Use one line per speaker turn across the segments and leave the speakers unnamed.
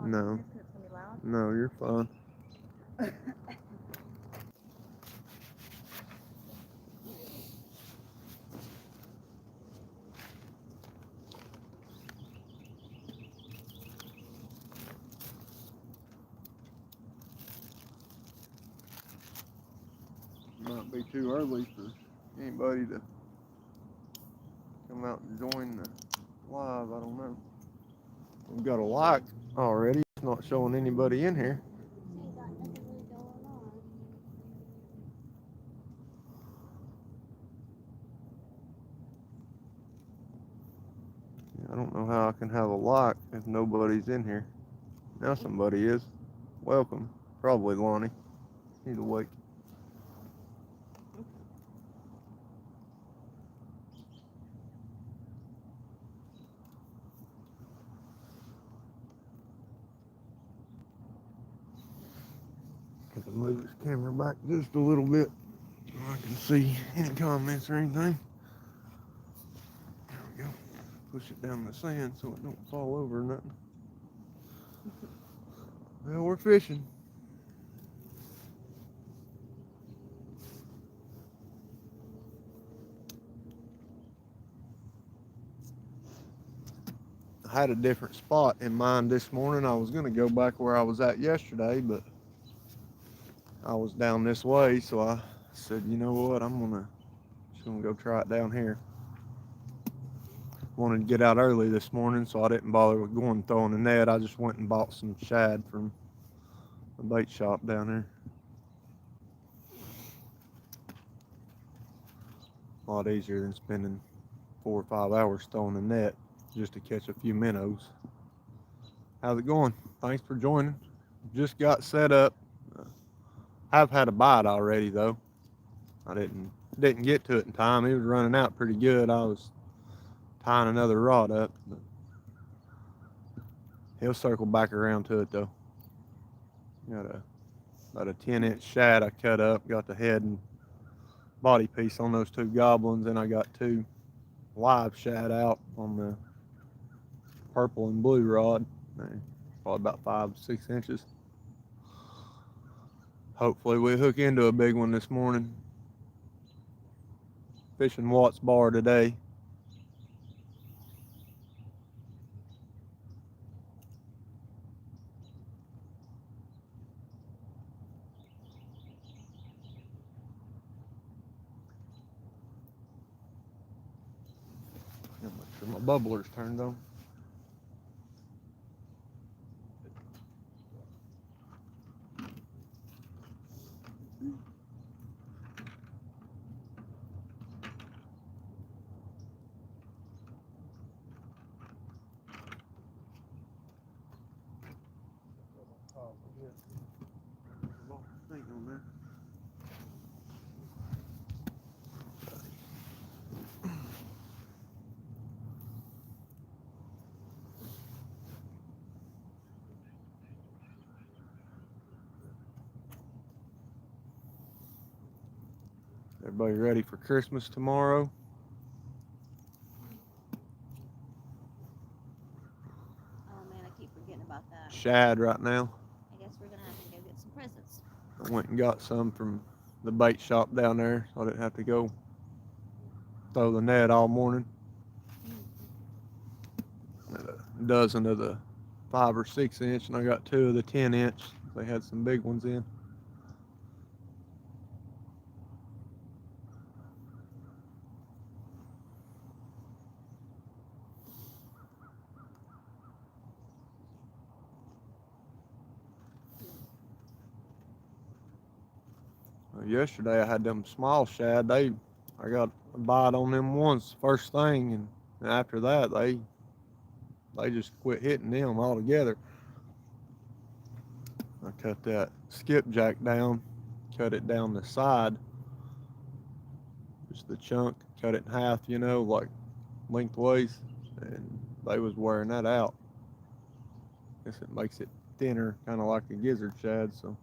No. No, you're fine. Might be too early for anybody to come out and join the live. I don't know. We've got a like already. It's not showing anybody in here.
Ain't got nothing really going on.
I don't know how I can have a like if nobody's in here. Now somebody is. Welcome. Probably Lonnie. He's awake. If I move this camera back just a little bit, I can see any comments or anything. There we go. Push it down the sand so it don't fall over or nothing. Well, we're fishing. I had a different spot in mind this morning. I was going to go back where I was at yesterday, but I was down this way, so I said, you know what, just gonna go try it down here. Wanted to get out early this morning, so I didn't bother with going throwing a net. I just went and bought some shad from the bait shop down there. A lot easier than spending 4 or 5 hours throwing a net just to catch a few minnows. How's it going? Thanks for joining. Just got set up. I've had a bite already though. I didn't get to it in time. He was running out pretty good. I was tying another rod up, but he'll circle back around to it though. Got about a 10-inch shad I cut up. Got the head and body piece on those two goblins, and I got two live shad out on the purple and blue rod. Probably about 5-6 inches. Hopefully we hook into a big one this morning. Fishing Watts Bar today. Make sure my bubbler's turned on. Thing on there. Everybody ready for Christmas tomorrow?
Oh man, I keep forgetting about that.
Shad right now.
I guess we're gonna have to go get some presents.
I went and got some from the bait shop down there, so I didn't have to go throw the net all morning. A dozen of the 5 or 6 inch, and I got 2 of the 10 inch. They had some big ones in. Yesterday I had them small shad. I got a bite on them once first thing, and after that they just quit hitting them altogether. I cut that skipjack down, cut it down the side, just the chunk, cut it in half, like lengthways, and they was wearing that out. Guess it makes it thinner, kind of like a gizzard shad, so.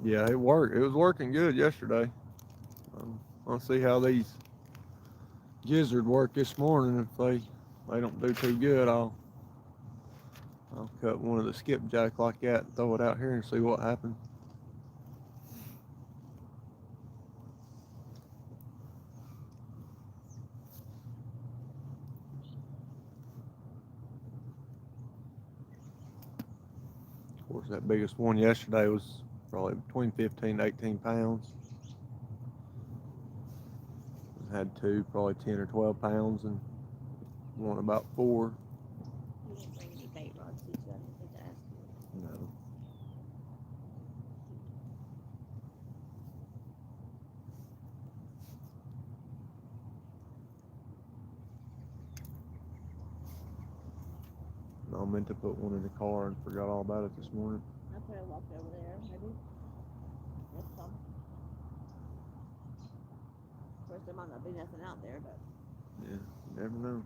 Yeah, it worked. It was working good yesterday. I'll see how these gizzard work this morning. If they don't do too good, I'll cut one of the skipjack like that and throw it out here and see what happens. Of course, that biggest one yesterday was probably between 15 to 18 pounds. Had two probably 10 or 12 pounds and one about 4.
You didn't bring any bait rods, did you? I didn't think to ask you.
No. I meant to put one in the car and forgot all about it this morning.
I could have walked over there, maybe. With some. Of course, there might not be nothing out there, but.
Yeah, you never know.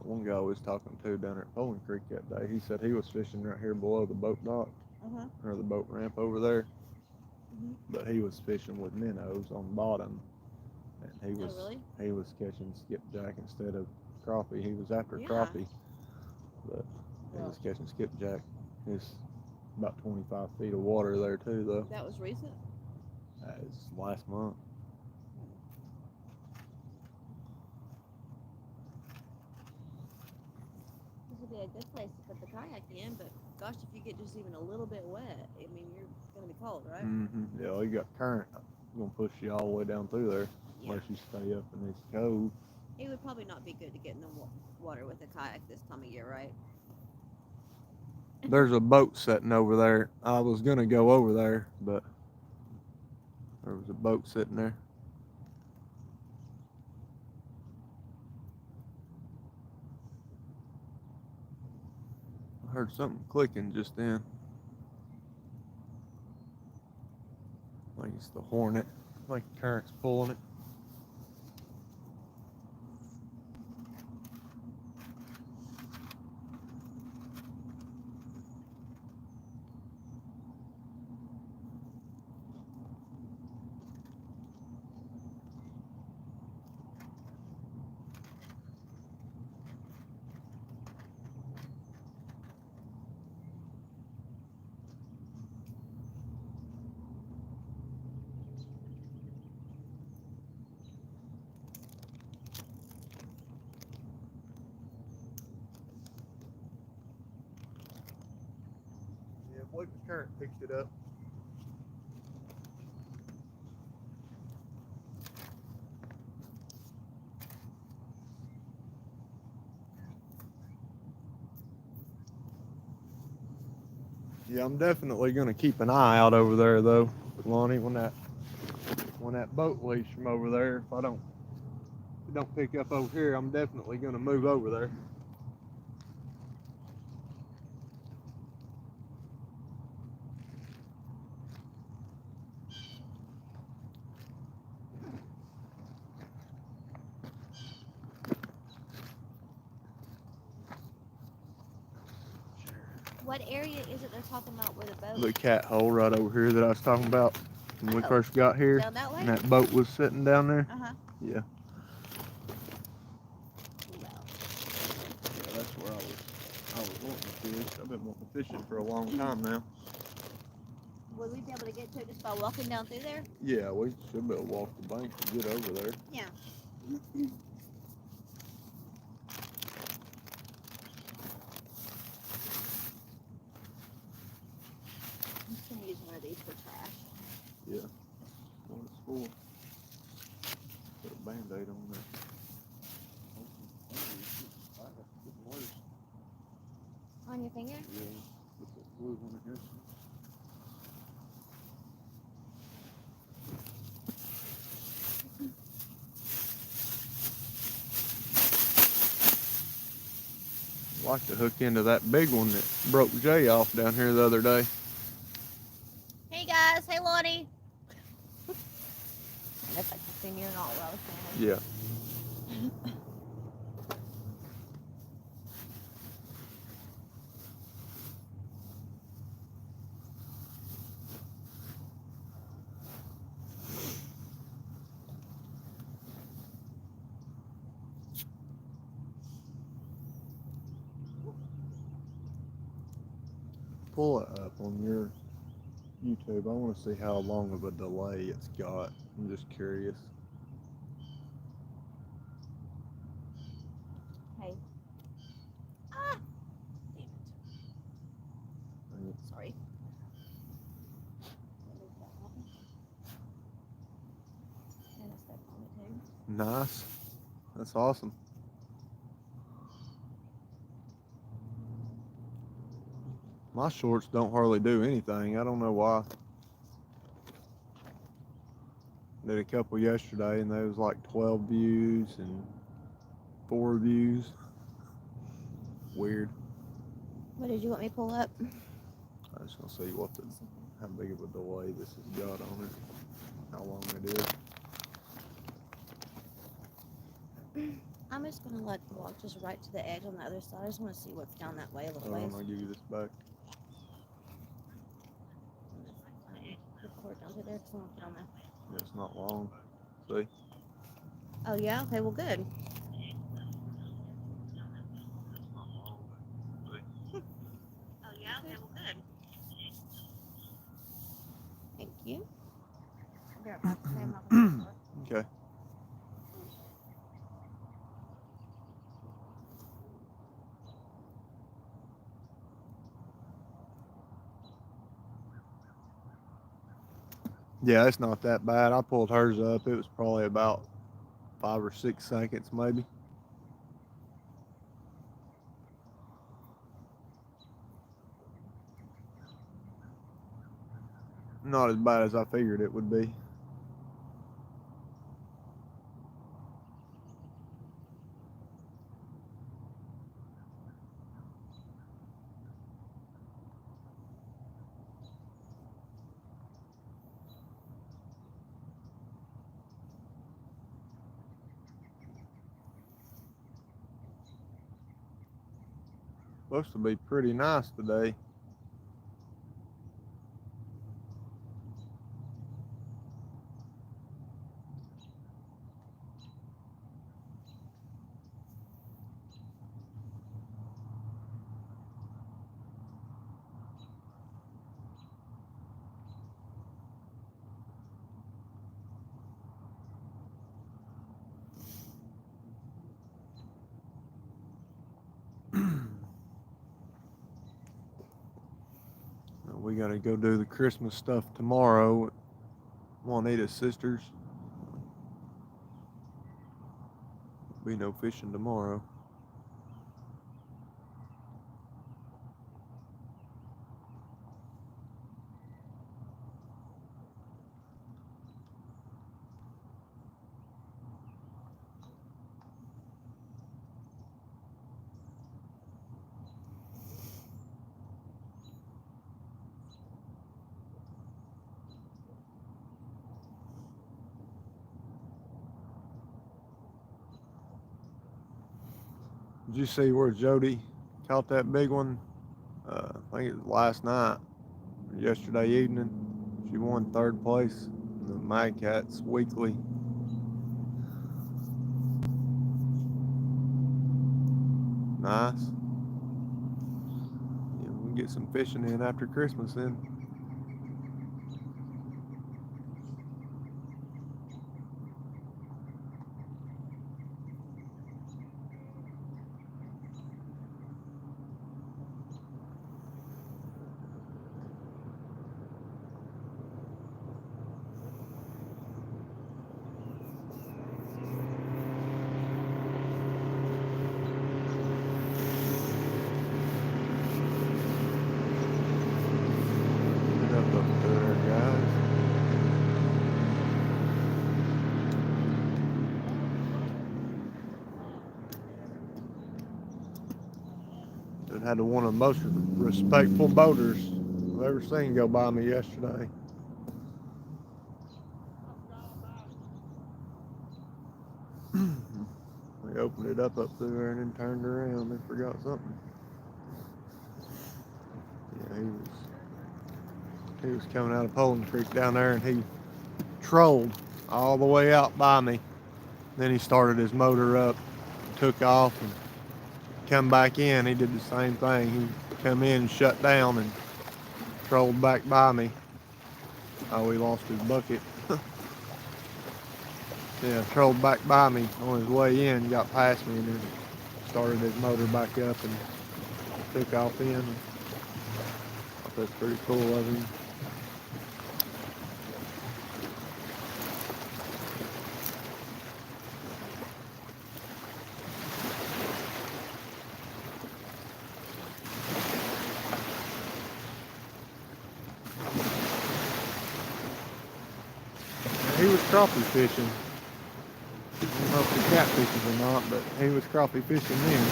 One guy I was talking to down at Poland Creek that day, he said he was fishing right here below the boat dock, or the boat ramp over there. But he was fishing with minnows on the bottom, and he was catching skipjack instead of crappie. He was after crappie, but he was catching skipjack. It's about 25 feet of water there too, though.
That was recent?
It's last month.
This would be a good place to put the kayak in, but gosh, if you get just even a little bit wet, I mean, you're gonna be cold, right?
Yeah, well, you got current. Gonna push you all the way down through there unless you stay up in this cove.
It would probably not be good to get in the water with a kayak this time of year, right?
There's a boat sitting over there. I was gonna go over there, but there was a boat sitting there. I heard something clicking just then. I think it's the Hornet. I think the current's pulling it. Yeah, I believe the current picked it up. Yeah, I'm definitely gonna keep an eye out over there though, Lonnie, when that boat leaves from over there. If I don't pick up over here, I'm definitely gonna move over there.
What area is it they're talking about with a boat?
The cat hole right over here that I was talking about when we first got here.
Down that way?
And that boat was sitting down there. Yeah. Yeah, that's where I was wanting to fish. I've been wanting to fish it for a long time now.
Would we be able to get to it just by walking down through there?
Yeah, we should be able to walk the bank and get over there.
Yeah. I'm just gonna use one of these for trash.
Yeah. What it's for. Put a Band-Aid on there.
On your finger?
Yeah. Put that glue on it here. I'd like to hook into that big one that broke Jay off down here the other day.
Hey guys, hey Lonnie. That's like the senior and all what I was saying.
Yeah. Pull it up on your YouTube. I want to see how long of a delay it's got. I'm just curious.
Hey. Ah! Damn it. Sorry. And I stepped on it too.
Nice. That's awesome. My shorts don't hardly do anything. I don't know why. Did a couple yesterday and there was like 12 views and 4 views. Weird.
What did you want me to pull up?
I just want to see how big of a delay this has got on it. How long it is.
I'm just gonna walk just right to the edge on the other side. I just want to see what's down that way a little
Hold
ways.
on, I'll give you this back.
Record down to there 'cause I want to get on there.
Yeah, it's not long. See?
Oh yeah. Okay. Well, good. Oh yeah. Okay. Well, good. Thank you. I'll be right back. Okay, I'm not gonna
Okay. Yeah, it's not that bad. I pulled hers up. It was probably about 5 or 6 seconds, maybe. Not as bad as I figured it would be. Supposed to be pretty nice today. We gotta go do the Christmas stuff tomorrow at Juanita's sister's. Be no fishing tomorrow. Did you see where Jody caught that big one? I think it was last night, or yesterday evening. She won 3rd place in the Mad Cats weekly. Nice. Yeah, we'll get some fishing in after Christmas then. Get up there, guys. It had one of the most respectful boaters I've ever seen go by me yesterday. They opened it up through there and then turned around. They forgot something. Yeah, he was coming out of Poland Creek down there and he trolled all the way out by me. Then he started his motor up, took off, and come back in. He did the same thing. He come in and shut down and trolled back by me. Oh, he lost his bucket. Yeah, trolled back by me on his way in, got past me, and then started his motor back up and took off in. I thought that's pretty cool of him. He was crappie fishing. I don't know if he catfishes or not, but he was crappie fishing then.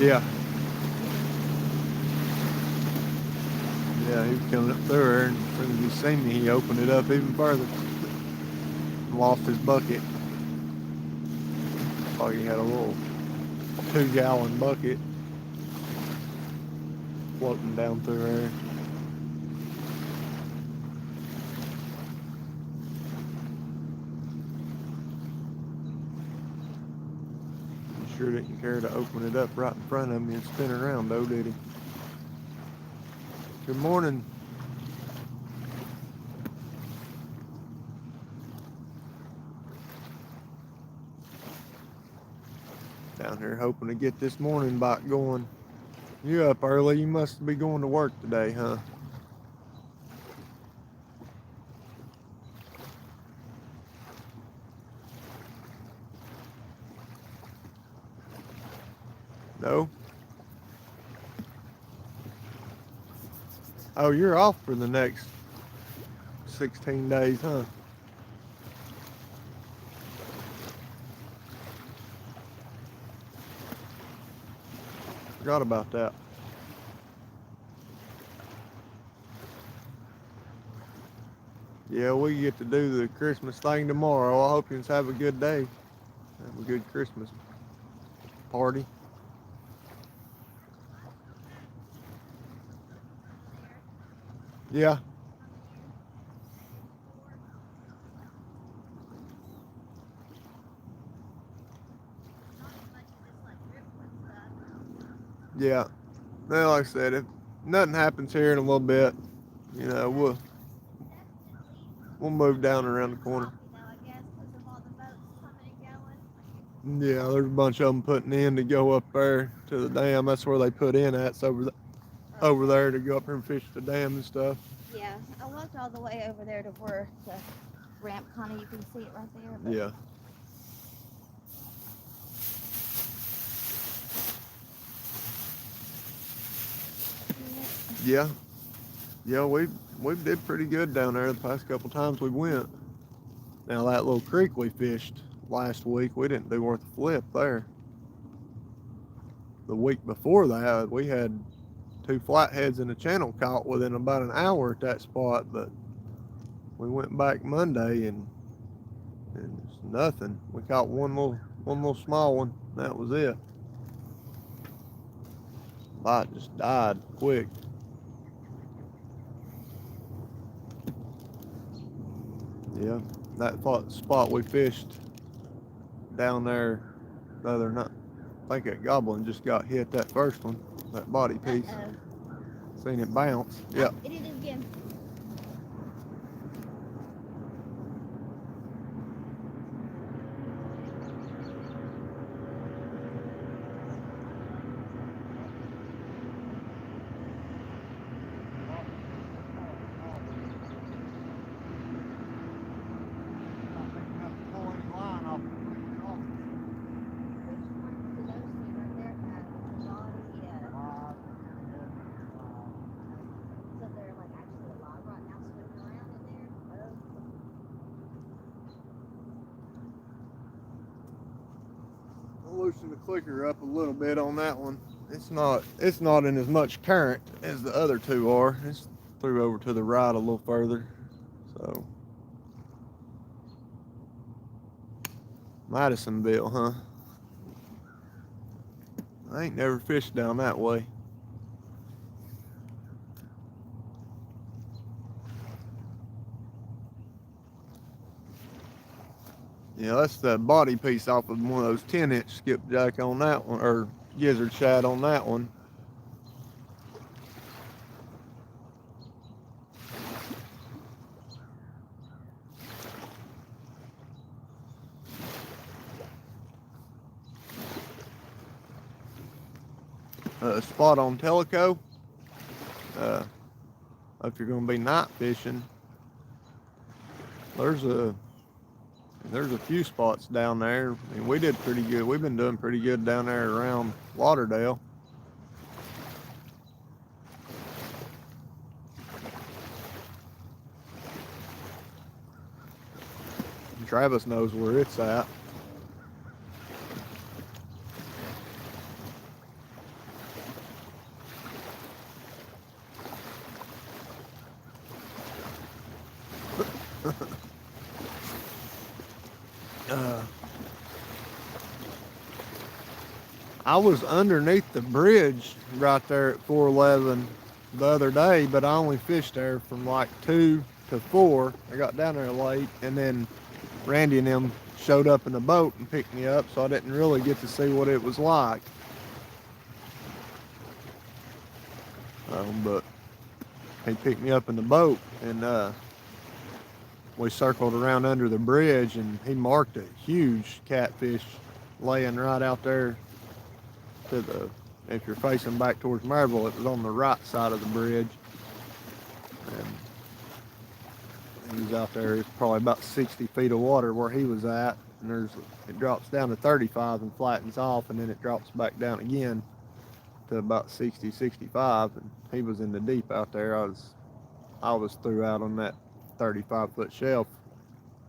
Yeah. Yeah, he was coming up through there, and as soon as he seen me, he opened it up even further. Lost his bucket. Thought he had a little 2-gallon bucket floating down through there. He sure didn't care to open it up right in front of me and spin around though, did he? Good morning. Down here hoping to get this morning bike going. You up early? You must be going to work today, huh? No? Oh, you're off for the next 16 days, huh? Forgot about that. Yeah, we get to do the Christmas thing tomorrow. I hope you have a good day. Have a good Christmas party. Yeah. Yeah. Well, like I said, if nothing happens here in a little bit, you know, we'll move down around the corner. Yeah, there's a bunch of them putting in to go up there to the dam. That's where they put in at. It's over there to go up there and fish the dam and stuff.
Yeah, I walked all the way over there to where the ramp kind of, you can see it right there. But
Yeah. Yeah. Yeah, we did pretty good down there the past couple times we went. Now that little creek we fished last week, we didn't do worth a flip there. The week before that, we had 2 flatheads in the channel caught within about an hour at that spot, but we went back Monday and it's nothing. We caught one little small one. That was it. Bite just died quick. Yeah, that spot we fished down there the other night, I think that goblin just got hit, that first one, that body piece. Seen it bounce. Yep.
it did it again.
Loosen the clicker up a little bit on that one. It's not in as much current as the other 2 are. It's through over to the right a little further. So Madisonville, huh? I ain't never fished down that way. Yeah, that's the body piece off of one of those 10-inch skipjack on that one, or gizzard shad on that one. Spot on Tellico. If you're going to be night fishing, there's a few spots down there. I mean, we did pretty good. We've been doing pretty good down there around Lauderdale. Travis knows where it's at. I was underneath the bridge right there at 411 the other day, but I only fished there from like 2 to 4. I got down there late, and then Randy and them showed up in the boat and picked me up, so I didn't really get to see what it was like. But he picked me up in the boat, and we circled around under the bridge, and he marked a huge catfish laying right out there to the, if you're facing back towards Maryville, it was on the right side of the bridge. And he was out there. It's probably about 60 feet of water where he was at, and it drops down to 35 and flattens off, and then it drops back down again to about 60, 65, and he was in the deep out there. I was threw out on that 35-foot shelf,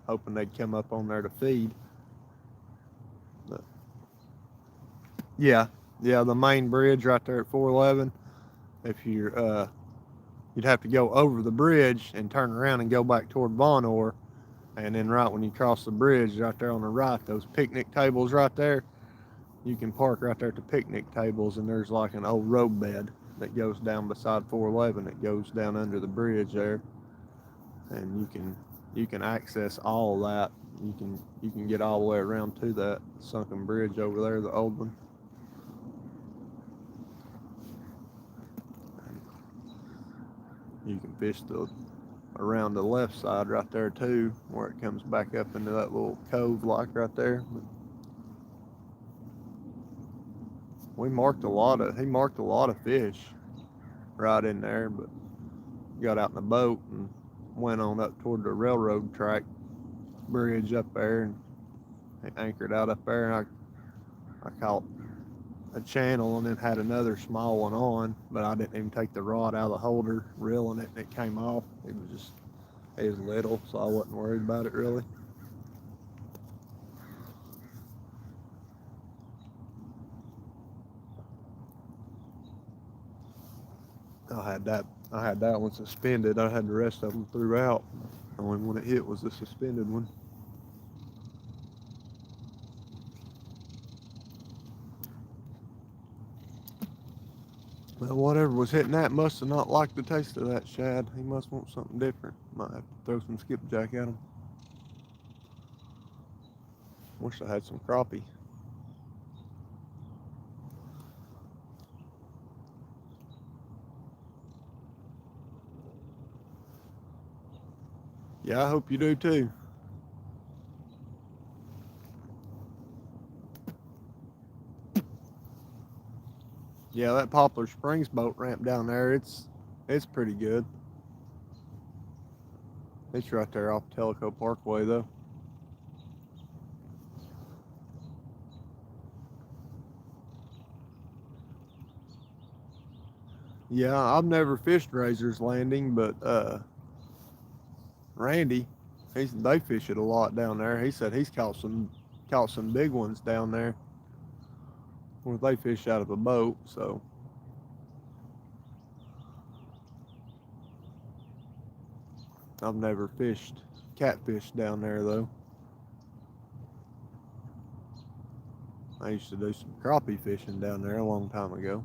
hoping they'd come up on there to feed. But yeah, the main bridge right there at 411. If you'd have to go over the bridge and turn around and go back toward Vonore, and then right when you cross the bridge, right there on the right, those picnic tables right there, you can park right there at the picnic tables, and there's like an old road bed that goes down beside 411. It goes down under the bridge there, and you can access all of that. You can get all the way around to that sunken bridge over there, the old one. You can fish around the left side right there too, where it comes back up into that little cove like right there. But he marked a lot of fish right in there, but got out in the boat and went on up toward the railroad track bridge up there, and anchored out up there, and I caught a channel and then had another small one on, but I didn't even take the rod out of the holder, reeling it, and it came off. It was little, so I wasn't worried about it really. I had that one suspended. I had the rest of them threw out. The only one it hit was the suspended one. Well, whatever was hitting that must have not liked the taste of that shad. He must want something different. Might have to throw some skipjack at him. Wish I had some crappie. Yeah, I hope you do too. Yeah, that Poplar Springs boat ramp down there, it's pretty good. It's right there off Tellico Parkway though. Yeah, I've never fished Razor's Landing, but Randy, they fish it a lot down there. He said he's caught some big ones down there where they fish out of a boat. So I've never fished catfish down there though. I used to do some crappie fishing down there a long time ago.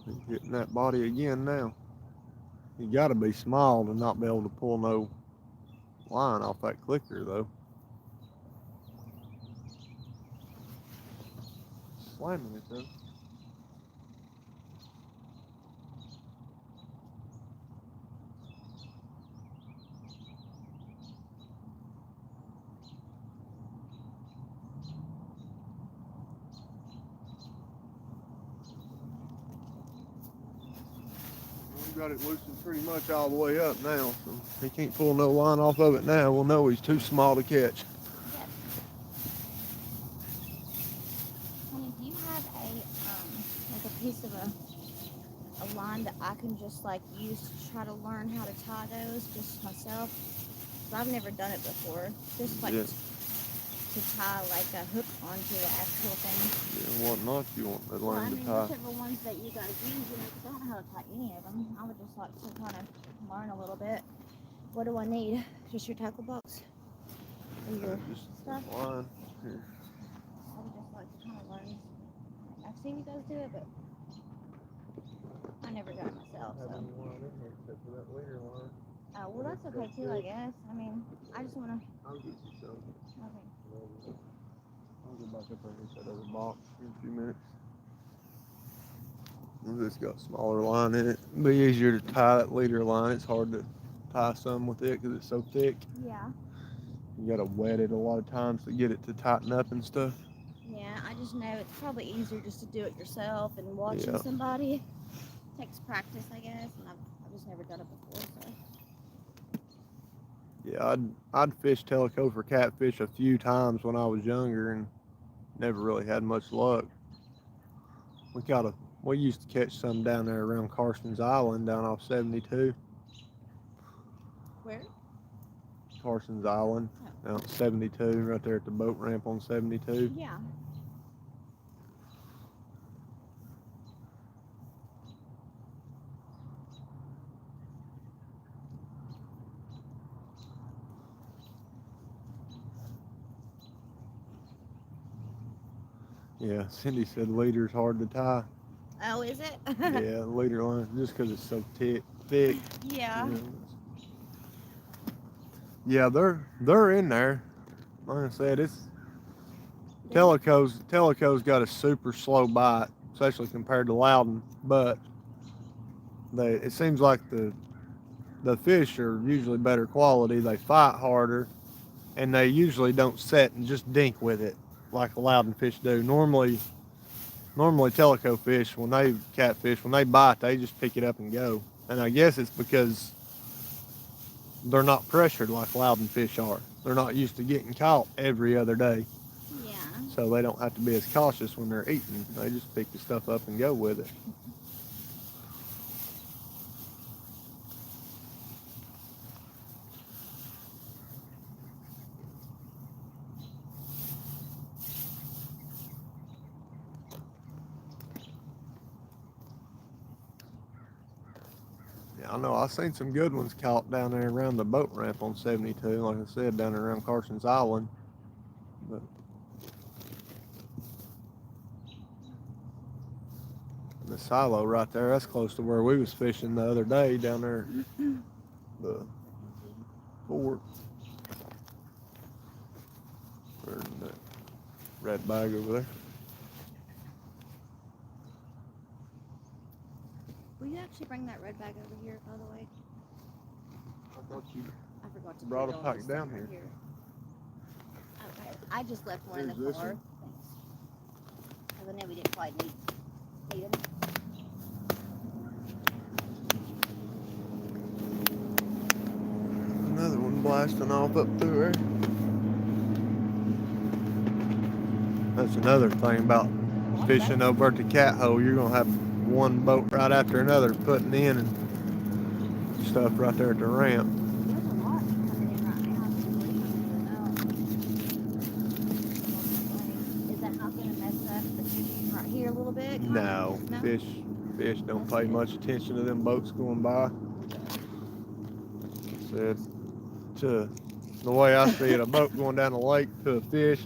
He's hitting that body again now. You gotta be small to not be able to pull no line off that clicker though. Slamming it though. We got it loosened pretty much all the way up now, so he can't pull no line off of it now. We'll know he's too small to catch.
Yes. Honey, do you have like a piece of a line that I can just like use to try to learn how to tie those just myself? 'Cause I've never done it before. Just like
Yeah.
to tie like a hook onto the actual thing.
Yeah, what knots you want to
Well,
learn
I
to
mean,
tie?
whichever ones that you guys use, you know, 'cause I don't know how to tie any of them. I would just like to kind of learn a little bit. What do I need? Just your tackle box? Or your
Just
stuff?
line. Here.
I would just like to kind of learn. I've seen you guys do it, but I never done it myself. So.
Having one in here except for that leader line.
Oh, well, that's okay too, I guess. I mean, I just want to.
I'll get you some.
Okay.
I'll go back up there and hit that other box in a few minutes. This got smaller line in it. It'd be easier to tie that leader line. It's hard to tie some with it because it's so thick.
Yeah.
You gotta wet it a lot of times to get it to tighten up and stuff.
Yeah, I just know it's probably easier just to do it yourself and watching
Yeah.
somebody. Takes practice, I guess, and I've just never done it before, so.
Yeah, I'd fished Tellico for catfish a few times when I was younger and never really had much luck. We used to catch some down there around Carson's Island down off 72.
Where?
Carson's Island down at 72, right there at the boat ramp on 72.
Yeah.
Yeah, Cindy said leader's hard to tie.
Oh, is it?
Yeah, leader line, just because it's so thick.
Yeah.
you know. Yeah, they're in there. Like I said, it's Tellico's got a super slow bite, especially compared to Loudon. But it seems like the fish are usually better quality. They fight harder, and they usually don't set and just dink with it like Loudon fish do. Normally Tellico fish, when they catfish, when they bite, they just pick it up and go. And I guess it's because they're not pressured like Loudon fish are. They're not used to getting caught every other day,
Yeah.
so they don't have to be as cautious when they're eating. They just pick the stuff up and go with it. Yeah, I know. I've seen some good ones caught down there around the boat ramp on 72, like I said, down there around Carson's Island. But the silo right there, that's close to where we was fishing the other day down there. The fort. Or in that red bag over there.
Will you actually bring that red bag over here, by the way?
I thought you
I forgot to
brought
put
a
it on
pack
this
down
thing right
here.
Okay. I just left one in
Here's
the
this
car.
one.
Thanks. Because I know we didn't quite need them.
Another one blasting off up through there. That's another thing about fishing over at the cat hole. You're gonna have one boat right after another putting in and stuff right there at the ramp.
There's a lot coming in right now. Is that not going to mess up the fishing right here a little bit?
No,
No?
fish don't pay much attention to them boats going by. Said to the way I see it, a boat going down the lake to a fish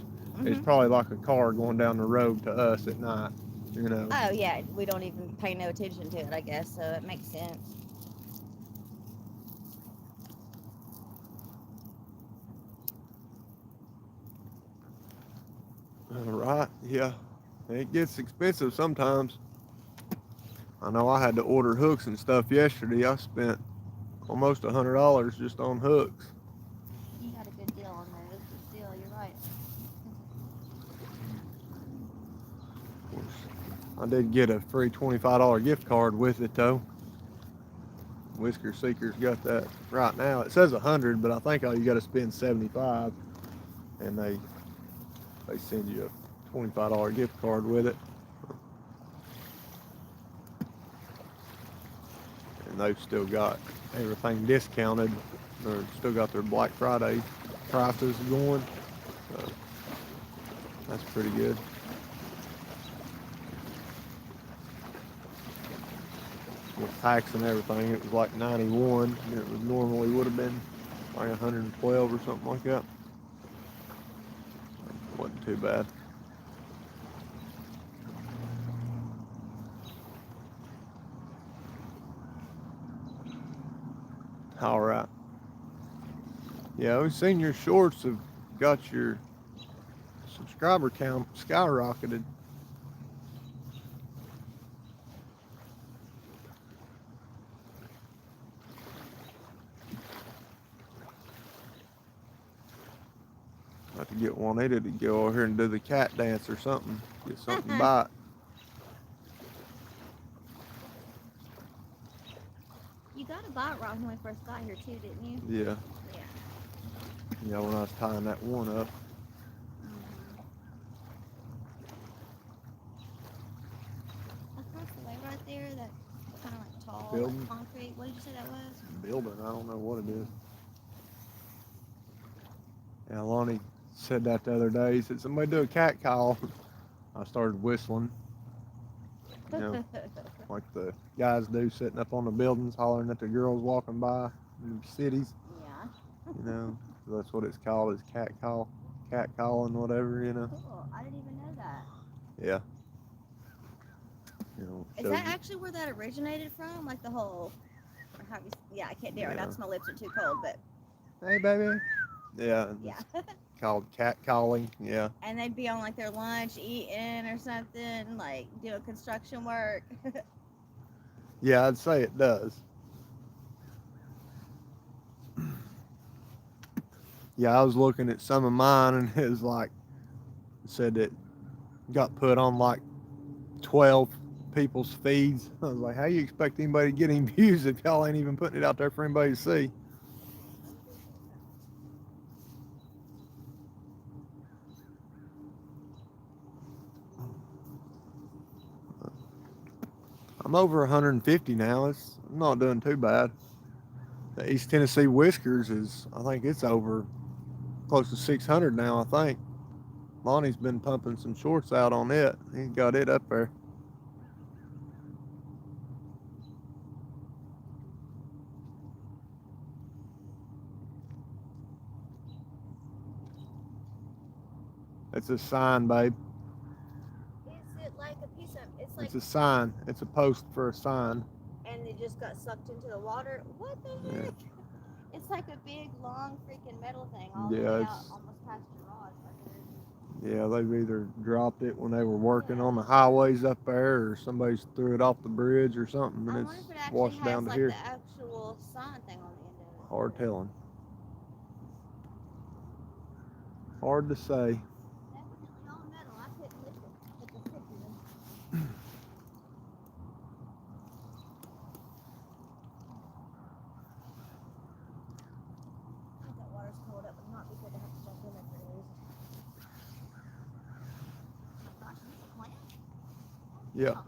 is probably like a car going down the road to us at night. you know.
Oh yeah, we don't even pay no attention to it, I guess, so it makes sense.
Right, yeah. It gets expensive sometimes. I know I had to order hooks and stuff yesterday. I spent almost $100 just on hooks.
You got a good deal on those, but still, you're right.
Of course, I did get a free $25 gift card with it though. Whisker Seeker's got that right now. It says 100, but I think all you got to spend 75, and they send you a $25 gift card with it. And they've still got everything discounted. They're still got their Black Friday prices going. So that's pretty good. With tax and everything, it was like 91. And it was normally would have been like 112 or something like that. Wasn't too bad. All right. Yeah, we've seen your shorts have got your subscriber count skyrocketed. I have to get Juanita to go over here and do the cat dance or something. Get something to bite.
You got a bite right when we first got here too, didn't you?
Yeah.
Yeah.
Yeah, when I was tying that one up.
Across the way right there, that kind of like tall
Building?
like concrete. What did you say that was?
Building, I don't know what it is. Yeah, Lonnie said that the other day. He said, somebody do a cat call. I started whistling. You know, like the guys do sitting up on the buildings hollering at the girls walking by in the cities.
Yeah.
You know, so that's what it's called, is cat calling, whatever, you know.
Cool. I didn't even know that.
Yeah. You know,
Is
shows
that
you-
actually where that originated from? Like the whole, or how you, yeah, I can't do it right now
Yeah.
'cause my lips are too cold, but
Hey, baby. Yeah,
yeah.
it's called cat calling. Yeah.
And they'd be on like their lunch eating or something, like doing construction work.
Yeah, I'd say it does. Yeah, I was looking at some of mine and it was like, it said it got put on like 12 people's feeds. I was like, how you expect anybody to get any views if y'all ain't even putting it out there for anybody to see? I'm over 150 now. I'm not doing too bad. The East Tennessee Whiskers is, I think it's over close to 600 now, I think. Lonnie's been pumping some shorts out on it. He's got it up there. It's a sign, babe.
Is it like a piece of, it's like,
It's a sign. It's a post for a sign.
and it just got sucked into the water? What the heck?
Yeah.
It's like a big, long freaking metal thing all the
Yeah,
way out,
it's-
almost past your rod.
Yeah, they've either dropped it when they were working on the highways up there, or somebody's threw it off the bridge or something,
I
and
wonder if it
it's
actually
washed
has
down to
like
here.
the actual sign thing on the end of it.
Hard telling. Hard to say.
Definitely all metal. I couldn't lift it with the stick even. I think that water's cold up, but not because I have to jump in there for any reason. Oh my gosh, is this a plant?
Yeah.
Oh.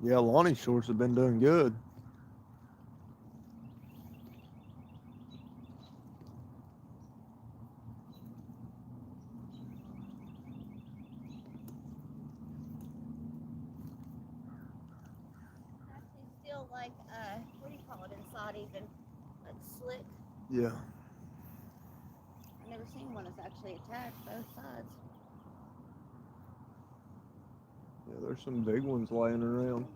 Yeah, Lonnie's shorts have been doing good.
Actually, still like what do you call it inside even? Like slick.
Yeah.
I never never seen one that's actually attached both sides.
Yeah, there's some big ones laying around.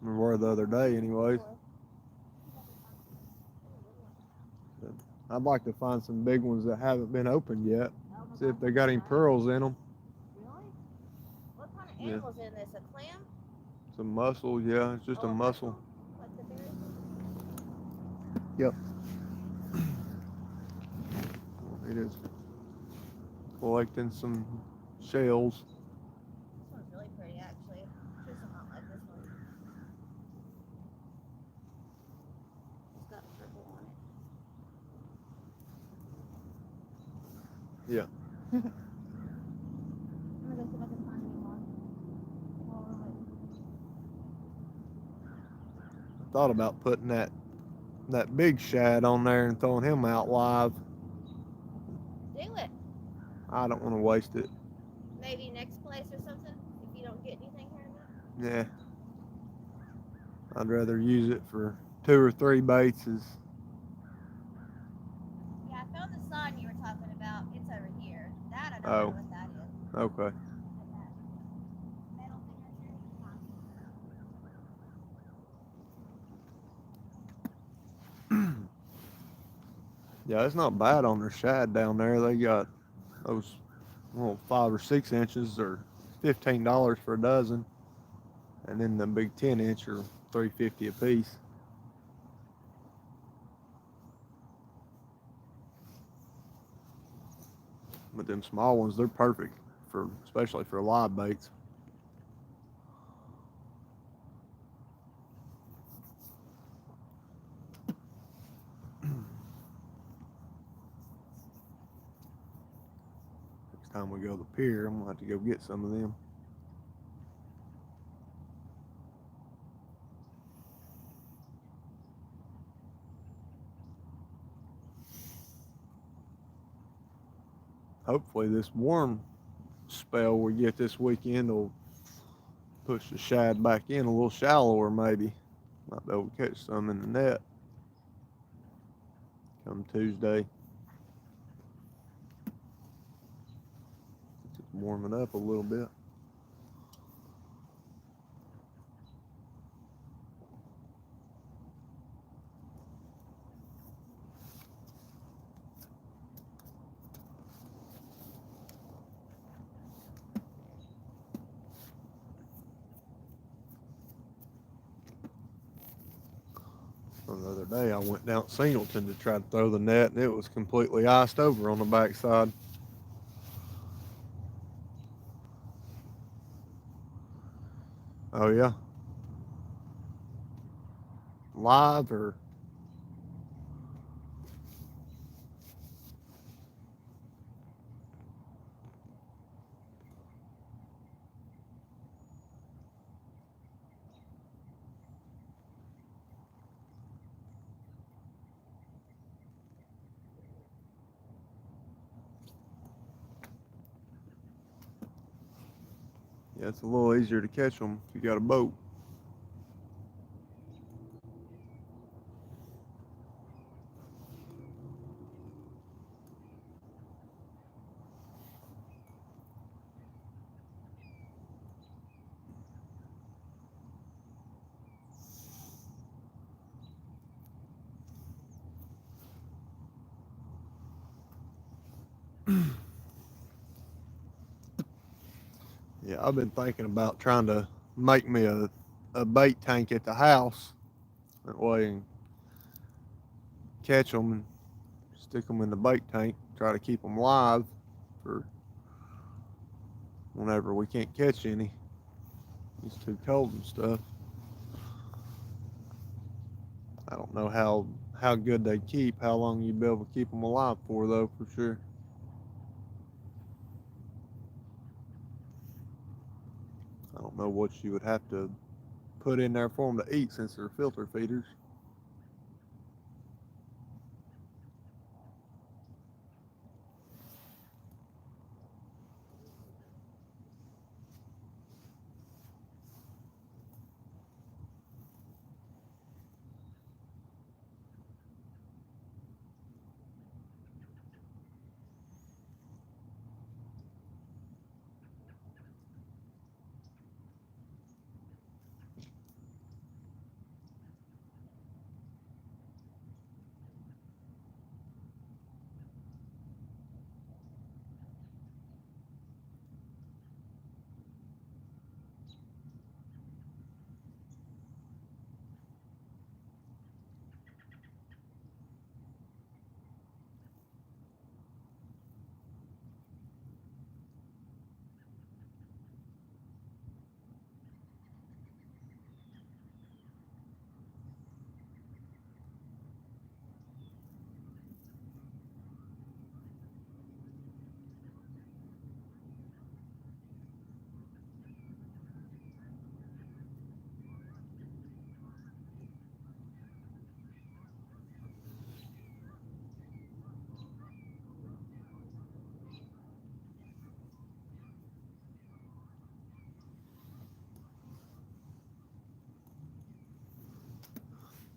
We were the other day, anyways. I'd like to find some big ones that haven't been opened yet. See if they got any pearls in them.
Really? What kind of
Yeah.
animal's in this? A clam?
Some mussel, yeah, it's just
Oh,
a mussel.
Like the berry?
It is collecting some shells.
This one's really pretty, actually. This one not like this one. It's got purple on it.
Yeah.
I'm gonna go see if I can find any more. While we're waiting.
I thought about putting that big shad on there and throwing him out live.
Do it.
I don't want to waste it.
Maybe next place or something. If you don't get anything here in a minute.
Yeah. I'd rather use it for 2 or 3 baits.
Yeah, I found the sign you were talking about. It's over here. That I don't
Oh.
know what that is.
Okay.
But that metal thing right there.
Yeah, it's not bad on their shad down there. They got those little 5 or 6 inches or $15 for a dozen, and then the big 10-inch are $3.50 a piece. But them small ones, they're perfect for, especially for live baits. Next time we go to the pier, I'm gonna have to go get some of them. Hopefully this warm spell we get this weekend will push the shad back in a little shallower, maybe. Might be able to catch some in the net come Tuesday. It's warming up a little bit. The other day I went down Singleton to try to throw the net, and it was completely iced over on the backside. Oh yeah. Live or yeah, it's a little easier to catch them if you got a boat. Yeah, I've been thinking about trying to make me a bait tank at the house. That way I can catch them and stick them in the bait tank. Try to keep them live for whenever we can't catch any. It's too cold and stuff. I don't know how good they keep, how long you'd be able to keep them alive for, though, for sure. I don't know what you would have to put in there for them to eat since they're filter feeders.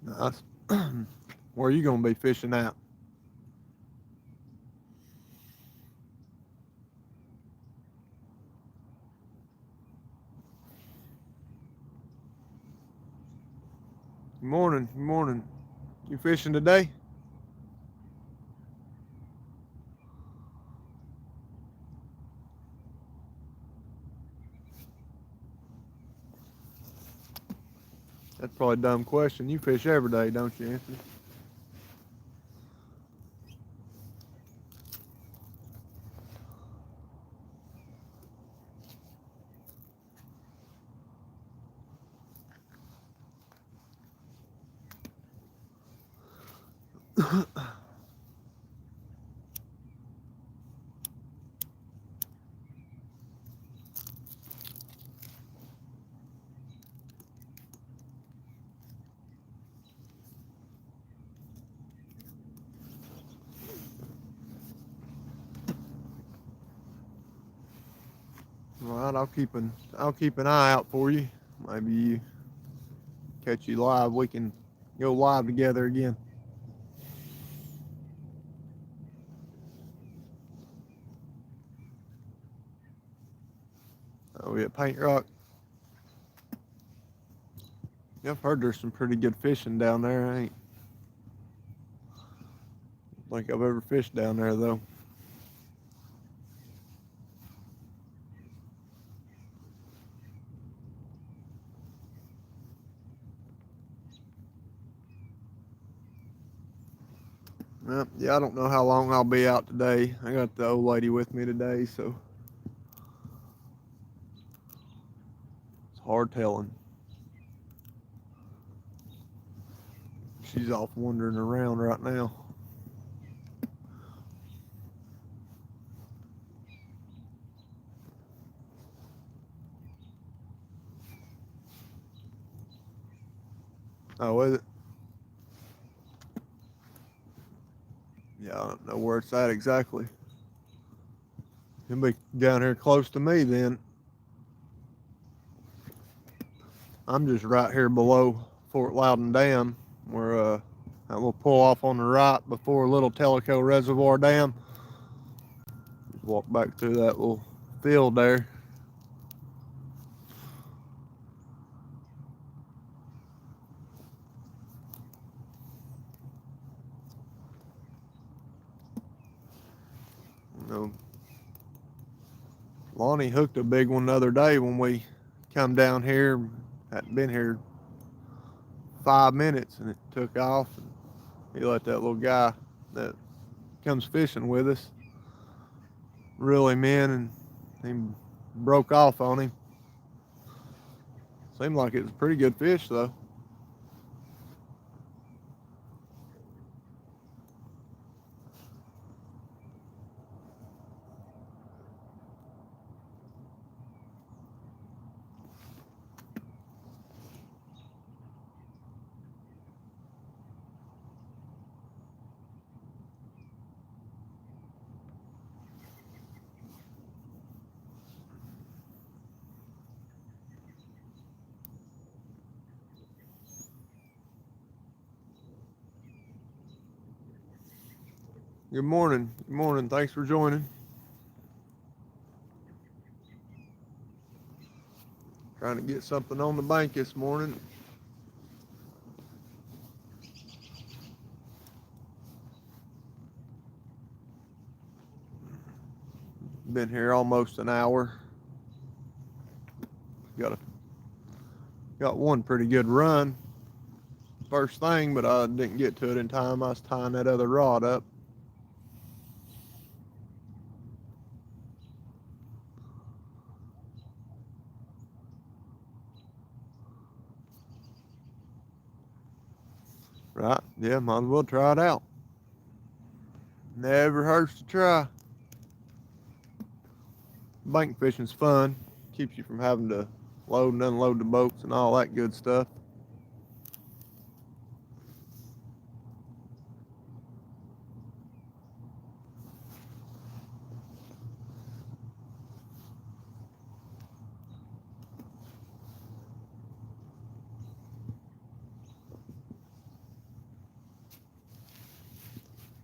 Nice. Where are you gonna be fishing at? Good morning. Good morning. You fishing today? That's probably a dumb question. You fish every day, don't you, Anthony? All right, I'll keep an eye out for you. Maybe you catch you live. We can go live together again. Oh, we at Paint Rock. Yeah, I've heard there's some pretty good fishing down there. I ain't think I've ever fished down there though. Yeah, I don't know how long I'll be out today. I got the old lady with me today, so it's hard telling. She's off wandering around right now. Oh, is it? Yeah, I don't know where it's at exactly. He'll be down here close to me then. I'm just right here below Fort Loudon Dam, where that little pull off on the right before Little Tellico Reservoir Dam. Just walk back through that little field there. You know, Lonnie hooked a big one the other day when we come down here. Hadn't been here 5 minutes and it took off. And he let that little guy that comes fishing with us reel him in, and he broke off on him. Seemed like it was a pretty good fish though. Good morning. Good morning. Thanks for joining. Trying to get something on the bank this morning. Been here almost an hour. Got one pretty good run first thing, but I didn't get to it in time. I was tying that other rod up. Right? Yeah, might as well try it out. Never hurts to try. Bank fishing's fun. Keeps you from having to load and unload the boats and all that good stuff.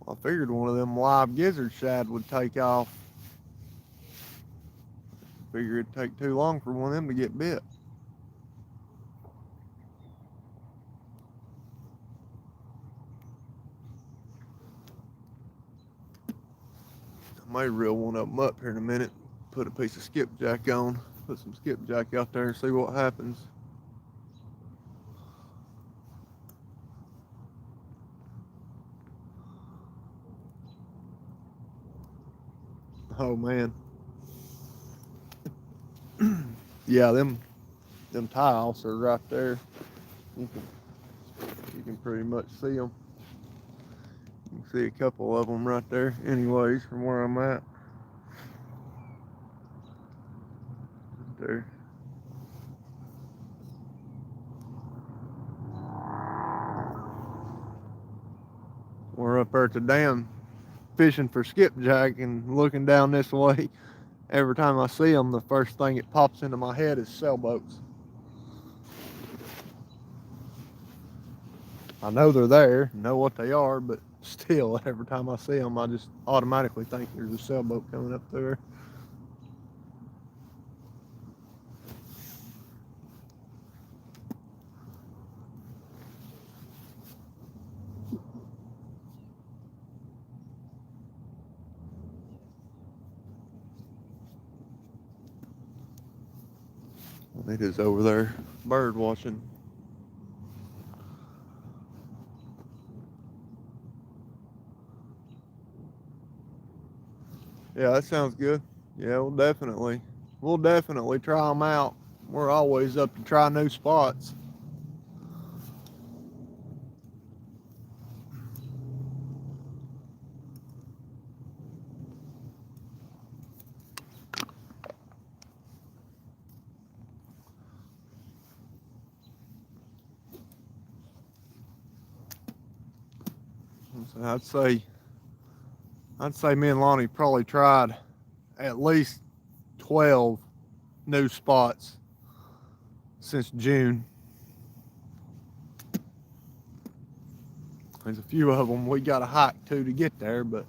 I figured one of them live gizzard shad would take off. Figured it'd take too long for one of them to get bit. I may reel one of them up here in a minute. Put a piece of skipjack on. Put some skipjack out there and see what happens. Oh man. Yeah, them tiles are right there. You can pretty much see them. You can see a couple of them right there. Anyways, from where I'm at. Right there. We're up there at the dam fishing for skipjack and looking down this way. Every time I see them, the first thing that pops into my head is sailboats. I know they're there, know what they are, but still, every time I see them, I just automatically think there's a sailboat coming up there. It is over there, bird watching. Yeah, that sounds good. Yeah, we'll definitely try them out. We're always up to try new spots. So I'd say me and Lonnie probably tried at least 12 new spots since June. There's a few of them we got to hike to get there, but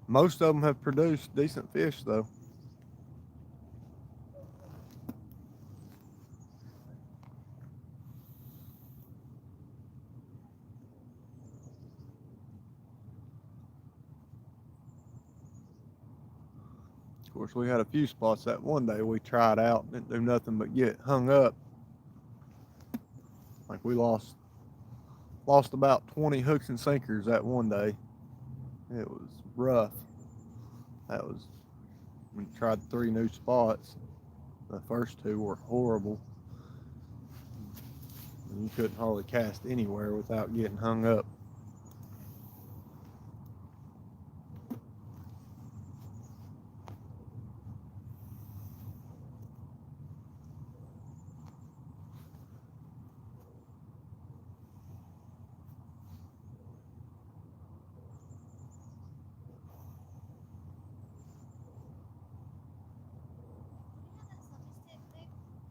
most of them have produced decent fish though. Of course, we had a few spots that one day we tried out, didn't do nothing but get hung up. Like we lost about 20 hooks and sinkers that one day. It was rough. That was, we tried 3 new spots. The first 2 were horrible. You couldn't hardly cast anywhere without getting hung up.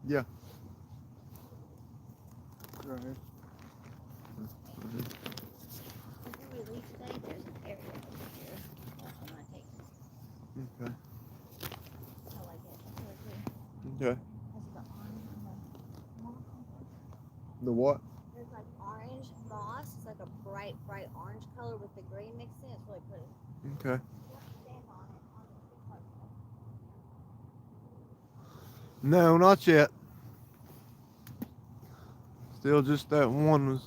Yeah. Right here.
Before we leave today, there's an area over here that I want to take.
Okay.
I like it. It's really cool.
Okay.
Has the orange and the moss.
The what?
There's like orange moss. It's like a bright orange color with the green mixed in. It's really pretty.
Okay.
Stand on it. On the big part.
No, not yet. Still just that one was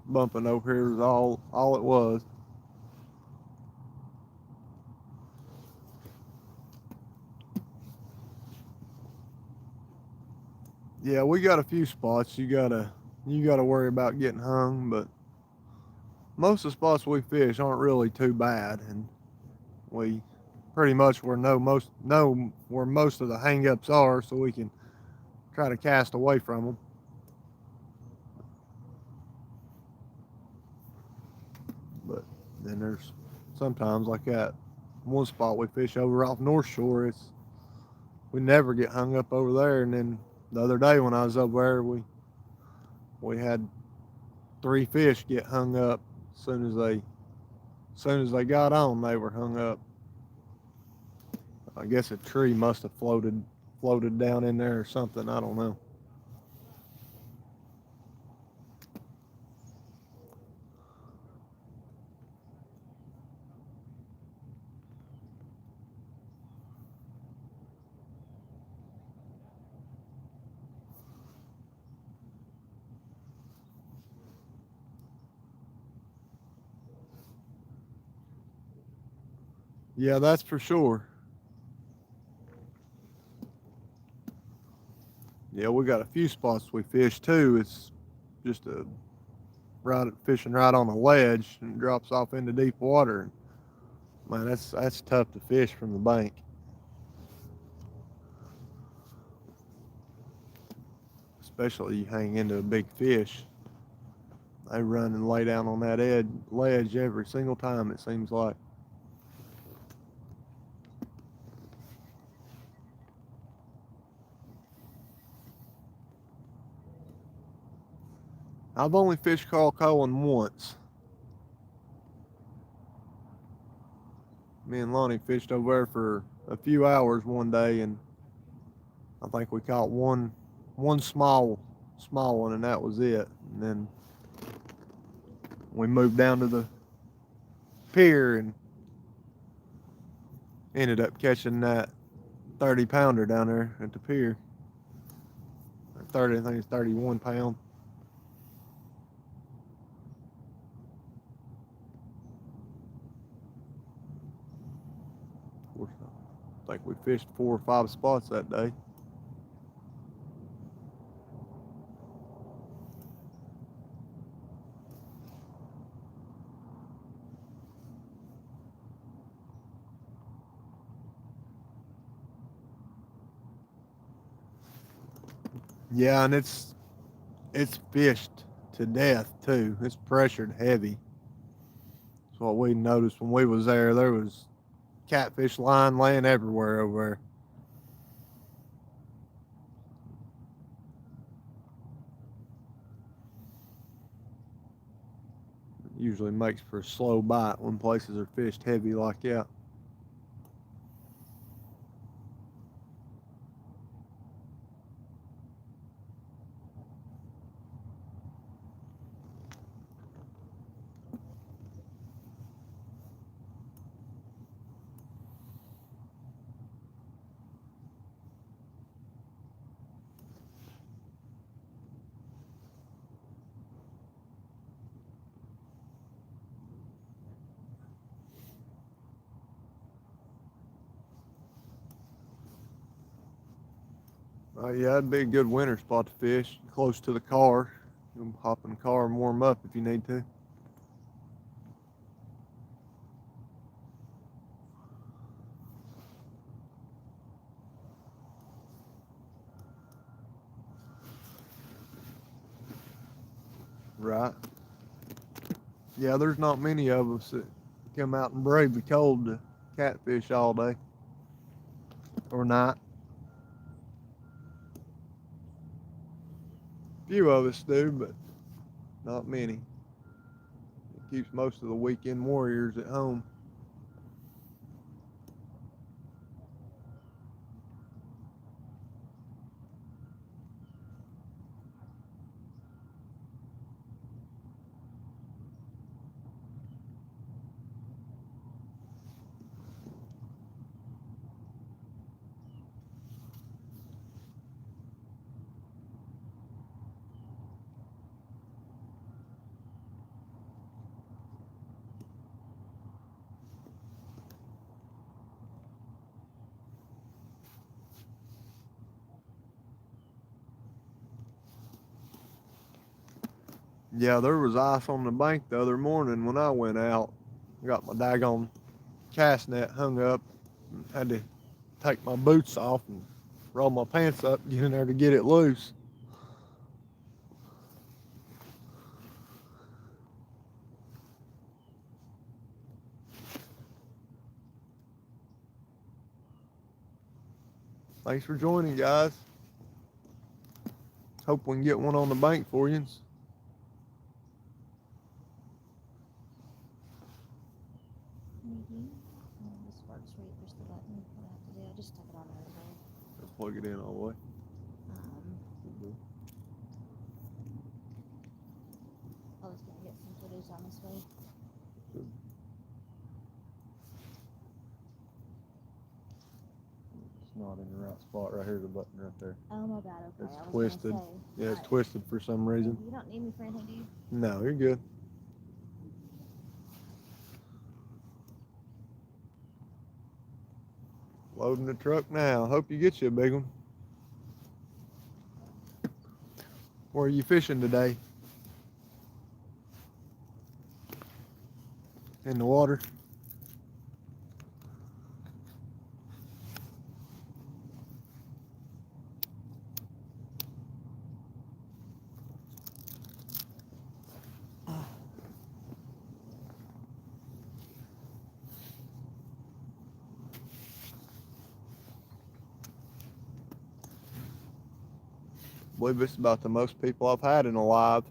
bumping over here was all it was. Yeah, we got a few spots you gotta worry about getting hung, but most of the spots we fish aren't really too bad, and we pretty much know where most of the hang-ups are, so we can try to cast away from them. But then there's sometimes like that one spot we fish over off North Shore, we never get hung up over there, and then the other day when I was over there, we had 3 fish get hung up as soon as they As soon as they got on, they were hung up. I guess a tree must have floated down in there or something. I don't know. Yeah, that's for sure. Yeah, we got a few spots we fish too. It's just a fishing right on a ledge and drops off into deep water. Man, that's tough to fish from the bank. Especially you hang into a big fish. They run and lay down on that ledge every single time, it seems like. I've only fished Carl Cohen once. Me and Lonnie fished over there for a few hours one day, and I think we caught one small one, and that was it. And then we moved down to the pier and ended up catching that 30-pounder down there at the pier. 30, I think it's 31 pound. Of course, I think we fished 4 or 5 spots that day. Yeah, and it's fished to death too. It's pressured heavy. That's what we noticed when we was there. There was catfish line laying everywhere over there. It usually makes for a slow bite when places are fished heavy like that. Yeah, that'd be a good winter spot to fish, close to the car. You can hop in the car and warm up if you need to. Right. Yeah, there's not many of us that come out and brave the cold to catfish all day or night. Few of us do, but not many. It keeps most of the weekend warriors at home. Yeah, there was ice on the bank the other morning when I went out. Got my daggone cast net hung up. Had to take my boots off and roll my pants up, get in there to get it loose. Thanks for joining, guys. Hope we can get one on the bank for you. plug it in all the way.
I was gonna get some footage on this way.
It's not in the right spot. Right here's a button right there.
Oh my bad. Okay,
It's
I was
twisted.
Gonna say,
Yeah, it's
alright.
twisted for some reason.
You don't need me for anything, do you?
No, you're good. Loading the truck now. Hope you get you a big one. Where are you fishing today? In the water? I believe it's about the most people I've had in a live.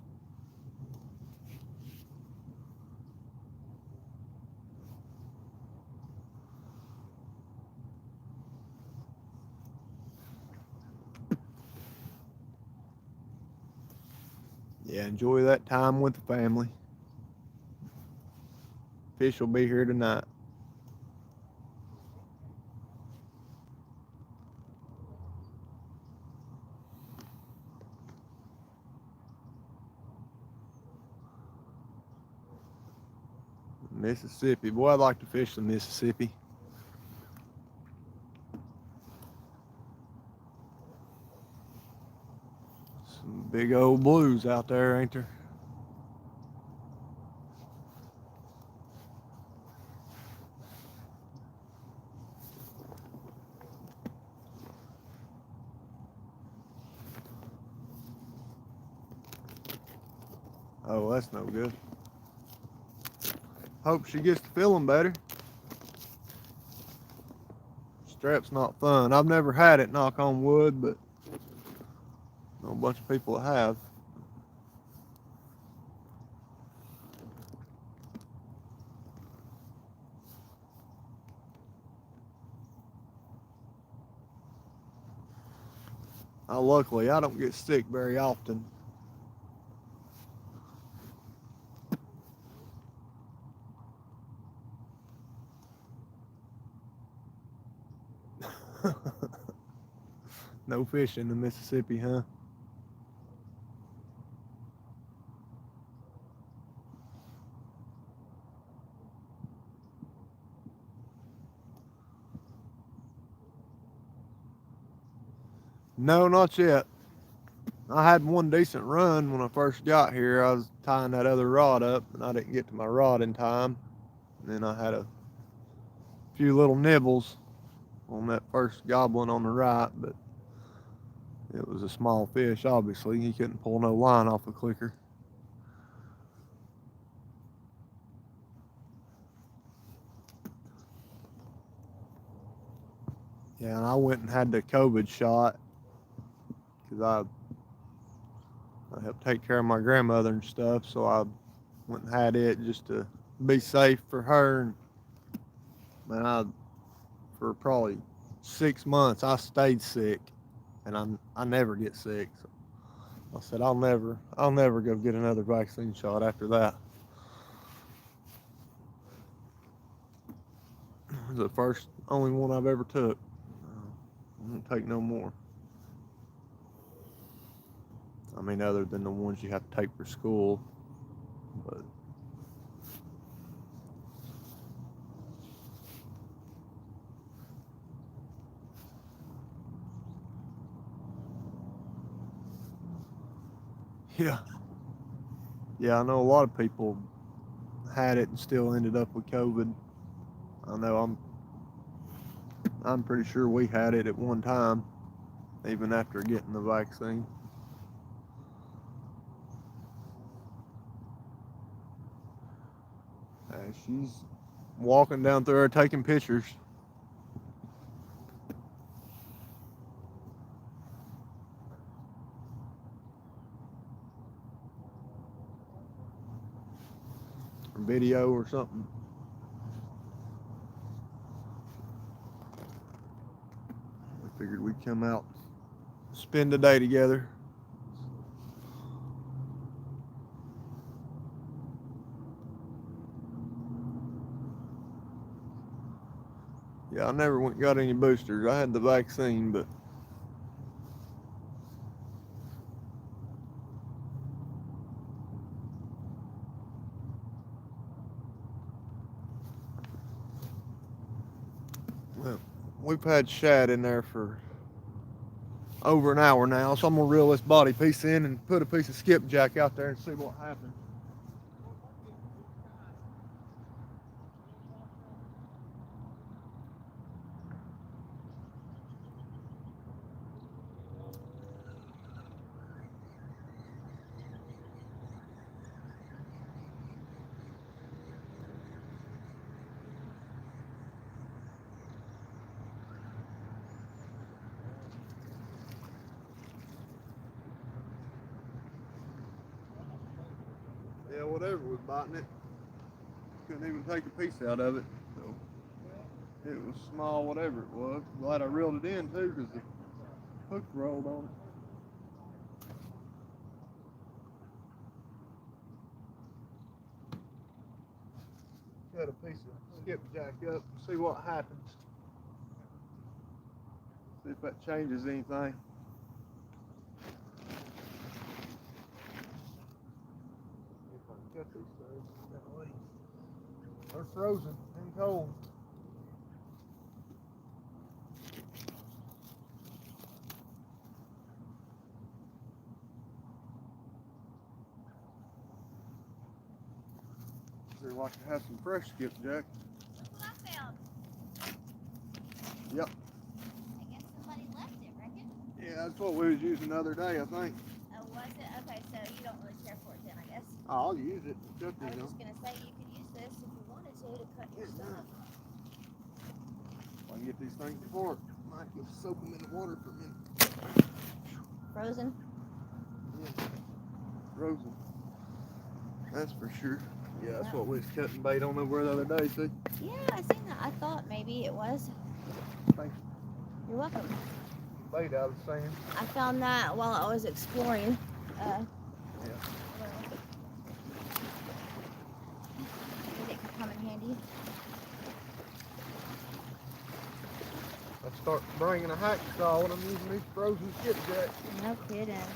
Yeah, enjoy that time with the family. Fish will be here tonight. Mississippi. Boy, I'd like to fish the Mississippi. Some big old blues out there, ain't there? Oh, that's no good. Hope she gets to feeling better. Strep's not fun. I've never had it, knock on wood, but I know a bunch of people that have. Luckily, I don't get sick very often. No fish in the Mississippi, huh? No, not yet. I had one decent run when I first got here. I was tying that other rod up, and I didn't get to my rod in time. And then I had a few little nibbles on that first goblin on the right, but it was a small fish, obviously. He couldn't pull no line off the clicker. Yeah, and I went and had the COVID shot because I helped take care of my grandmother and stuff, so I went and had it just to be safe for her. And man, for probably 6 months, I stayed sick, and I never get sick. So I said I'll never go get another vaccine shot after that. It was the first, only one I've ever took. I won't take no more. I mean, other than the ones you have to take for school, but yeah, I know a lot of people had it and still ended up with COVID. I know I'm pretty sure we had it at one time, even after getting the vaccine. She's walking down through there taking pictures. Or video or something. We figured we'd we come out, spend the day together. Yeah, I never went and got any boosters. I had the vaccine, but well, we've had Shad in there for over an hour now, so I'm gonna reel this body piece in and put a piece of skipjack out there and see what happens. Yeah, whatever was biting it. Couldn't even take a piece out of it. So it was small, whatever it was. Glad I reeled it in too, because the hook rolled on it. Cut a piece of skipjack up and see what happens. See if that changes anything. If I can cut these things that way. They're frozen and cold. They're like to have some fresh skipjack.
Look what I found.
Yep.
I guess somebody left it, reckon?
Yeah, that's what we was using the other day, I think.
Oh, was it? Okay, so you don't really care for it then, I guess.
I'll use it. Cut
I
these
was
on.
just gonna say you could use this if you wanted to cut your stuff.
If I can get these things apart, I might just soak them in the water for a minute.
Frozen?
Yeah. Frozen. That's for sure. Yeah, that's what we was cutting bait on over the other day, see?
Yeah, I seen that. I thought maybe it was.
Thanks.
You're welcome.
Bait out of the sand.
I found that while I was exploring.
Yeah.
Maybe it could come in handy.
I start bringing a hacksaw when I'm using these frozen skipjacks.
No kidding.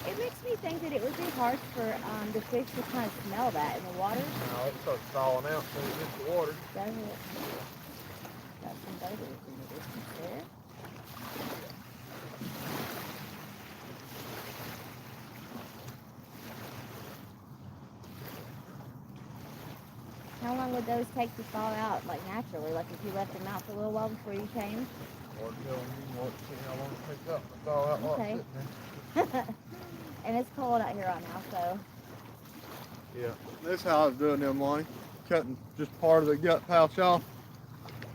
It makes me think that it would be hard for the fish to kind of smell that in the water.
Now it starts thawing out when it hits the water.
Does it? Got some butters in the distance there. How long would those take to thaw out, like naturally? Like if you left them out for a little while before you changed?
Or telling you what, see how long it takes up to thaw out while
Okay.
it's sitting there.
And it's cold out here right now, so.
Yeah, this is how I was doing them, Lonnie. Cutting just part of the gut pouch off,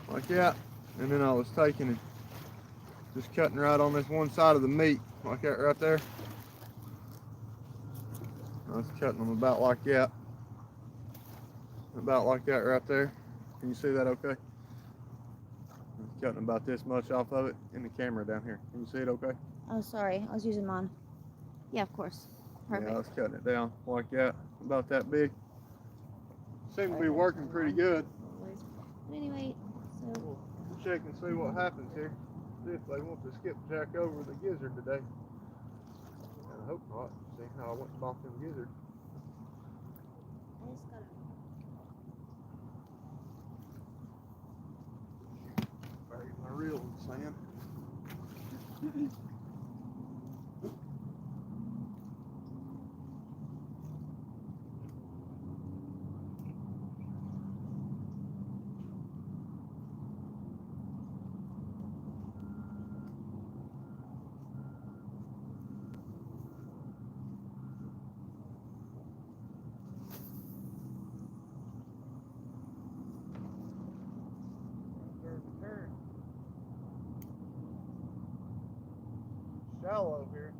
like that. And then I was taking and just cutting right on this one side of the meat, like that right there. I was cutting them about like that. About like that right there. Can you see that okay? I was cutting about this much off of it in the camera down here. Can you see it okay?
Oh, sorry. I was using mine. Yeah, of course. Perfect.
Yeah, I was cutting it down like that, about that big. Seemed to be working pretty good.
But anyway, so
We'll check and see what happens here. See if they want to skipjack over the gizzard today. I hope not. See how I went and bought them gizzard.
I just gotta.
Buried my reel in the sand. There's a turn. Shallow here.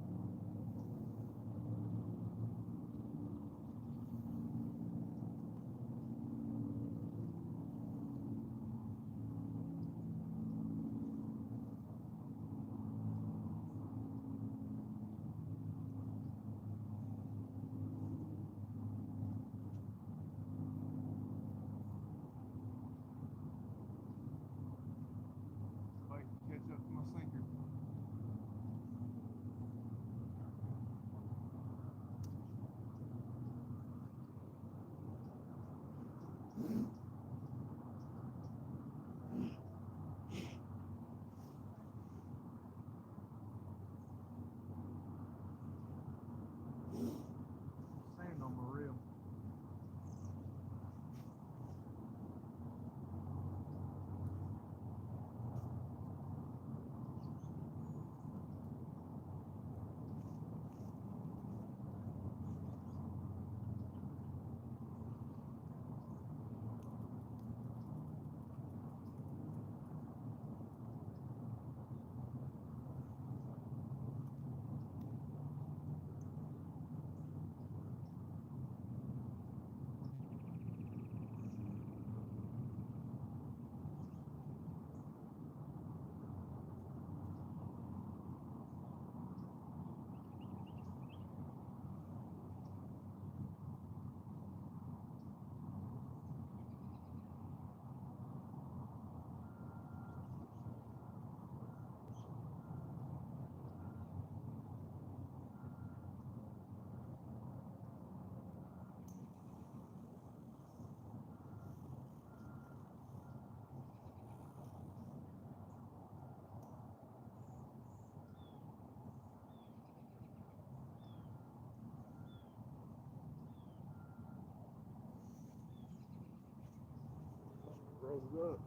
froze up.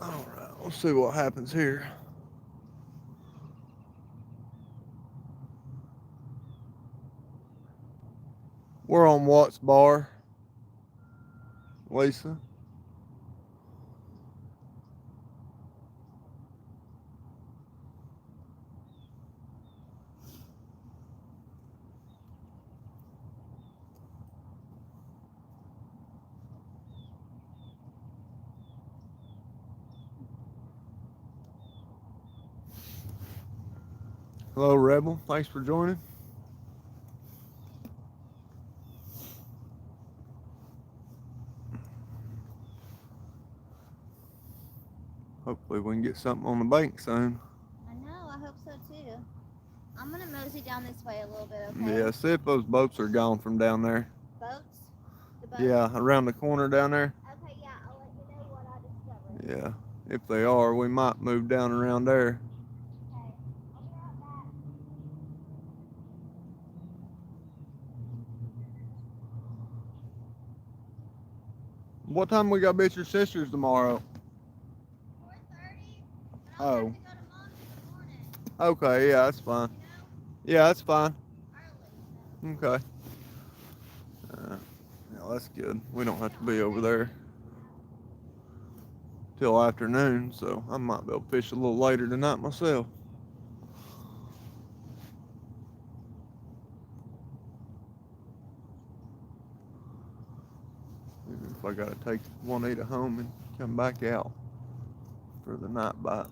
Alright, let's see what happens here. We're on Watts Bar, Lisa. Hello, Rebel. Thanks for joining. Hopefully we can get something on the bank soon.
I know, I hope so too. I'm gonna mosey down this way a little bit, okay?
Yeah, see if those boats are gone from down there.
Boats? The boats?
Yeah, around the corner down there.
Okay, yeah, I'll let you know what I discover.
Yeah, if they are, we might move down around there.
Okay, I'll be right back.
What time we got to be at your sister's tomorrow?
4:30.
Oh.
I'll have to go to mom's in the morning,
Okay, yeah, that's fine.
you know?
Yeah, that's fine.
Early.
Okay. Yeah, that's good. We don't have to be over there till afternoon, so I might be able to fish a little later tonight myself. Even if I gotta take Juanita home and come back out for the night bite.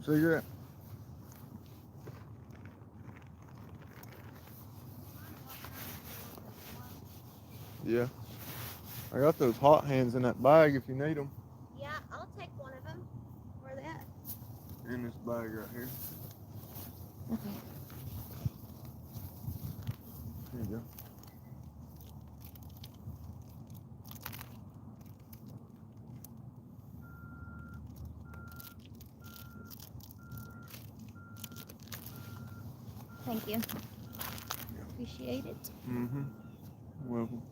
Cigarette? Yeah. I got those hot hands in that bag if you need them.
Yeah, I'll take one of them. Where are they at?
In this bag right here.
Okay.
There you go.
Thank you. Appreciate it.
Mm-hmm. Welcome.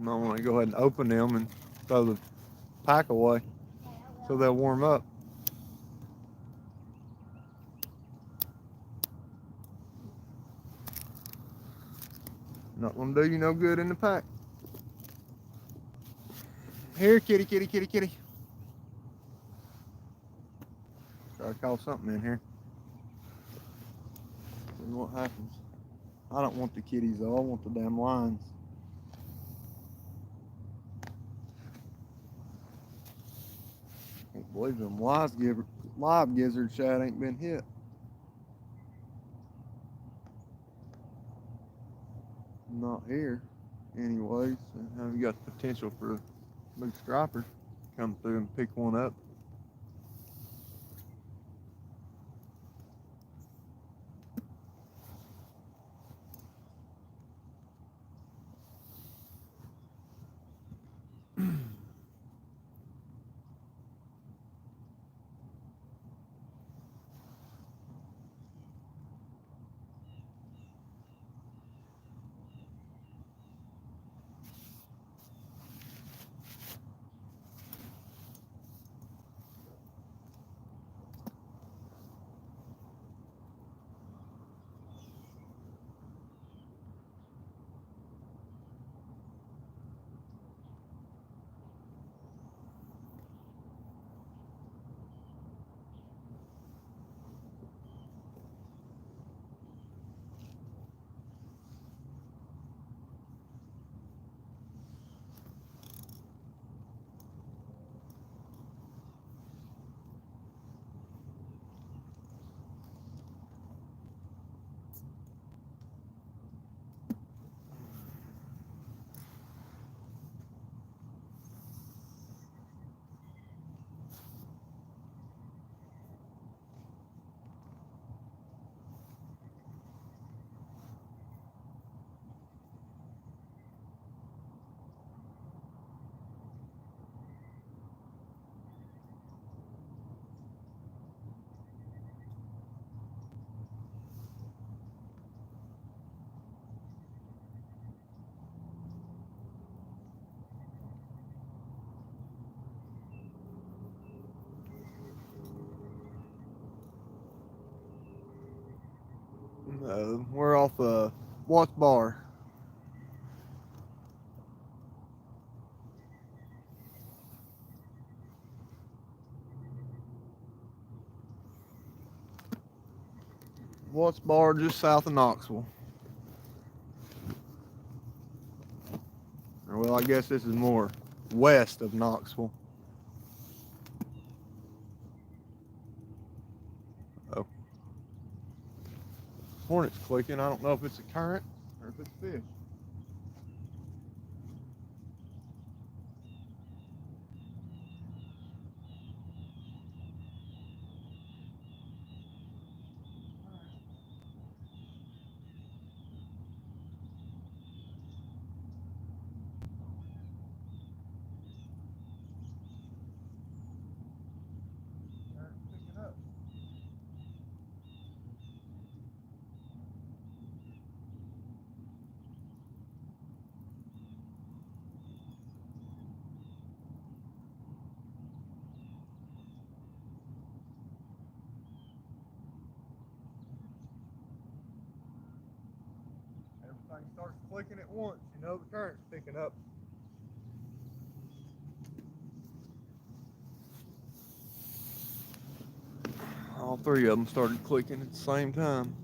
I want to go ahead and open them and throw the pack away so they'll warm up. Not gonna do you no good in the pack. Here, kitty, kitty, kitty, kitty. Try to call something in here. See what happens. I don't want the kitties though. I want the damn lions. Can't believe them live gizzard shad ain't been hit. Not here, anyways. And you got the potential for a big striper to come through and pick one up. We're off Watts Bar. Watts Bar, just south of Knoxville. Or, well, I guess this is more west of Knoxville. Oh. Hornet's clicking. I don't know if it's a current or if it's fish. Picking up. Everything starts clicking at once, you know the current's picking up. All three of them started clicking at the same time.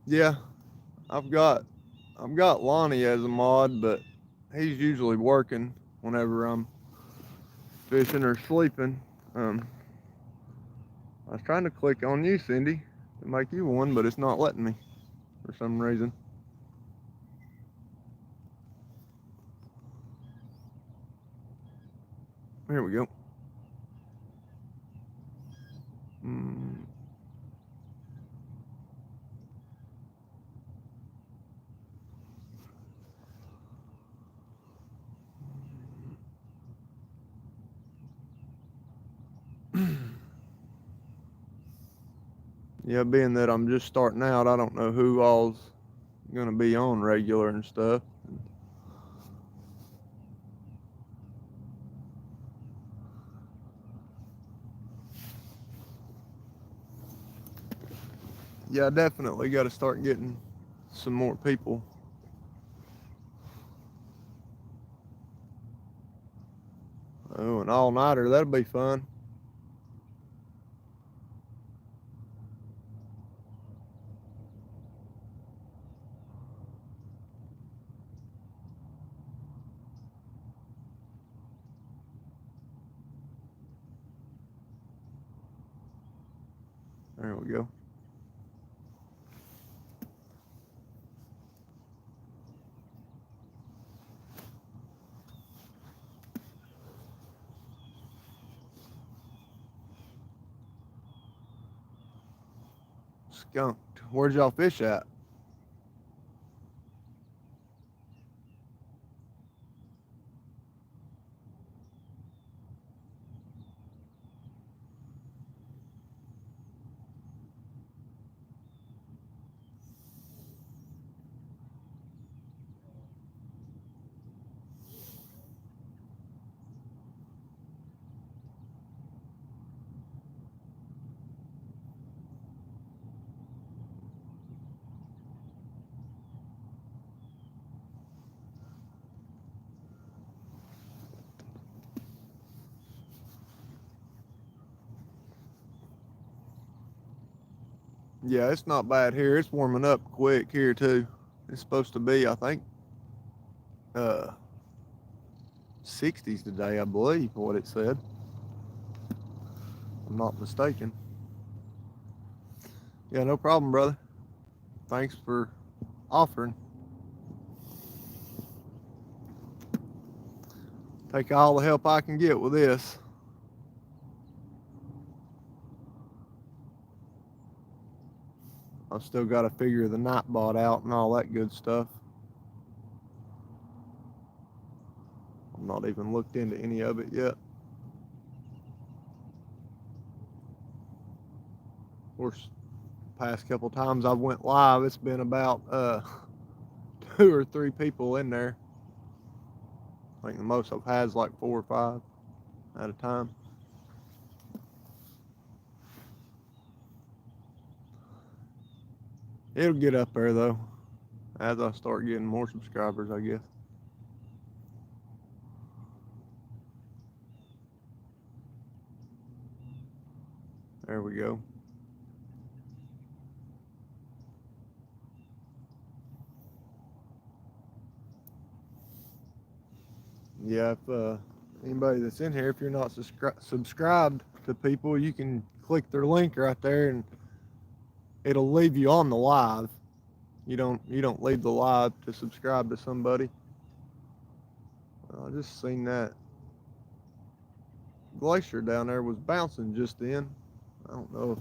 Yeah, I've got Lonnie as a mod, but he's usually working whenever I'm fishing or sleeping. I was trying to click on you, Cindy, to make you one, but it's not letting me for some reason. Here we go. Yeah, being that I'm just starting out, I don't know who all's gonna be on regular and stuff. Yeah, I definitely got to start getting some more people. Oh, an all-nighter, that'll be fun. There we go. Skunked. Where'd y'all fish at? Yeah, it's not bad here. It's warming up quick here too. It's supposed to be, I think, 60s today, I believe, what it said. If I'm not mistaken. Yeah, no problem, brother. Thanks for offering. Take all the help I can get with this. I've still got to figure the Nightbot out and all that good stuff. I'm not even looked into any of it yet. Of course, past couple times I've went live, it's been about 2 or 3 people in there. I think the most I've had is like 4 or 5 at a time. It'll get up there though, as I start getting more subscribers, I guess. There we go. Yeah, if anybody that's in here, if you're not subscribed to people, you can click their link right there, and it'll leave you on the live. You don't leave the live to subscribe to somebody. I just seen that glacier down there was bouncing just then. I don't know if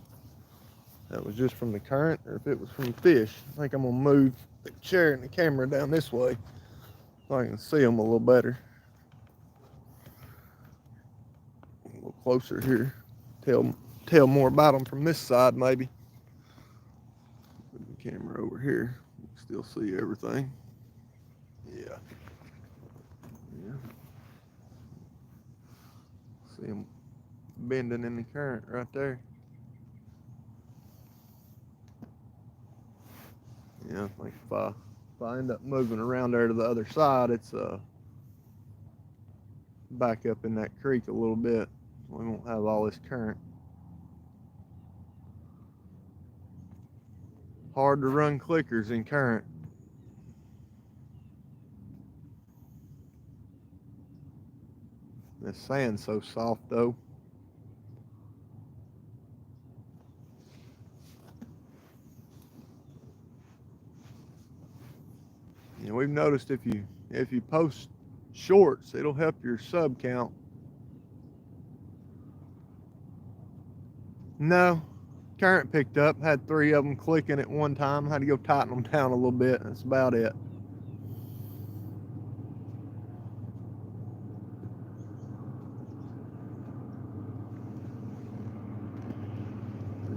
that was just from the current or if it was from fish. I think I'm gonna move the chair and the camera down this way so I can see them a little better. A little closer here. Tell more about them from this side maybe. Put the camera over here. You can still see everything. Yeah. Yeah. See them bending in the current right there. Yeah, like if I end up moving around there to the other side, it's back up in that creek a little bit. We won't have all this current. Hard to run clickers in current. The sand's so soft though. You know, we've noticed if you post shorts, it'll help your sub count. No, current picked up. Had 3 of them clicking at one time. Had to go tighten them down a little bit. That's about it.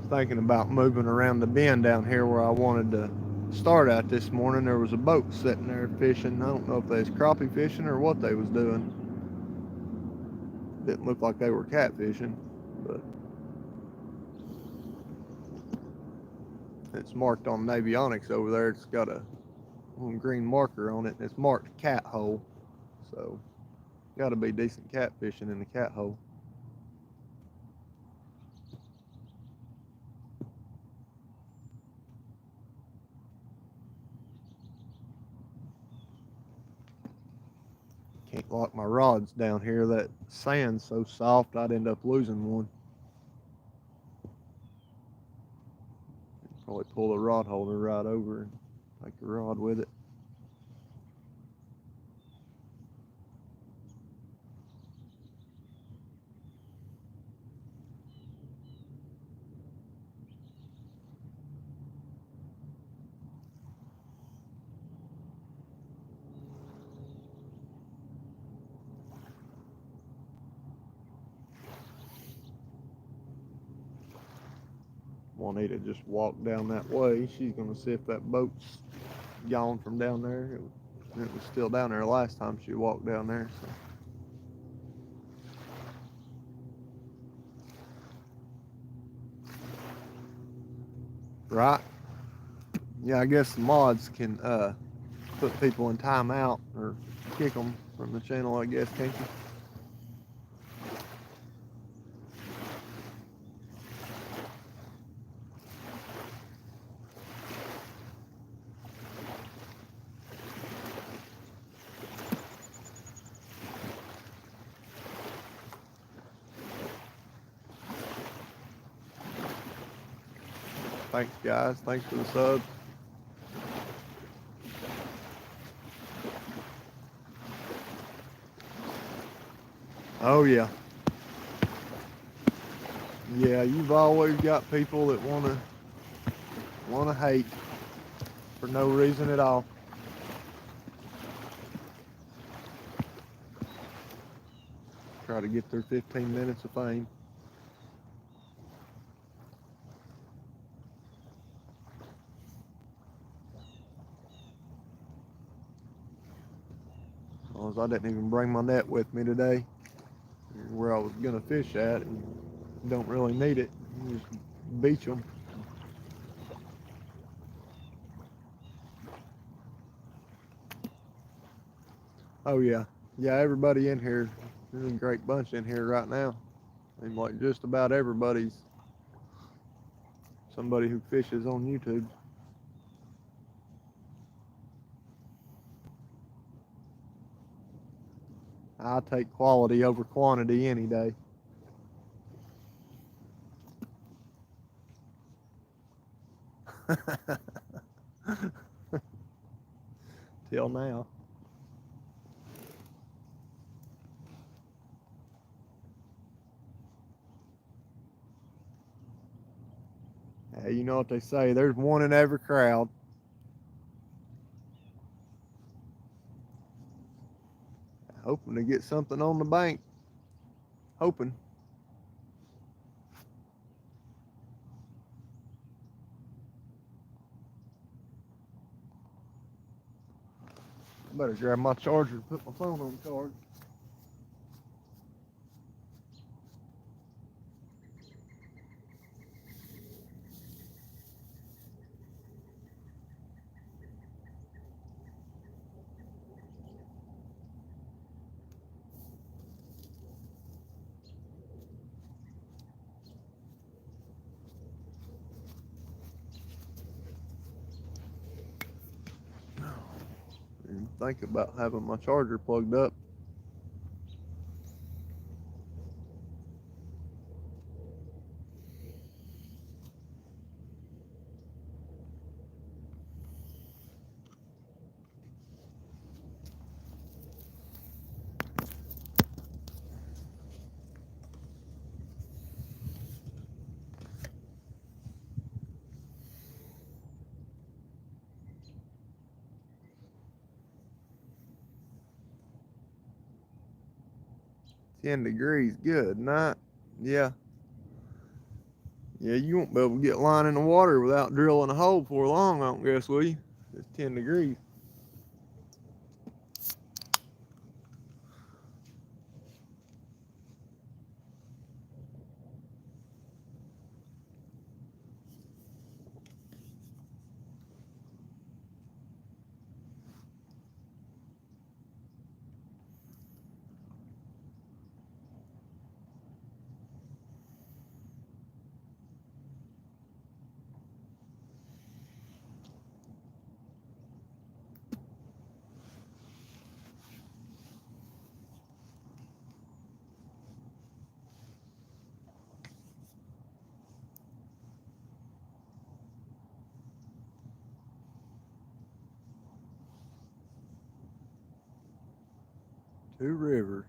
Thinking about moving around the bend down here where I wanted to start at this morning. There was a boat sitting there fishing. I don't know if they was crappie fishing or what they was doing. Didn't look like they were catfishing, but it's marked on Navionics over there. It's got a little green marker on it. It's marked cat hole, so got to be decent catfishing in the cat hole. Can't lock my rods down here. That sand's so soft, I'd end up losing one. Probably pull the rod holder right over and take the rod with it. Juanita just walked down that way. She's going to see if that boat's gone from down there. It was still down there last time she walked down there. So. Right? Yeah, I guess the mods can put people in timeout or kick them from the channel, I guess, can't you? Thanks, guys. Thanks for the sub. Oh, yeah. Yeah, you've always got people that want to hate for no reason at all. Try to get their 15 minutes of fame. because I didn't even bring my net with me today. Where I was gonna fish at, and don't really need it. You just beach them. Oh yeah, yeah. Everybody in here, there's a great bunch in here right now. And like just about everybody's somebody who fishes on YouTube. I take quality over quantity any day. Till now. Hey, you know what they say, there's one in every crowd. Hoping to get something on the bank. Hoping. Better grab my charger and put my phone on charge. And think about having my charger plugged up. $10, good night. Yeah. Yeah, you won't be able to get line in the water without drilling a hole for long, I don't guess, will you? It's 10 degrees. Two Rivers.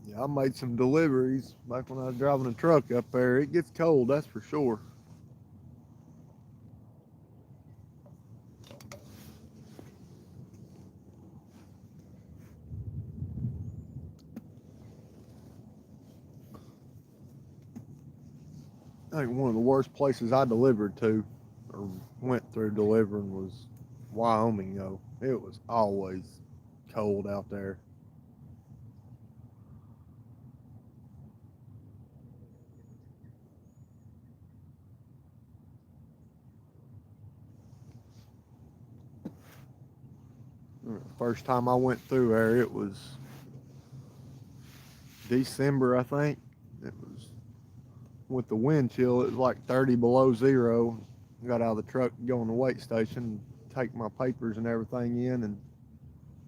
Yeah, I made some deliveries back when I was driving a truck up there. It gets cold, that's for sure. I think one of the worst places I delivered to, or went through delivering, was Wyoming, though. It was always cold out there. First time I went through there, it was December, I think. It was with the wind chill, it was like 30 below zero. Got out of the truck, go on the weight station, take my papers and everything in, and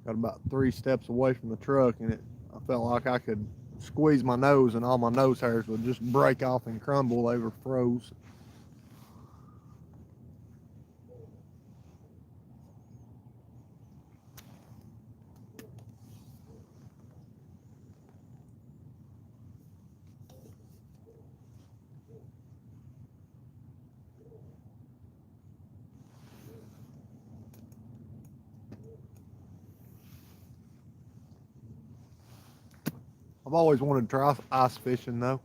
got about 3 steps away from the truck, and I felt like I could squeeze my nose and all my nose hairs would just break off and crumble. They were froze. I've always wanted to try ice fishing though.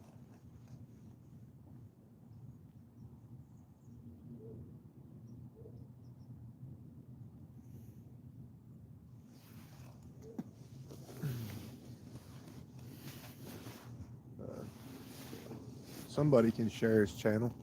Somebody can share his channel.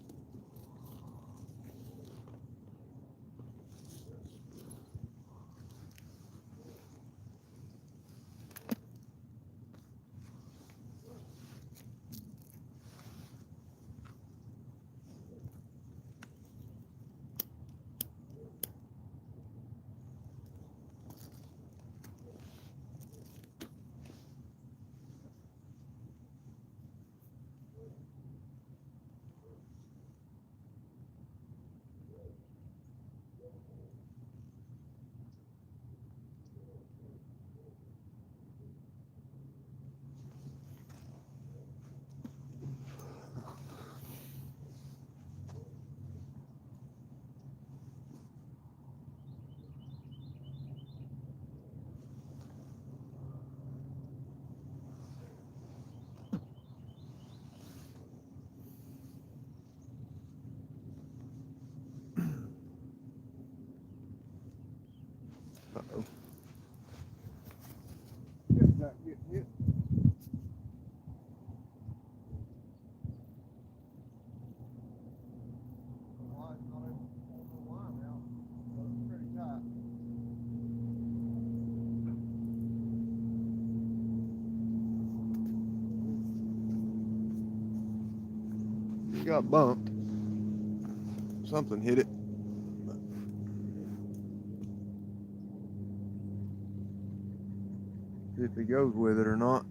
Uh-oh. Not getting hit. It got bumped. Something hit it. See if he goes with it or not.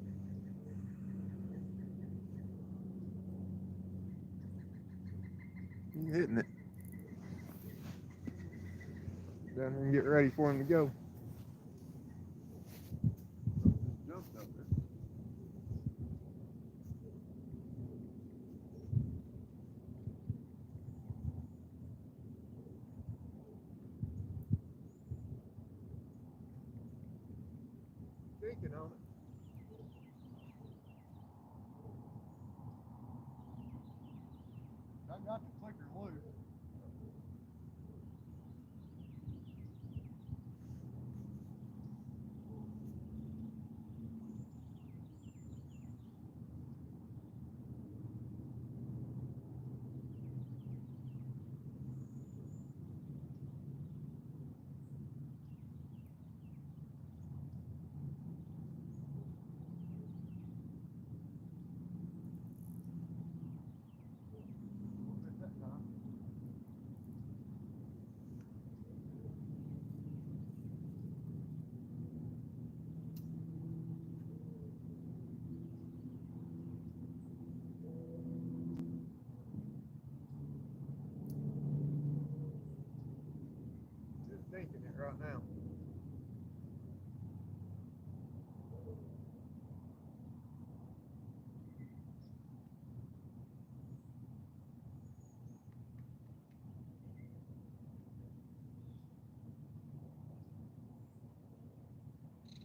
He's hitting it. Down there and get ready for him to go. Just jumped up there. Thinking on it. I got the clicker loose. Just thinking it right now.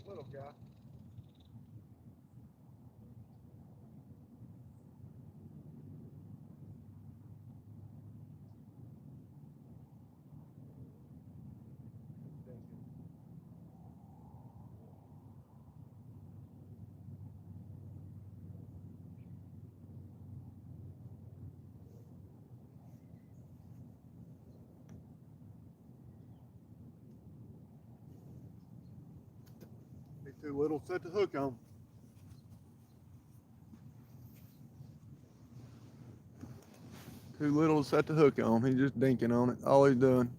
Little guy. Be too little to set the hook on. Too little to set the hook on. He's just dinking on it. All he's doing.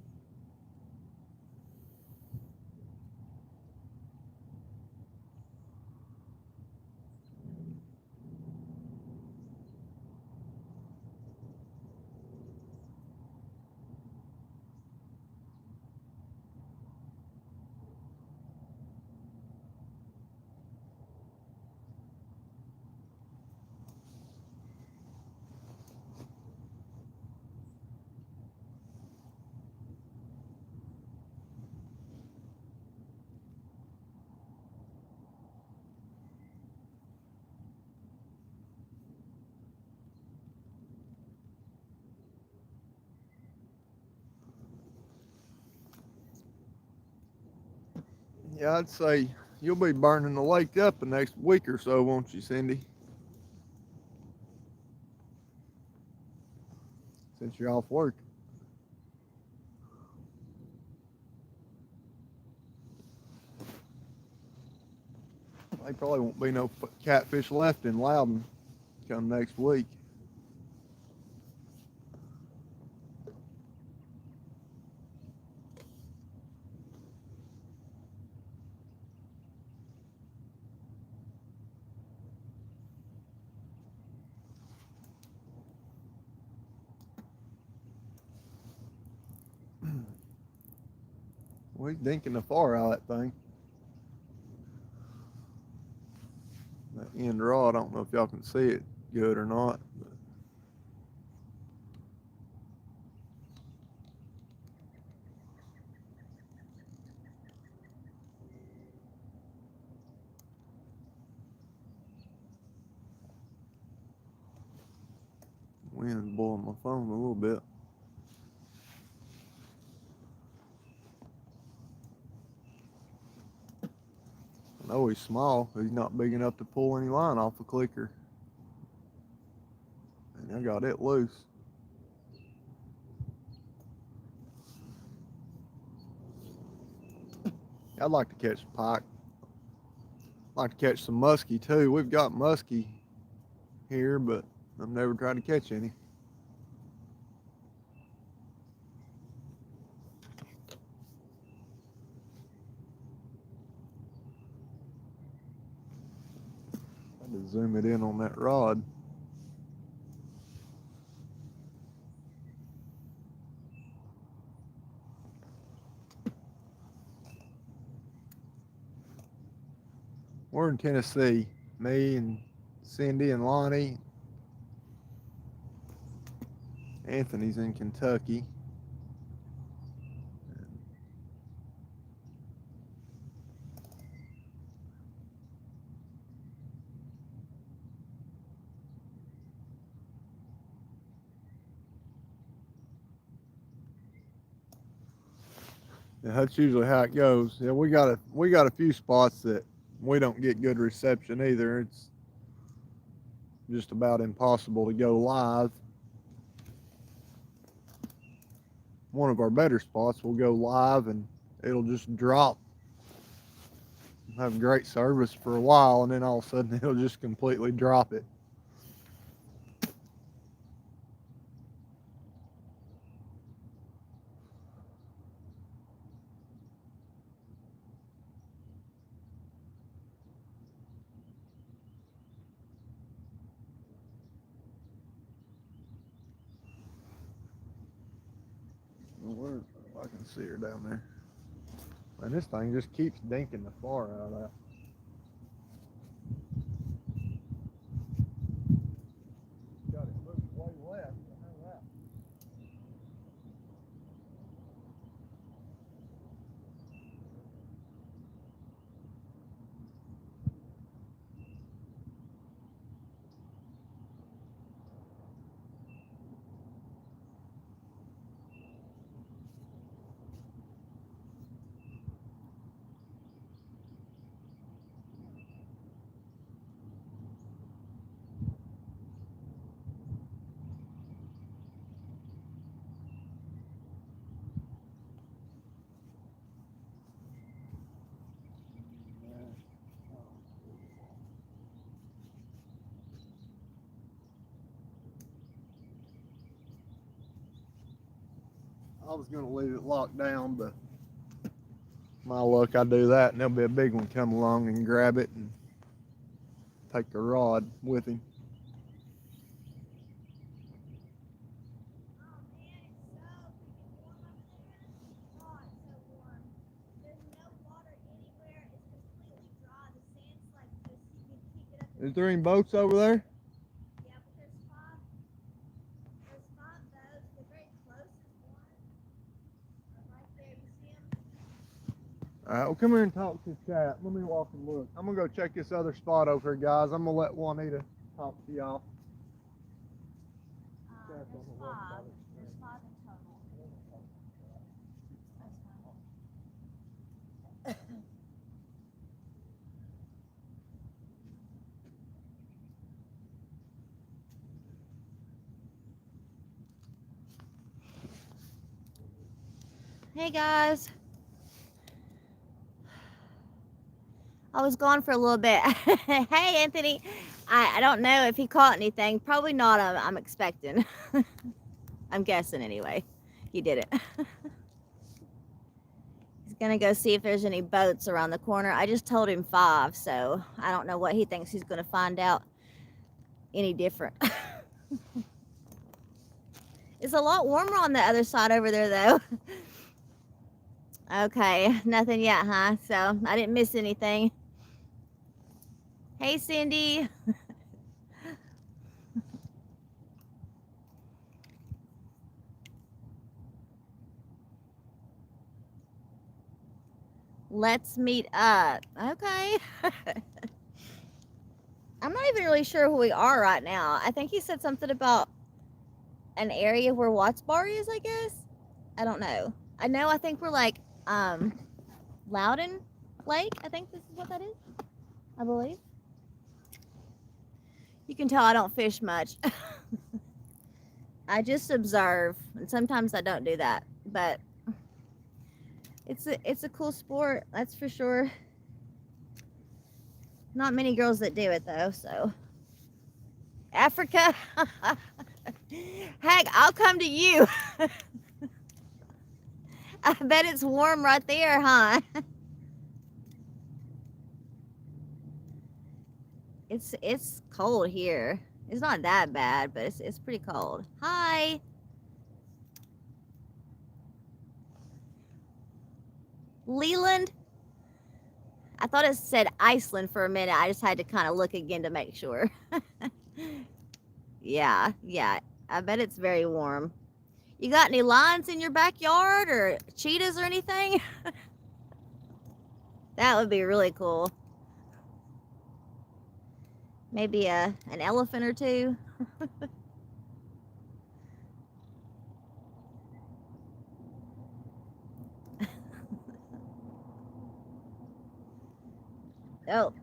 Yeah, I'd say you'll be burning the lake up the next week or so, won't you, Cindy? Since you're off work. There probably won't be no catfish left in Loudon come next week. Well, he's dinking the far out of that thing. That end rod, I don't know if y'all can see it good or not. But wind's blowing my phone a little bit. I know he's small. He's not big enough to pull any line off a clicker. And I got it loose. I'd like to catch pike. I'd like to catch some muskie too. We've got muskie here, but I've never tried to catch any. I had to zoom it in on that rod. We're in Tennessee. Me and Cindy and Lonnie. Anthony's in Kentucky. Yeah, that's usually how it goes. Yeah, we got a few spots that we don't get good reception either. It's just about impossible to go live. One of our better spots will go live and it'll just drop. Have great service for a while and then all of a sudden it'll just completely drop it. Where I can see her down there. And this thing just keeps dinking the far out of that. Got it moved way left. What the hell that? I was gonna leave it locked down, but my luck, I do that, and there'll be a big one come along and grab it and take the rod with him. Is there any boats over there?
Yeah, but there's five boats. The very closest one are right there. You see them?
All right, well, come here and talk to chat. Let me walk and look. I'm gonna go check this other spot over here, guys. I'm gonna let Juanita talk to y'all.
There's five. There's five in total. That's fine. Hey guys. I was gone for a little bit. Hey Anthony. I don't know if he caught anything. Probably not. I'm expecting. I'm guessing anyway. He didn't. He's gonna go see if there's any boats around the corner. I just told him 5, so I don't know what he thinks he's gonna find out any different. It's a lot warmer on the other side over there though. Okay, nothing yet, huh? So I didn't miss anything. Hey Cindy. Let's meet up. Okay. I'm not even really sure who we are right now. I think he said something about an area where Watts Bar is, I guess. I don't know. I think we're like Loudon Lake. I think this is what that is. I believe. You can tell I don't fish much. I just observe, and sometimes I don't do that. But it's a cool sport, that's for sure. Not many girls that do it though, so. Africa? Heck, I'll come to you. I bet it's warm right there, huh? It's cold here. It's not that bad, but it's pretty cold. Hi. Leland? I thought it said Iceland for a minute. I just had to kind of look again to make sure. Yeah. I bet it's very warm. You got any lions in your backyard or cheetahs or anything? That would be really cool. Maybe an elephant or two. Oh,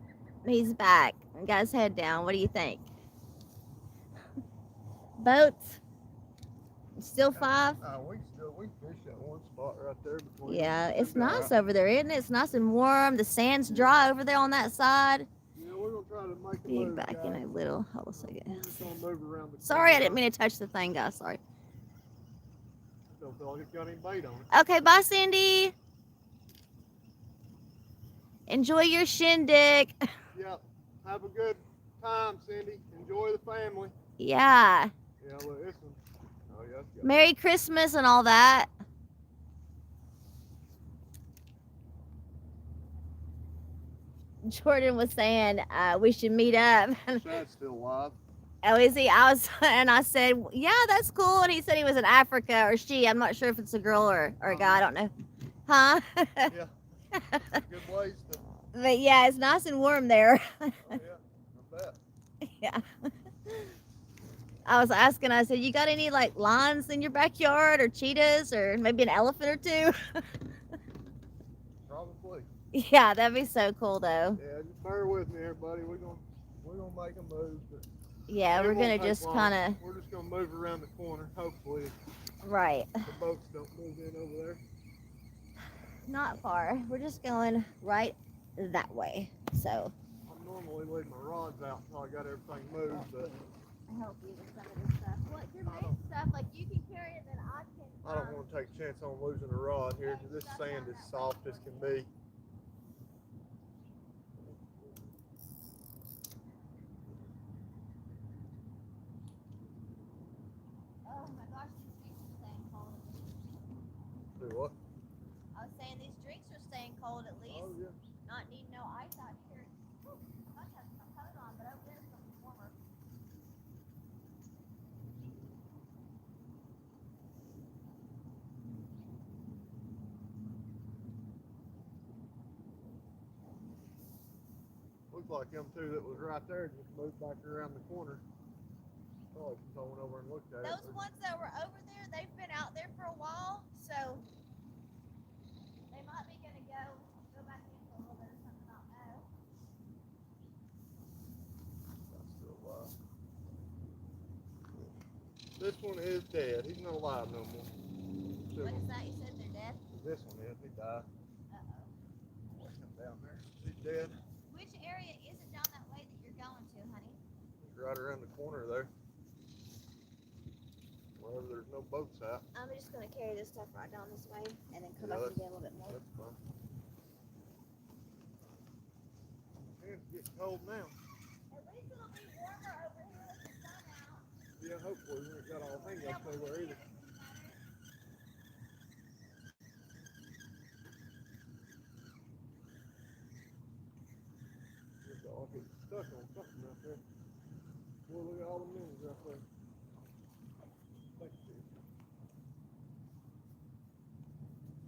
he's back. Got his head down. What do you think? Boats? Still 5?
We fish at one spot right there between.
Yeah, it's nice over there, isn't it? It's nice and warm. The sand's dry over there on that side.
Yeah, we're gonna try to make a
Be
move,
back in
guys.
a little. Hold on a second.
We're just gonna move around the
Sorry, I
corner.
didn't mean to touch the thing, guys. Sorry.
I don't feel like it's got any bait on it.
Okay, bye, Cindy. Enjoy your shindig.
Yep. Have a good time, Cindy. Enjoy the family.
Yeah.
Yeah, look, this one. Oh, yeah. That's good.
Merry Christmas and all that. Jordan was saying we should meet up.
Shad's still alive.
Oh, is he? I said, yeah, that's cool. And he said he was in Africa or she. I'm not sure if it's a girl or a guy. I don't know. Huh?
Yeah. Good ways to.
But yeah, it's nice and warm there.
Oh, yeah. I bet.
Yeah. I was asking, I said, you got any like lions in your backyard or cheetahs or maybe an elephant or two?
Probably.
Yeah, that'd be so cool though.
Yeah, just bear with me, everybody. We're gonna make a move. But
Yeah,
it
we're
won't
gonna
take
just
long.
kind of,
We're just gonna move around the corner. Hopefully,
right.
the boats don't move in over there.
Not far. We're just going right that way. So
I normally leave my rods out until I got everything moved, but
I help you with some of this stuff. What your main stuff? Like you can carry it, then I can.
I don't want to take a chance on losing a rod here because this sand is soft as can be.
Oh my gosh, these drinks are staying cold.
Do what?
I was saying these drinks are staying cold at least.
Oh yeah.
Not needing no ice out here. Whew, I have my coat on, but over there's something warmer.
Looks like them two that was right there just moved back around the corner. Oh, I went over and looked at
Those
it.
ones that were over there, they've been out there for a while, so they might be gonna go back in for a little bit or something. I don't know.
That's still alive. This one is dead. He's not alive no more.
What is that? You said they're dead?
This one is. He died.
Uh-oh.
Him down there. He's dead.
Which area is it down that way that you're going to, honey?
He's right around the corner there. Wherever there's no boats out.
I'm just gonna carry this stuff right down this way and then come
Yeah,
back and get a little bit more.
That's fine. It's getting cold now.
At least it'll be warmer over here with the sun out.
Yeah, hopefully we ain't got all hang up nowhere either. Just all get stuck on something out there. Boy, look at all the minerals out there.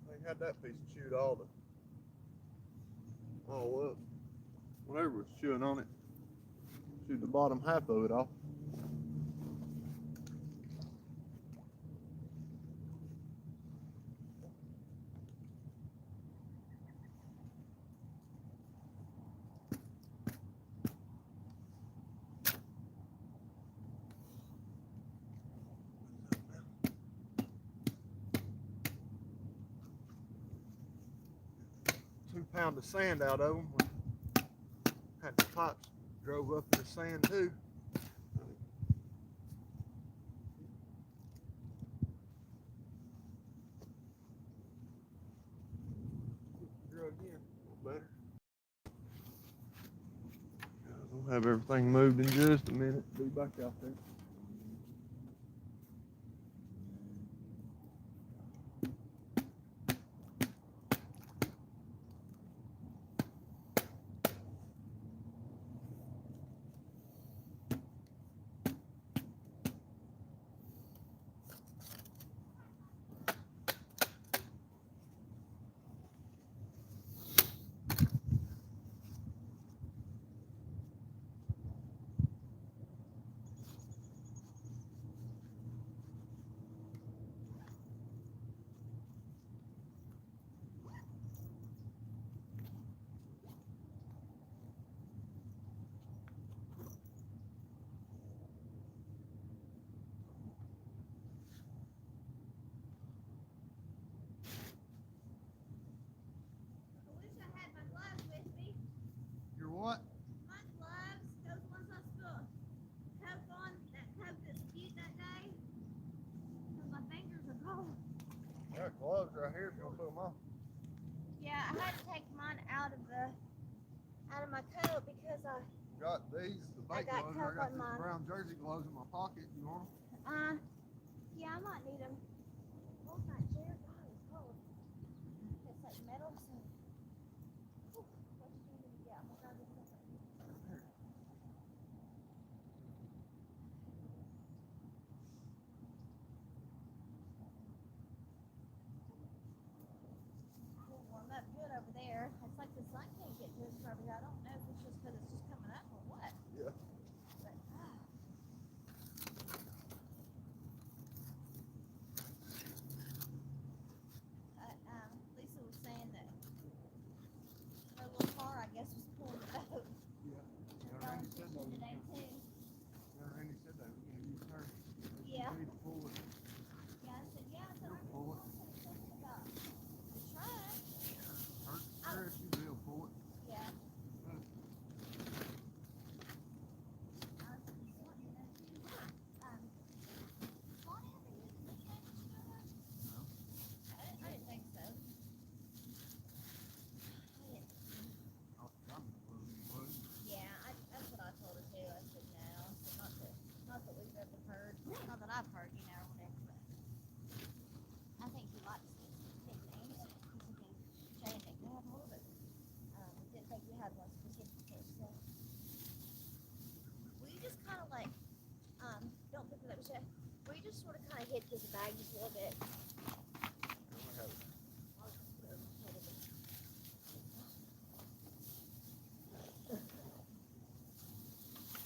They had that piece chewed all up. Whatever was chewing on it, chewed the bottom half of it off. £2 of sand out of them. Had the pipes drove up in the sand too. Drill again, a little better. We'll have everything moved in just a minute. Be back out there.
I wish I had my gloves with me.
Your what?
My gloves, those ones I spilled Coke on, that Coke that spewed that day. Because my fingers are cold.
I got gloves right here if you want to put them on.
Yeah, I had to take mine out of my coat because
Got these, the
I
bait
got
gloves. I
Coke
got
on
these
mine.
brown jersey gloves in my pocket. You want them?
yeah, I might need them. Hold my chair, God, it's cold. It's like metal, so. Whew, what you need to get? I'm gonna grab this stuff. It'll warm up good over there. It's like the sun can't get to us over here. I don't know if it's just because it's just coming up or what.
Yeah.
But, Lisa was saying that her little car, I guess, was pulling the boat.
Yeah.
We're
Yeah,
going
Randy said
fishing
that.
today too.
Yeah, Randy said that. We're going to use her.
Yeah.
We need to pull it.
Yeah, I said, yeah, I said, I'm
Pull it.
something about the truck.
Her, she will pull it.
Yeah.
Huh.
I was just wanting to know too. Bonnie ever used the same scooter?
No.
I didn't think so. Yeah, that's what I told her too. I said no. I said not that we've ever heard. Not that I've heard, you know, or whatever. But I think he likes nicknames. He's thinking Jay and Nick have more, but didn't think you had one specifically. So will you just kind of like don't pick it up yet? Will you just sort of kind of hit this bag just a little bit?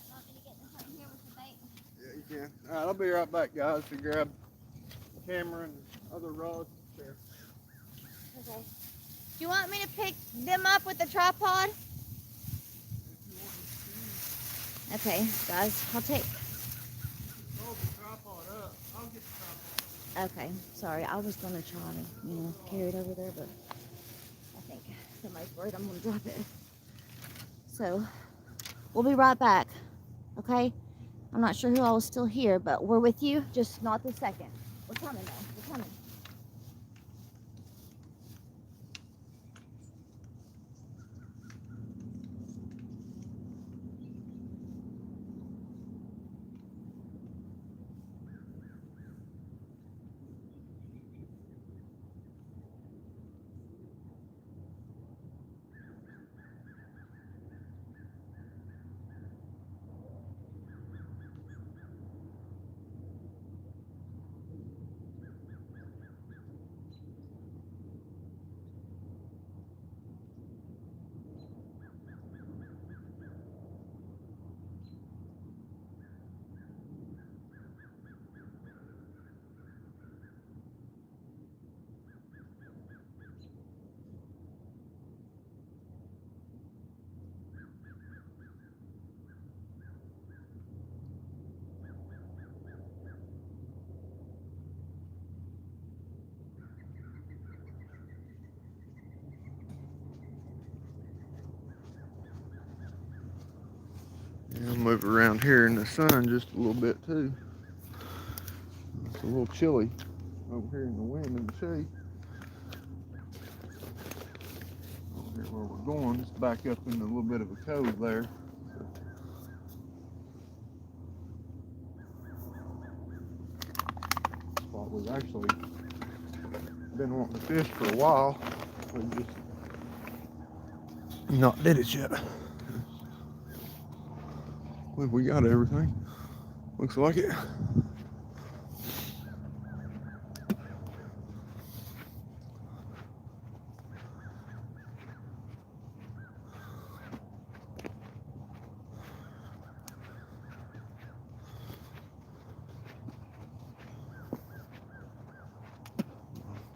Want me to get in front here with the bait?
Yeah, you can. All right, I'll be right back, guys, to grab the camera and other rods. There.
Okay. Do you want me to pick them up with the tripod? Okay, guys, I'll take.
Hold the tripod up. I'll get the tripod.
Okay, sorry. I was gonna try to, carry it over there, but I think somebody's worried I'm gonna drop it. So we'll be right back. Okay? I'm not sure who all is still here, but we're with you. Just not this second. We're coming though. We're coming.
Yeah, I'll move around here in the sun just a little bit too. It's a little chilly over here in the wind and the shade. Over here where we're going, it's back up in a little bit of a cove there. Spot we've actually been wanting to fish for a while. We just not did it yet. Well, we got everything. Looks like it.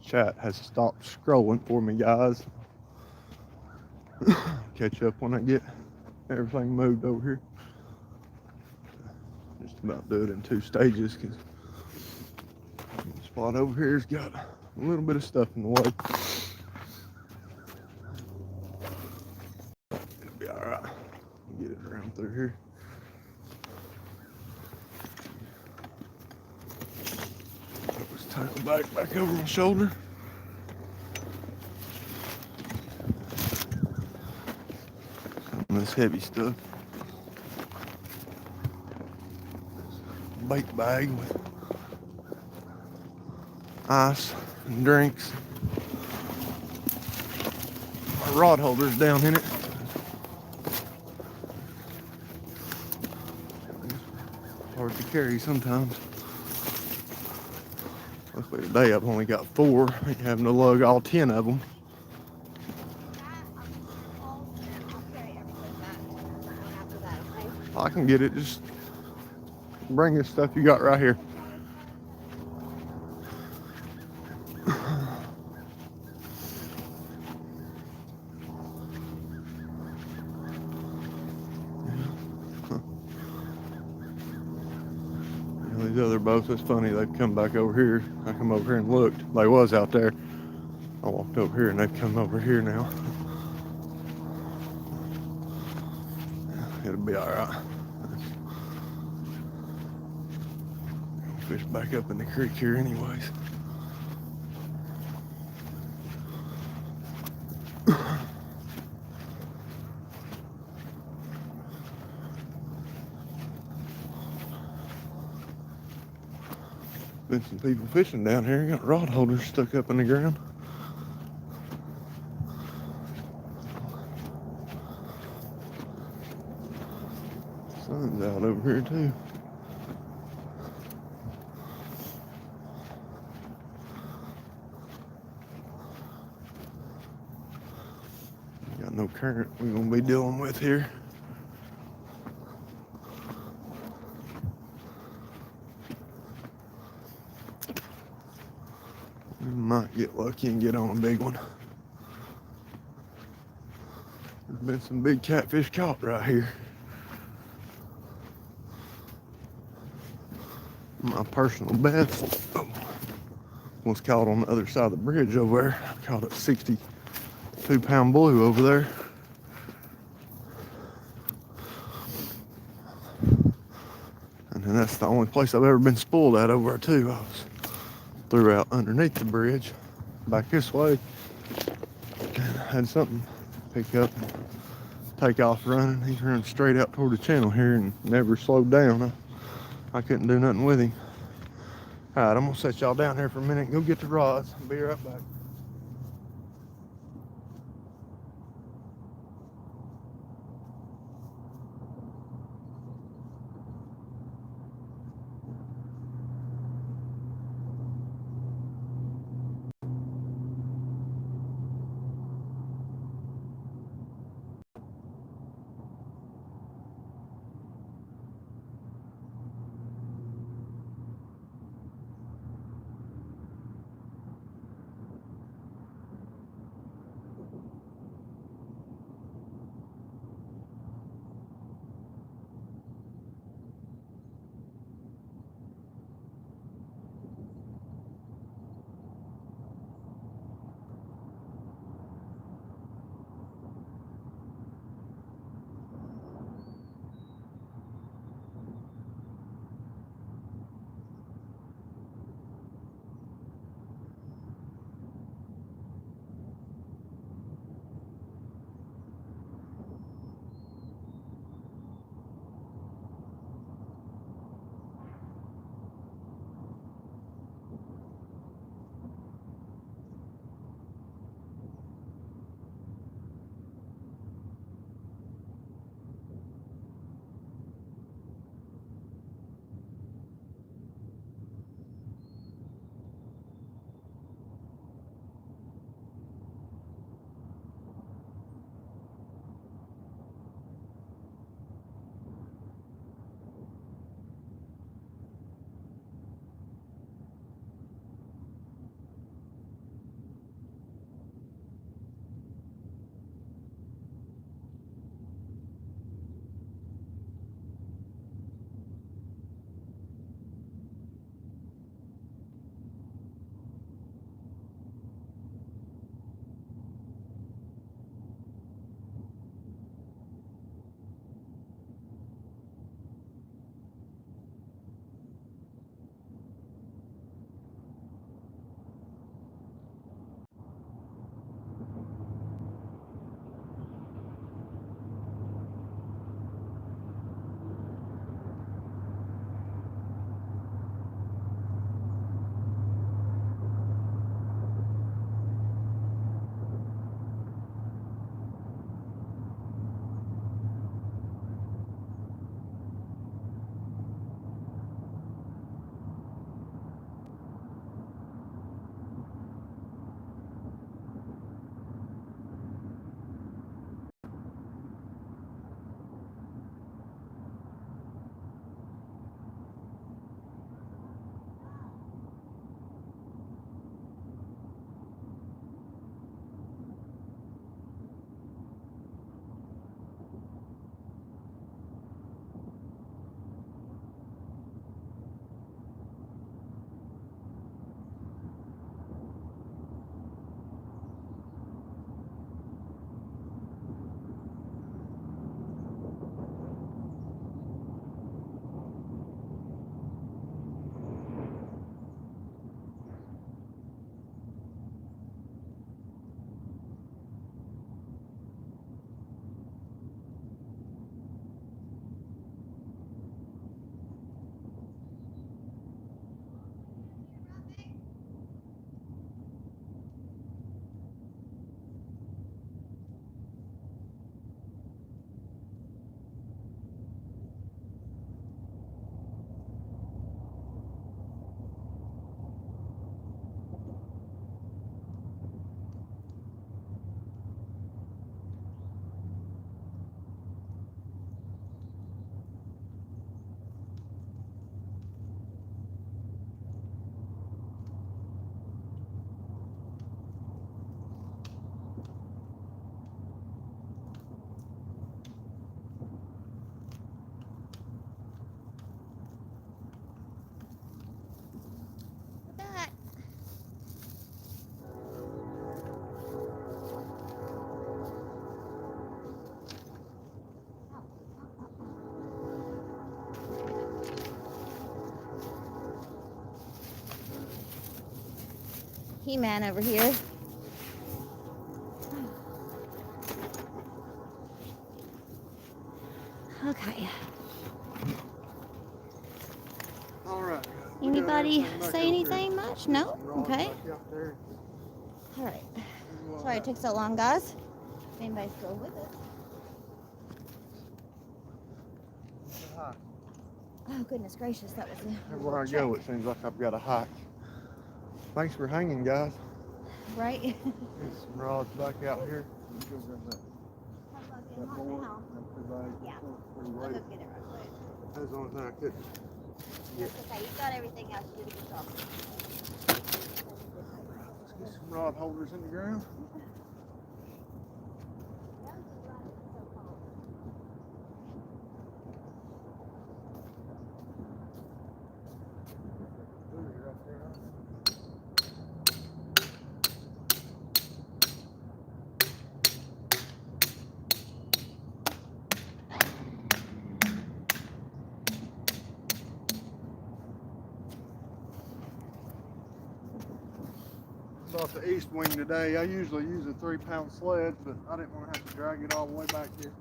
Chat has stopped scrolling for me, guys. Catch up when I get everything moved over here. Just about do it in 2 stages because the spot over here's got a little bit of stuff in the way. It'll be alright. Get it around through here. Put this tackle back over my shoulder. Some of this heavy stuff. Bait bag with ice and drinks. My rod holder's down in it. Hard to carry sometimes. Luckily today I've only got 4. I ain't having to lug all 10 of them. I can get it. Just bring this stuff you got right here. These other boats, it's funny, they've come back over here. I come over here and looked. They was out there. I walked over here and they've come over here now. It'll be alright. Fish back up in the creek here anyways. Been some people fishing down here. Got rod holders stuck up in the ground. Sun's out over here too. Got no current we're gonna be dealing with here. We might get lucky and get on a big one. There's been some big catfish caught right here. My personal best. Oh. was caught on the other side of the bridge over there. I caught a 62-pound blue over there. And then that's the only place I've ever been spooled at over there too. I was threw out underneath the bridge back this way and had something pick up and take off running. He's running straight out toward the channel here and never slowed down. I couldn't do nothing with him. All right, I'm gonna set y'all down here for a minute and go get the rods. I'll be right back.
He-Man over here. Okay.
All right.
Anybody say anything much? No? Okay. All right. Sorry it took so long, guys. If anybody's still with us. Oh, goodness gracious, that was a
Everywhere I go, it seems like I've got a hike. Thanks for hanging, guys.
Right?
There's some rods back out here.
Yeah.
Yeah.
I'll go get it right quick.
That's the only thing I could.
That's okay. You got everything else. You did a good job.
Let's get some rod holders in the ground. Bought the East Wing today. I usually use a 3-pound sled, but I didn't want to have to drag it all the way back here.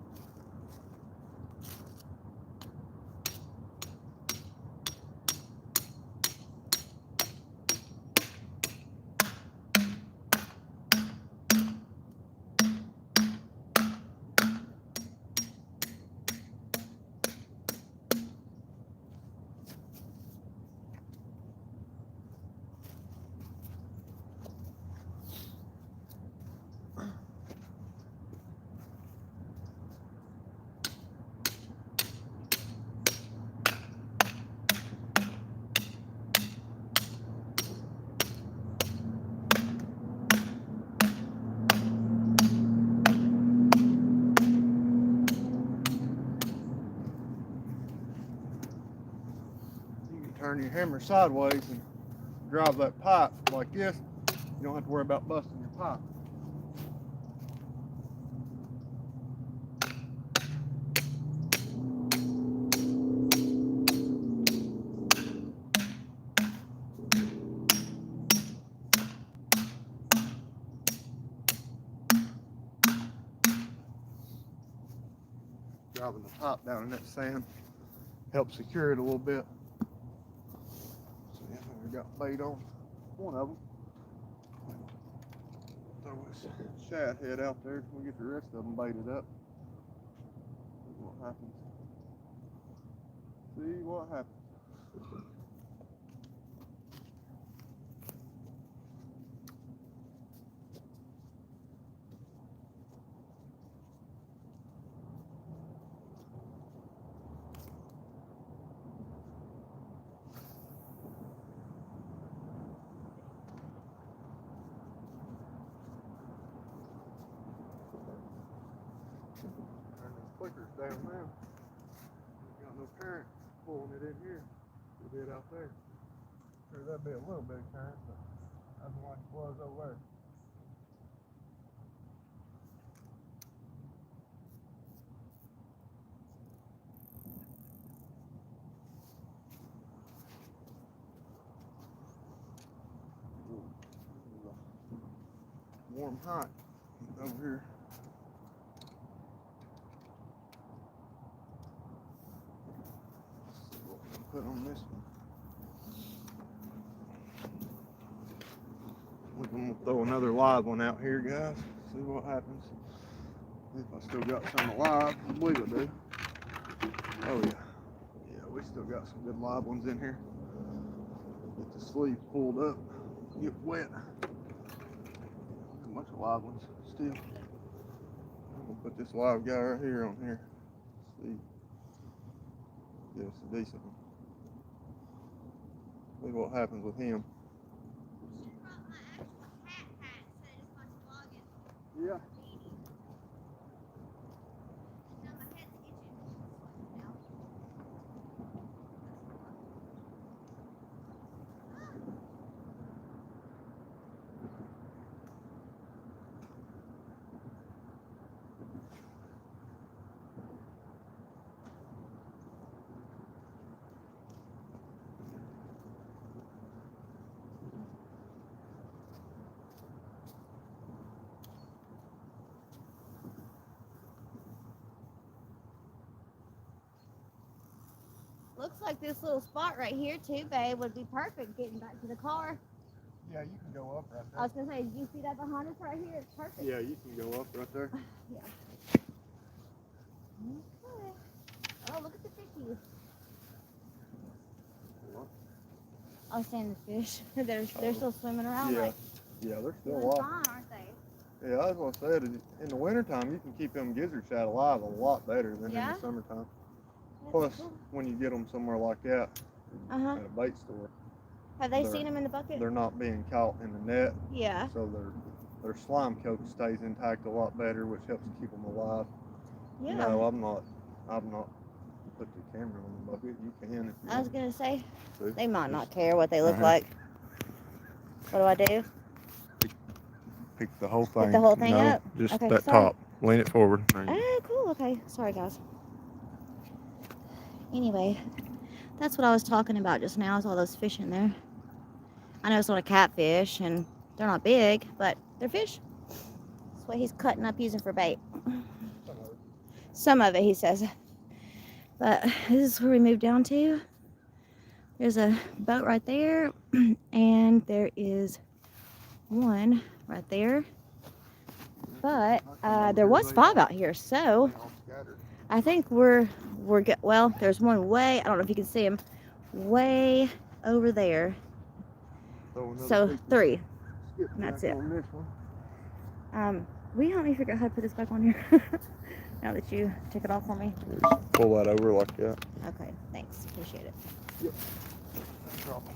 You can turn your hammer sideways and drive that pipe like this. You don't have to worry about busting your pipe. Driving the pipe down in that sand helps secure it a little bit. So yeah, we got bait on one of them. Throw this shad head out there. We'll get the rest of them baited up. See what happens. See what happens. Turn these clickers down now. Got no current pulling it in here. It'll be it out there. Sure, that'd be a little bit of current, but nothing like it was over there. Warm hot over here. Let's see what we can put on this one. We're gonna throw another live one out here, guys. See what happens. If I still got some alive, I believe I do. Oh yeah. Yeah, we still got some good live ones in here. Get the sleeve pulled up, get wet. A bunch of live ones still. I'm gonna put this live guy right here on here. See. Give us a decent one. See what happens with him. Yeah.
Looks like this little spot right here too, babe, would be perfect getting back to the car.
Yeah, you can go up right
I was gonna say, did you see that behind us right here? It's perfect.
Yeah, you can go up right there.
Yeah. Okay. Oh, look at the fishies.
What?
I was saying the fish. they're still swimming around.
Yeah.
Like,
Yeah, they're still
doing
alive.
fine, aren't they?
Yeah, that's what I said. In the wintertime, you can keep them gizzard shad alive a lot better than in
Yeah?
the summertime.
That's
Plus,
cool.
when you get them somewhere like that
Uh-huh.
at a bait store,
Have they
they're-
seen them in the bucket?
they're not being caught in the net,
Yeah.
so their slime coat stays intact a lot better, which helps keep them alive.
Yeah.
No, I've not put the camera on the bucket. You can if you
I was
want
gonna say,
to.
they might not care what they look
Uh-huh.
like. What do I do?
Pick the whole thing.
Pick the whole thing
no,
up?
Just
Okay,
that
sorry.
top. Lean it forward. There you go.
Ah, cool. Okay. Sorry, guys. Anyway, that's what I was talking about just now, is all those fish in there. I know it's not a catfish, and they're not big, but they're fish. That's what he's cutting up using for bait. Some of it, he says. But this is where we moved down to. There's a boat right there, and there is one right there. But there was 5 out here, so I think we're good. Well, there's one way, I don't know if you can see him, way over there. So 3. And that's it. Will you help me figure out how to put this back on here? Now that you took it off for me.
Just pull that over like that.
Okay, thanks. Appreciate it.
No problem.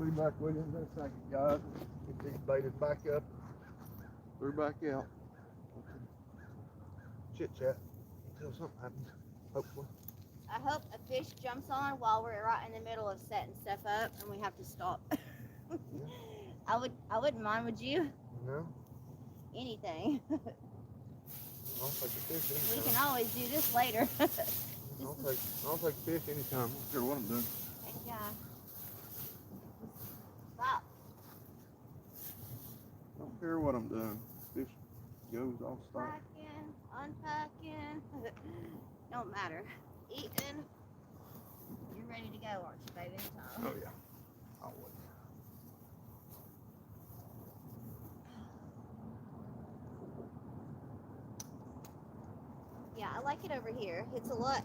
Be back with you in a second, guys. Get these baited back up. They're back out. Chit chat until something happens. Hopefully.
I hope a fish jumps on while we're right in the middle of setting stuff up and we have to stop. I wouldn't mind, would you?
No,
Anything.
I'll take a fish
We
anytime.
can always do this later.
I'll take fish anytime. I don't care what I'm doing.
Yeah. Stop.
I don't care what I'm doing. Fish goes, I'll stop.
Packing, unpacking. Don't matter. Eating. You're ready to go, aren't you, baby?
Oh yeah. Always.
Yeah, I like it over here. It's a lot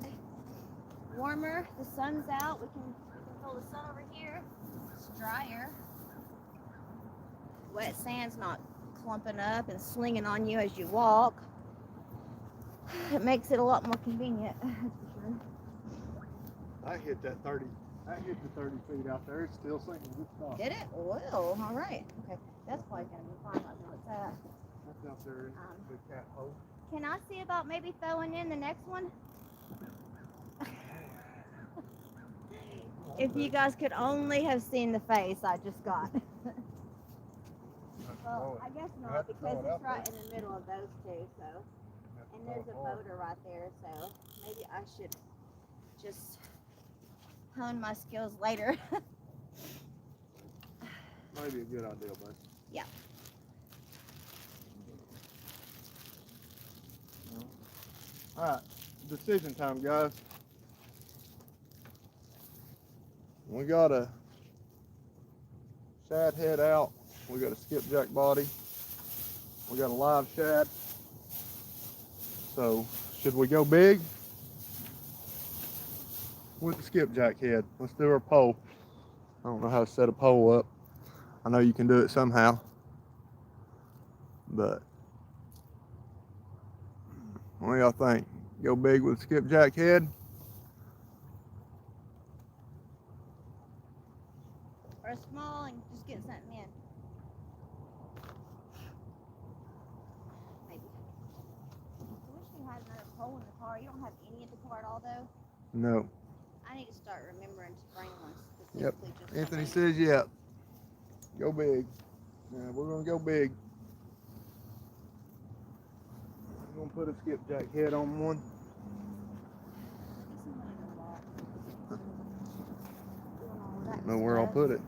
warmer. The sun's out. We can control the sun over here. It's drier. Wet sand's not clumping up and slinging on you as you walk. It makes it a lot more convenient, that's for sure.
I hit that 30. I hit the 30 feet out there. It's still sinking. Good stop.
Did it? Well, all right. Okay, that's probably gonna be fine. Like where it's at.
That's out there in the cat hole.
Can I see about maybe throwing in the next one? If you guys could only have seen the face I just got. Well, I guess not, because it's right in the middle of those two, so. And there's a boater right there, so maybe I should just hone my skills later.
Maybe a good idea, bud.
Yeah.
Alright, decision time, guys. We got a shad head out. We got a skipjack body. We got a live shad. So, should we go big with the skipjack head? Let's do our pole. I don't know how to set a pole up. I know you can do it somehow, but what do y'all think? Go big with skipjack head?
Or small and just get something in. Maybe. I wish we had another pole in the car. You don't have any in the car at all, though?
No.
I need to start remembering to bring one
Yep.
specifically just for
Anthony
me.
says, yeah. Go big. Yeah, we're gonna go big. I'm gonna put a skipjack head on one. I don't know where I'll put it.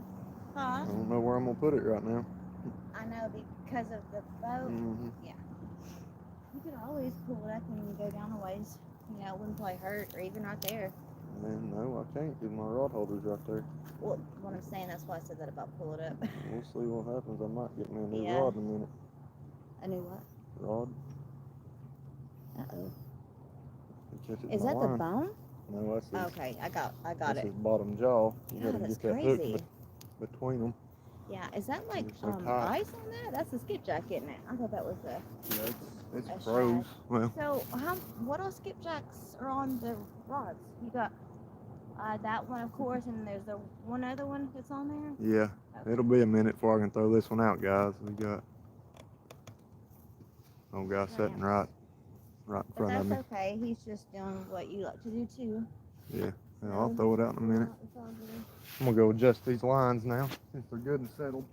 Huh?
I don't know where I'm gonna put it right now.
I know, because of the boat.
Mm-hmm.
You could always pull it up when you go down a ways. You know, it wouldn't probably hurt, or even right there.
Man, no, I can't because my rod holder's right there.
Well, what I'm saying, that's why I said that about pull it up.
We'll see what happens. I might get me a new
Yeah.
rod in a minute.
I knew what?
Rod.
Uh-oh.
It catches
Is
my
that
line.
the bone?
No, that's his,
Okay, I got
that's
it.
his bottom jaw. You
God,
gotta
that's
get that hook
crazy.
between them.
Yeah, is that like
They're so tight.
ice on that? That's a skipjack, isn't it? I thought that was a.
Yeah, it's
A
froze.
shad.
Well,
So what all skipjacks are on the rods? You got that one, of course, and there's the one other one that's on there.
yeah,
Okay.
it'll be a minute before I can throw this one out, guys. We got old guy sitting right in
But
front of
that's
me.
okay. He's just doing what you like to do too.
Yeah,
So,
I'll throw it out in a minute.
it's all good.
I'm gonna go adjust these lines now since they're good and settled.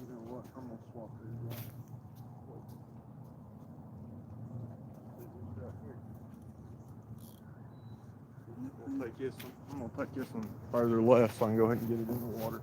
You know what? I'm gonna swap these lines. I'm gonna take this one further left so I can go ahead and get it in the water.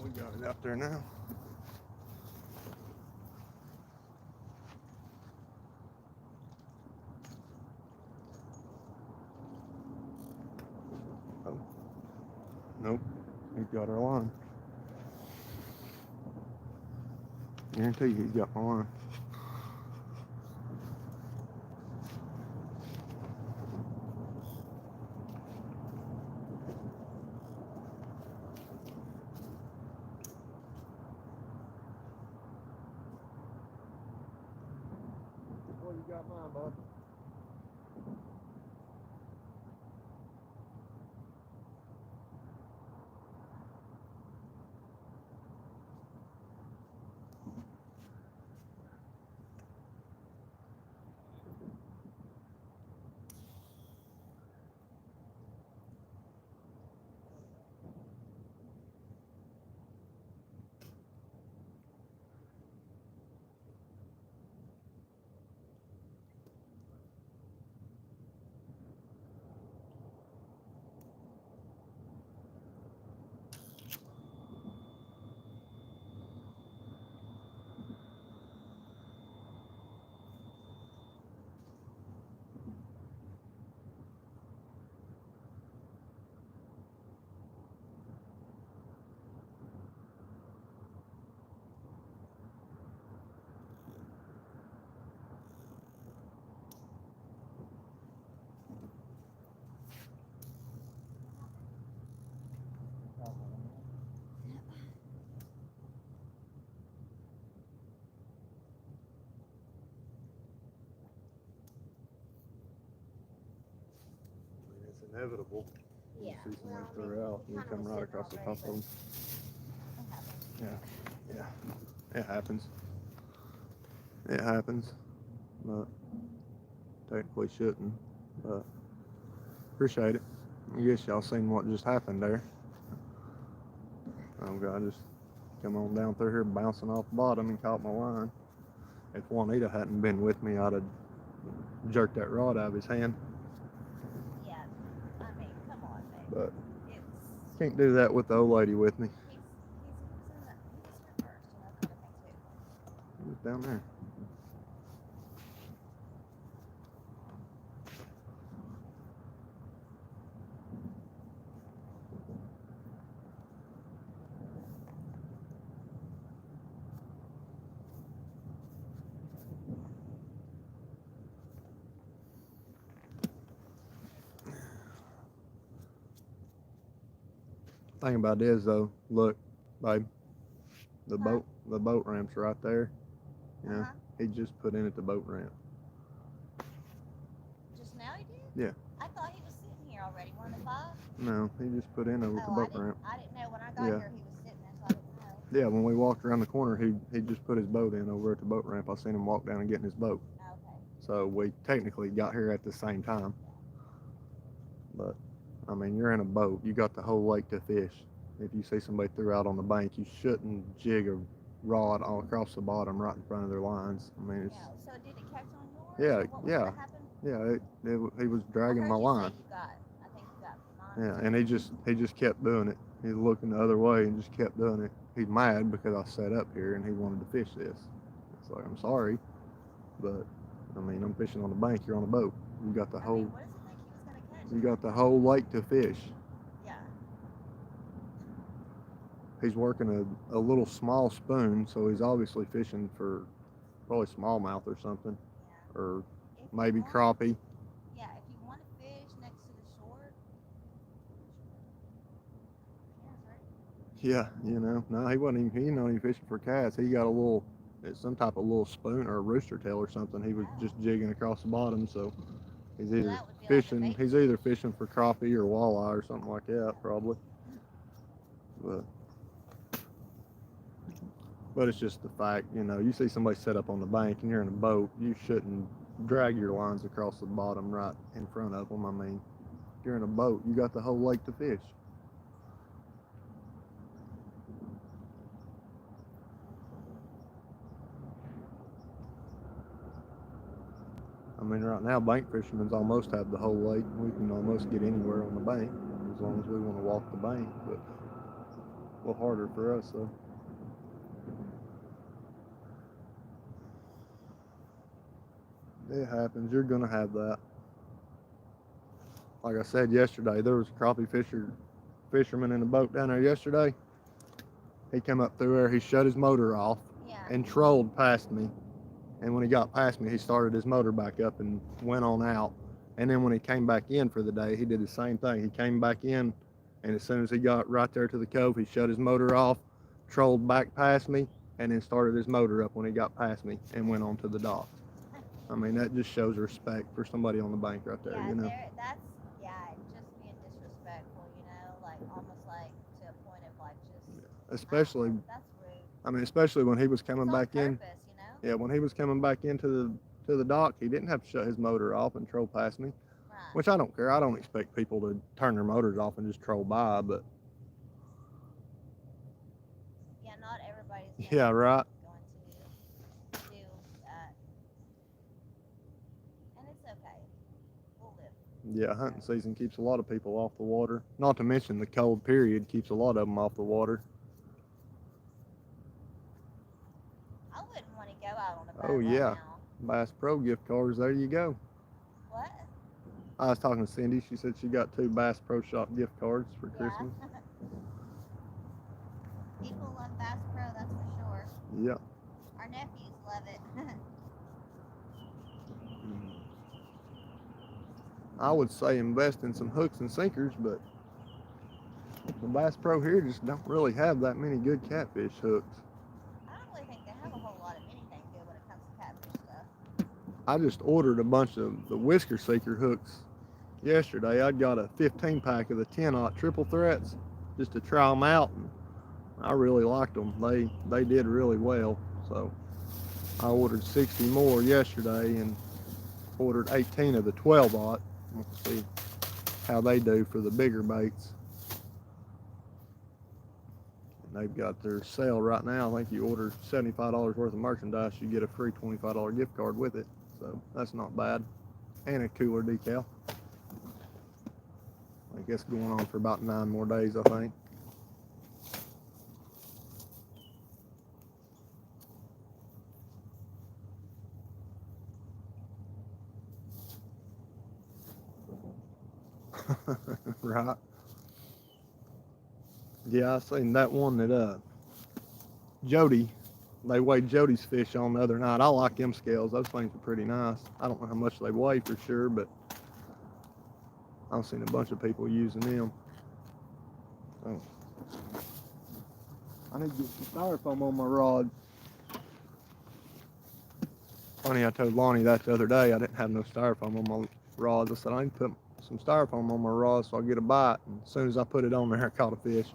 We got it out there now. Oh. Nope. He's got our line. Guarantee you he's got my line. Well, you got mine, bud. inevitable.
Yeah.
You see somebody
well,
throw
I
her
mean,
out,
he
you
kinda
come
was
right
sitting
across the
already,
top of them.
but it happens.
Yeah, it happens. It happens, but technically shouldn't. But appreciate it. I guess y'all seen what just happened there. Oh God, just come on down through here, bouncing off the bottom and caught my line. If Juanita hadn't been with me, I'd have jerked that rod out of his hand.
Yeah. I mean, come on, babe.
But
It's
can't do that with the old lady with me.
he was here first, you know, kind of thing too.
He was down there. Thing about it is though, look, babe, the
Huh?
boat ramp's right there. You know,
Uh-huh.
he just put in at the boat ramp.
Just now he did?
Yeah.
I thought he was sitting here already, 1 to 5.
No, he just put in over at the boat ramp.
I didn't know when I got
Yeah.
here he was sitting there, so I didn't know.
Yeah, when we walked around the corner, he just put his boat in over at the boat ramp. I seen him walk down and get in his boat.
Okay.
So we technically got here at the same time. But I mean, you're in a boat. You got the whole lake to fish. If you see somebody threw out on the bank, you shouldn't jig a rod all across the bottom right in front of their lines. I mean, it's
Yeah. So did it catch on yours?
Yeah,
Or what was
yeah.
What happened?
he was dragging
I
my
heard you
line.
say I think you got mine.
Yeah, and he just kept doing it. He's looking the other way and just kept doing it. He's mad because I set up here and he wanted to fish this. It's like, I'm sorry, but I mean, I'm fishing on the bank. You're on a boat. You got the
I
whole
mean, what does it think he was gonna catch?
you got the whole lake to fish.
Yeah.
He's working a little small spoon, so he's obviously fishing for probably smallmouth or something,
Yeah.
or
If you
maybe
want-
crappie.
Yeah, if you want to fish next to the shore. Yeah, right.
Yeah, no, he wasn't even. He not even fishing for cats. He got it's some type of little spoon or a rooster tail or something. He was just jigging across the bottom, so he's either
that would be like a
fishing.
bait
He's either fishing for crappie or walleye or something like that, probably. But it's just the fact, you see somebody set up on the bank and you're in a boat, you shouldn't drag your lines across the bottom right in front of them. I mean, if you're in a boat, you got the whole lake to fish. I mean, right now, bank fishermen's almost have the whole lake. We can almost get anywhere on the bank as long as we want to walk the bank, but a little harder for us, though. It happens. You're gonna have that. Like I said yesterday, there was a crappie fisherman in a boat down there yesterday. He came up through there. He shut his motor off
Yeah.
and trolled past me. And when he got past me, he started his motor back up and went on out. And then when he came back in for the day, he did the same thing. He came back in, and as soon as he got right there to the cove, he shut his motor off, trolled back past me, and then started his motor up when he got past me and went on to the dock. I mean, that just shows respect for somebody on the bank right there,
Yeah,
you know.
that's just being disrespectful, like almost like to a point of like just.
Especially,
That's rude.
I mean, especially when he was coming
It's on
back in.
purpose,
Yeah, when he was coming back into the dock, he didn't have to shut his motor off and troll past me,
Right.
which I don't care. I don't expect people to turn their motors off and just troll by, but
Yeah, not everybody's.
yeah, right.
Going to do that, and it's okay. We'll live.
Yeah, hunting season keeps a lot of people off the water. Not to mention the cold period keeps a lot of them off the water.
I wouldn't want to go out on a boat
Oh,
right
yeah.
now.
Bass Pro gift cards, there you go.
What?
I was talking to Cindy. She said she got 2 Bass Pro Shop gift cards for Christmas.
Yeah. People love Bass Pro, that's for sure.
Yeah.
Our nephews love it.
I would say invest in some hooks and sinkers, but the Bass Pro here just don't really have that many good catfish hooks.
I don't really think they have a whole lot of anything good when it comes to catfish stuff.
I just ordered a bunch of the Whisker Seeker hooks yesterday. I'd got a 15 pack of the 10-aught triple threats just to try them out. And I really liked them. They did really well. So I ordered 60 more yesterday and ordered 18 of the 12-aught. We'll see how they do for the bigger baits. And they've got their sale right now. I think you order $75 worth of merchandise, you get a free $25 gift card with it. So that's not bad. And a cooler decal. I guess going on for about 9 more days, I think. Right. Yeah, I seen that one that Jody, they weighed Jody's fish on the other night. I like them scales. Those things are pretty nice. I don't know how much they weigh for sure, but I've seen a bunch of people using them. So I need to get some styrofoam on my rod. Funny, I told Lonnie that the other day. I didn't have no styrofoam on my rods. I said I need to put some styrofoam on my rod so I get a bite. And as soon as I put it on there, I caught a fish.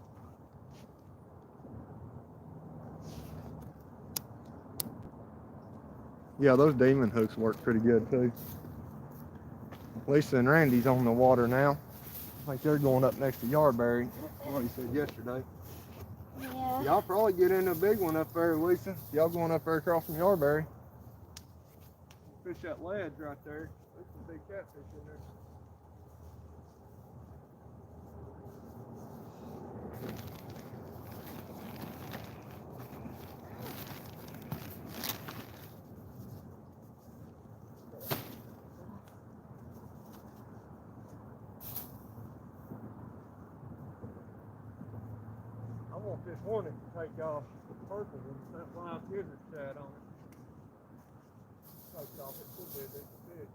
Yeah, those demon hooks work pretty good too. Lisa and Randy's on the water now. I think they're going up next to Yardberry. What he said yesterday.
Yeah.
Y'all probably get in a big one up there, Lisa. Y'all going up there across from Yardberry. Fish that ledge right there. There's some big catfish in there. I want this one that can take off the purple one, that live gizzard shad on it. Takes off, it could be a decent fish.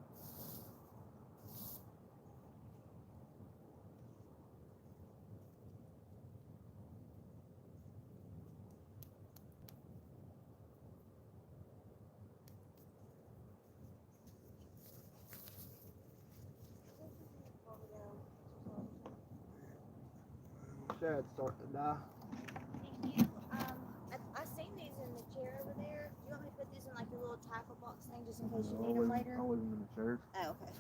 Shad's starting to die.
I seen these in the chair over there. Do you want me to put these in like a little tackle box thing just in case you need them later?
I'll leave them in the chairs.
Oh, okay.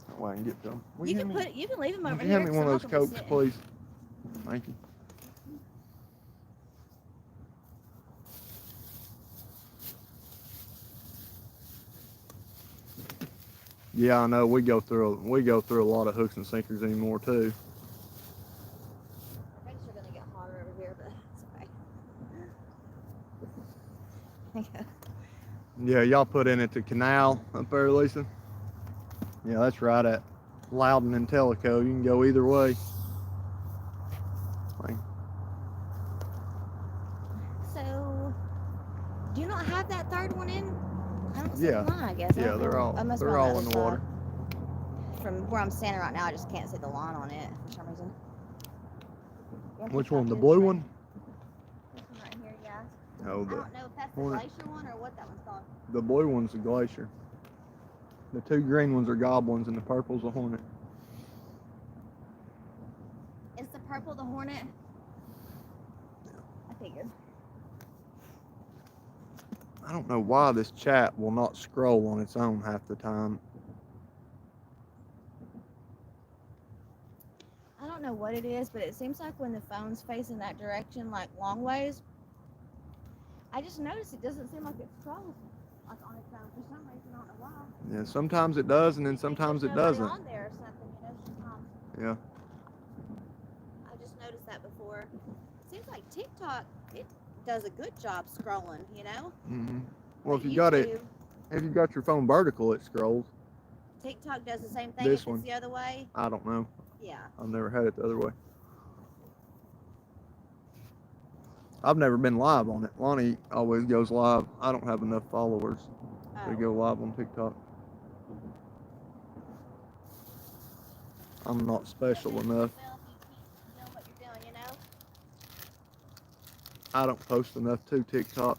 That way I can get to them.
You can leave them over
Would you
here.
hand me one of those Cokes, please? Thank you. Yeah, I know. We go through a lot of hooks and sinkers anymore too.
I think they're gonna get hotter over here, but it's okay.
Yeah, y'all put in at the canal up there, Lisa. Yeah, that's right at Loudon and Tellico. You can go either way.
So, do you not have that third one in? I don't see
Yeah.
the line, I guess. I
Yeah,
don't
they're
know.
all
I must be
they're
on
all in the
other
water.
side. From where I'm standing right now, I just can't see the line on it for some reason. Yeah,
Which
it's
one?
like
The
this
blue one?
This one right here, yeah.
Oh,
I
the
don't know if that's the
Hornet.
glacier one or what that one's called.
the blue one's the Glacier. The two green ones are Goblins, and the purple's a Hornet.
Is the purple the Hornet? I figured.
I don't know why this chat will not scroll on its own half the time.
I don't know what it is, but it seems like when the phone's facing that direction, like long ways, I just noticed it doesn't seem like it's scrolls like on its own for some reason. I don't know why.
Yeah, sometimes it does, and then
Maybe
sometimes
there's
it
nobody
doesn't.
on there or something, you know, sometimes.
Yeah.
I just noticed that before. Seems like TikTok, it does a good job scrolling, you know.
Mm-hmm. Well,
But
if you got it,
YouTube,
if you got your phone vertical, it scrolls.
TikTok does the same thing
This
if
one.
it's the other way.
I don't know.
Yeah.
I've never had it the other way. I've never been live on it. Lonnie always goes live. I don't have enough followers to
Oh.
go live on TikTok. I'm not special enough.
Well, if you keep doing what you're doing, you know.
I don't post enough to TikTok.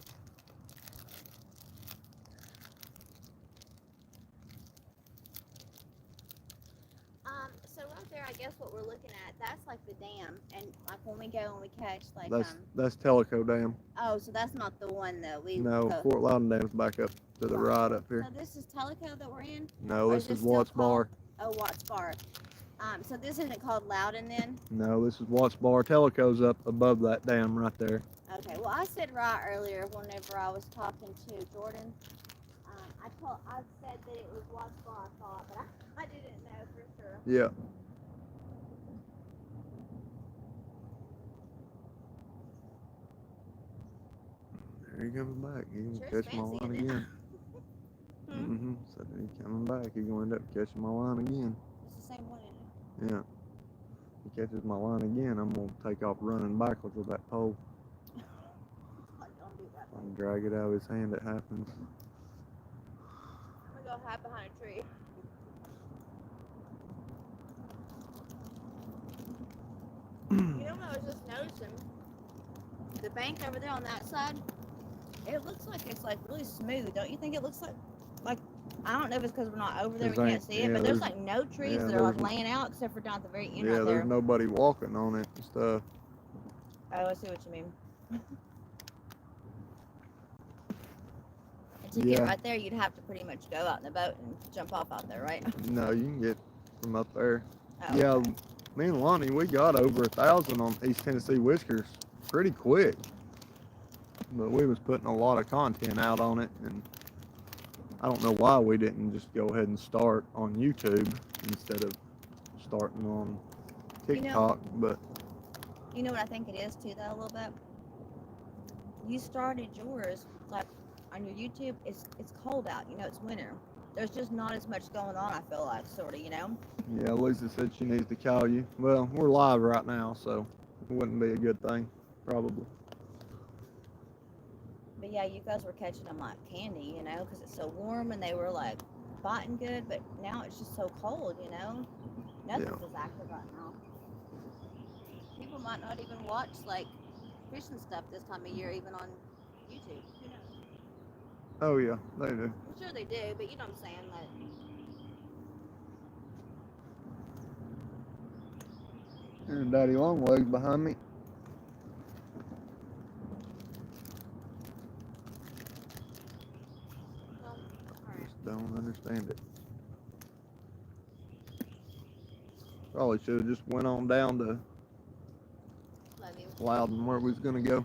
that's like the dam, and like when we go and we catch like
That's Tellico Dam.
Oh, so that's not the one though.
No, Fort Loudon Dam's back up to the right up here.
So this is Tellico that we're in.
No,
Or
this is
still
Watts
called-
Bar.
Oh, Watts Bar. So this isn't called Loudon then.
No, this is Watts Bar. Tellico's up above that dam right there.
Okay. Well, I said right earlier whenever I was talking to Jordan. I said that it was Watts Bar. I thought, but I didn't know for sure.
Yeah. There he comes back. He can
Sure is
catch my
fancy,
line
isn't it?
again. Mm-hmm. So he's coming back. He's gonna end up catching my line again.
It's the same one. Isn't it?
Yeah. He catches my line again, I'm gonna take off running backwards with that pole
Like, don't do that.
and drag it out of his hand. It happens.
I'm gonna go hide behind a tree. You know what I was just noticing? The bank over there on that side, it looks like it's like really smooth. Don't you think it looks like I don't know if it's because we're not over there, we
There's
can't see it,
yeah,
but there's
there's-
like no trees
yeah,
that are like
there's-
laying out except for down at the very end
Yeah,
right there.
there's nobody walking on it and stuff.
Oh, I see what you mean. And to get
Yeah.
right there, you'd have to pretty much go out in the boat and jump off out there, right?
No, you can get from up there.
Oh,
Yeah,
okay.
me and Lonnie, we got over 1,000 on East Tennessee Whiskers pretty quick. But we was putting a lot of content out on it, and I don't know why we didn't just go ahead and start on YouTube instead of starting on
You know-
TikTok. But
You know what I think it is too, though, a little bit. You started yours like on your YouTube. It's cold out. You know, it's winter. There's just not as much going on. I feel like, sort of. You know.
yeah, Lisa said she needs to call you. Well, we're live right now, so it wouldn't be a good thing, probably.
But yeah, you guys were catching them like candy, you know, because it's so warm and they were like biting good. But now it's just so cold, you know. Nothing's as active right now. People might not even watch like fishing stuff this time of year, even on YouTube. Who knows?
Oh yeah, they do.
I'm sure they do, but you know what I'm saying. Like,
There's Daddy Longlegs behind me.
well, all right.
Just don't understand it. Probably should have just went on down to
Love you.
Loudon where we was gonna go.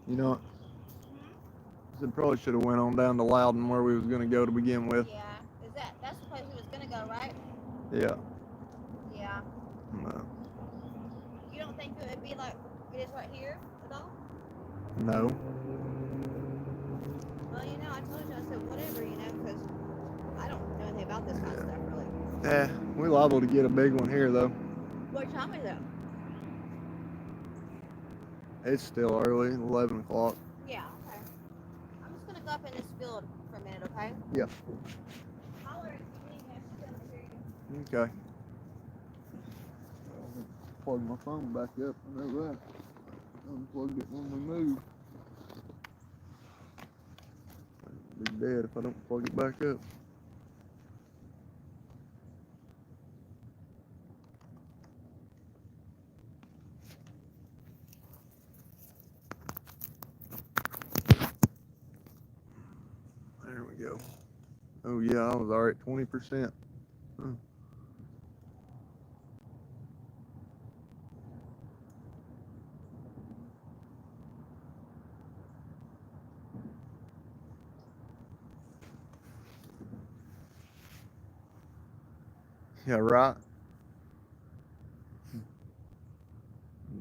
You know, I said probably should have went on down to Loudon where we was gonna go to begin with.
Yeah. That's the place we was gonna go, right?
Yeah.
Yeah.
No.
You don't think it would be like it is right here at all?
No.
Well, you know, I told you, I said whatever, you know, because I don't know anything about this kind of stuff really.
Yeah, we liable to get a big one here though.
What time is it?
It's still early, 11 o'clock.
Yeah, okay. I'm just gonna go up in this field for a minute, okay?
Yeah.
Holler if you need me. I should be able to hear you.
Okay. Plug my phone back up. I know that. Unplugged it when we moved. I'd be dead if I don't plug it back up. There we go. Oh yeah, I was already at 20%. Huh. Yeah, right.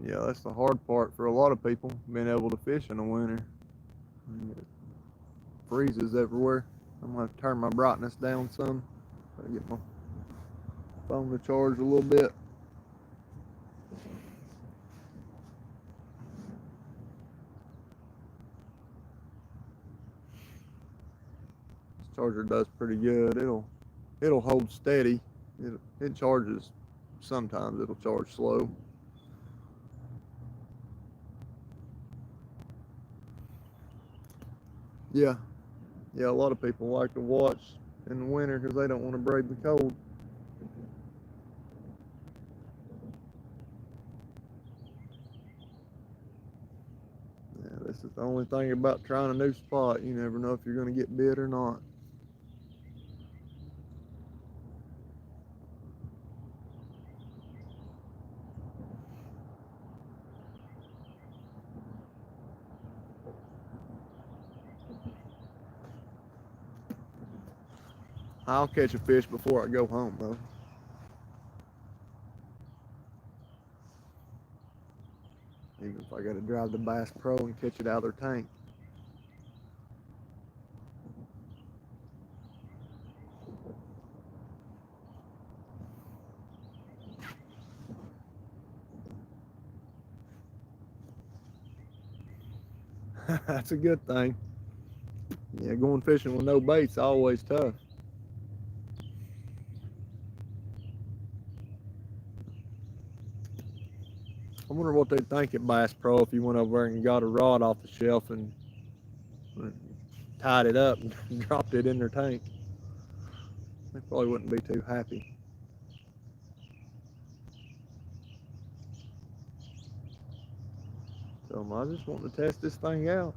Yeah, that's the hard part for a lot of people, being able to fish in the winter. It freezes everywhere. I'm gonna have to turn my brightness down some. Gotta get my phone to charge a little bit. This charger does pretty good. It'll hold steady. It charges. Sometimes it'll charge slow. Yeah, a lot of people like to watch in the winter because they don't want to brave the cold. the only thing about trying a new spot. You never know if you're going to get bit or not. I'll catch a fish before I go home, though. Even if I got to drive the Bass Pro and catch it out of their tank. That's a good thing. Yeah, going fishing with no bait's always tough. I wonder what they'd think at Bass Pro if you went over there and got a rod off the shelf and tied it up and dropped it in their tank. They probably wouldn't be too happy. So I just want to test this thing out.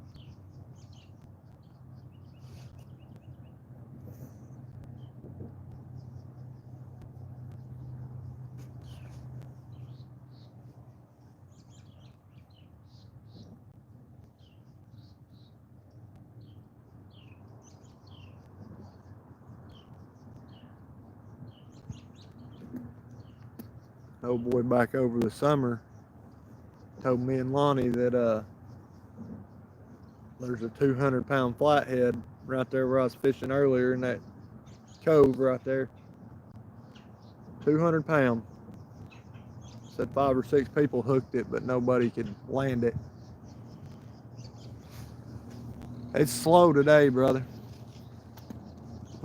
Old boy back over the summer told me and Lonnie that there's a 200-pound flathead right there where I was fishing earlier in that cove right there. 200 pound. Said 5 or 6 people hooked it, but nobody could land it. It's slow today, brother.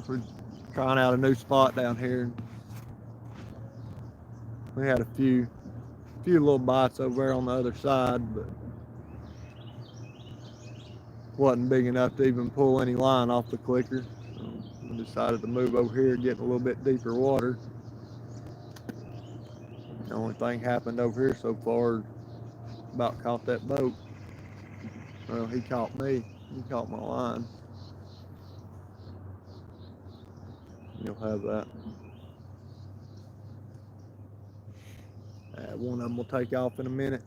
We're trying out a new spot down here. We had a few little bites over there on the other side, but wasn't big enough to even pull any line off the clicker. So we decided to move over here, get in a little bit deeper water. The only thing happened over here so far, about caught that boat. Well, he caught me. He caught my line. You'll have that. One of them will take off in a minute.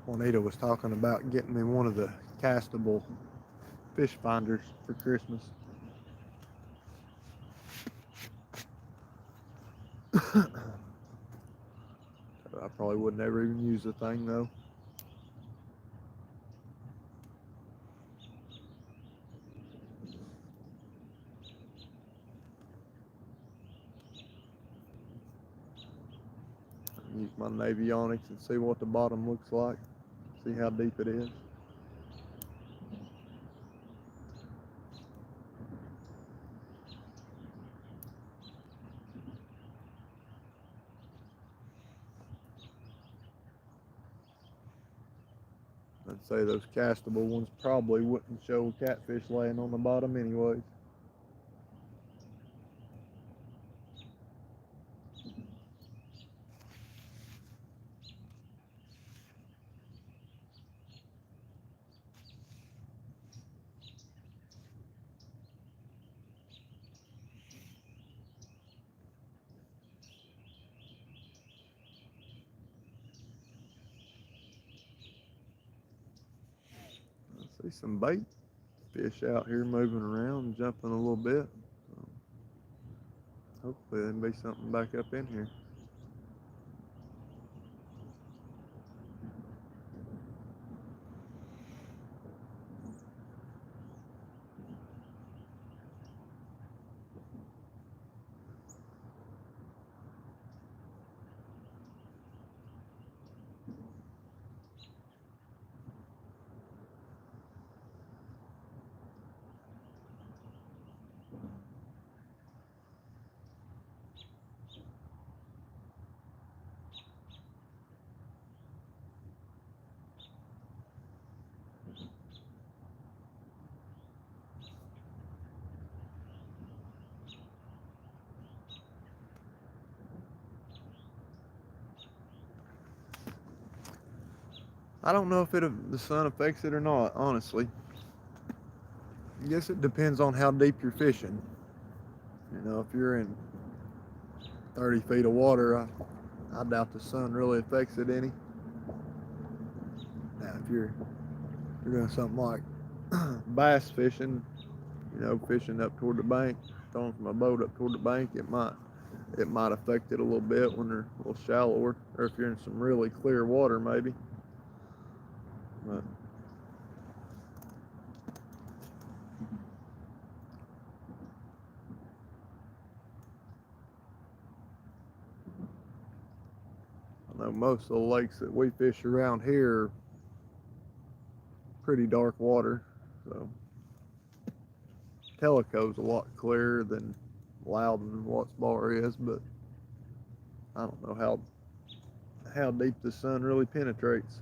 Juanita was talking about getting me one of the castable fish finders for Christmas. I probably would never even use the thing though. Use my Navionics and see what the bottom looks like. See how deep it is. I'd say those castable ones probably wouldn't show a catfish laying on the bottom anyways. I see some bait fish out here moving around, jumping a little bit. Hopefully there'll be something back up in here. I don't know if the sun affects it or not, honestly. I guess it depends on how deep you're fishing. You know, if you're in 30 feet of water, I doubt the sun really affects it any. Now, if you're doing something like bass fishing, you know, fishing up toward the bank, throwing from a boat up toward the bank, it might affect it a little bit when they're a little shallower, or if you're in some really clear water, maybe. But I know most of the lakes that we fish around here are pretty dark water, so Tellico's a lot clearer than Loudon and Watts Bar is, but I don't know how deep the sun really penetrates.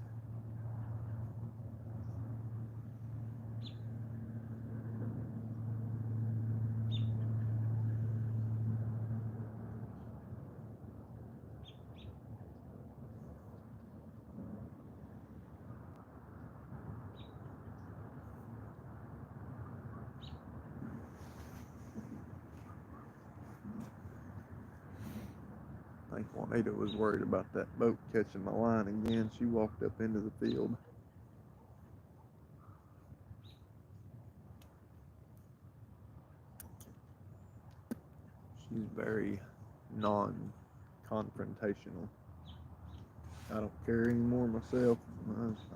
I think Juanita was worried about that boat catching my line again. She walked up into the field. She's very non-confrontational. I don't care anymore myself.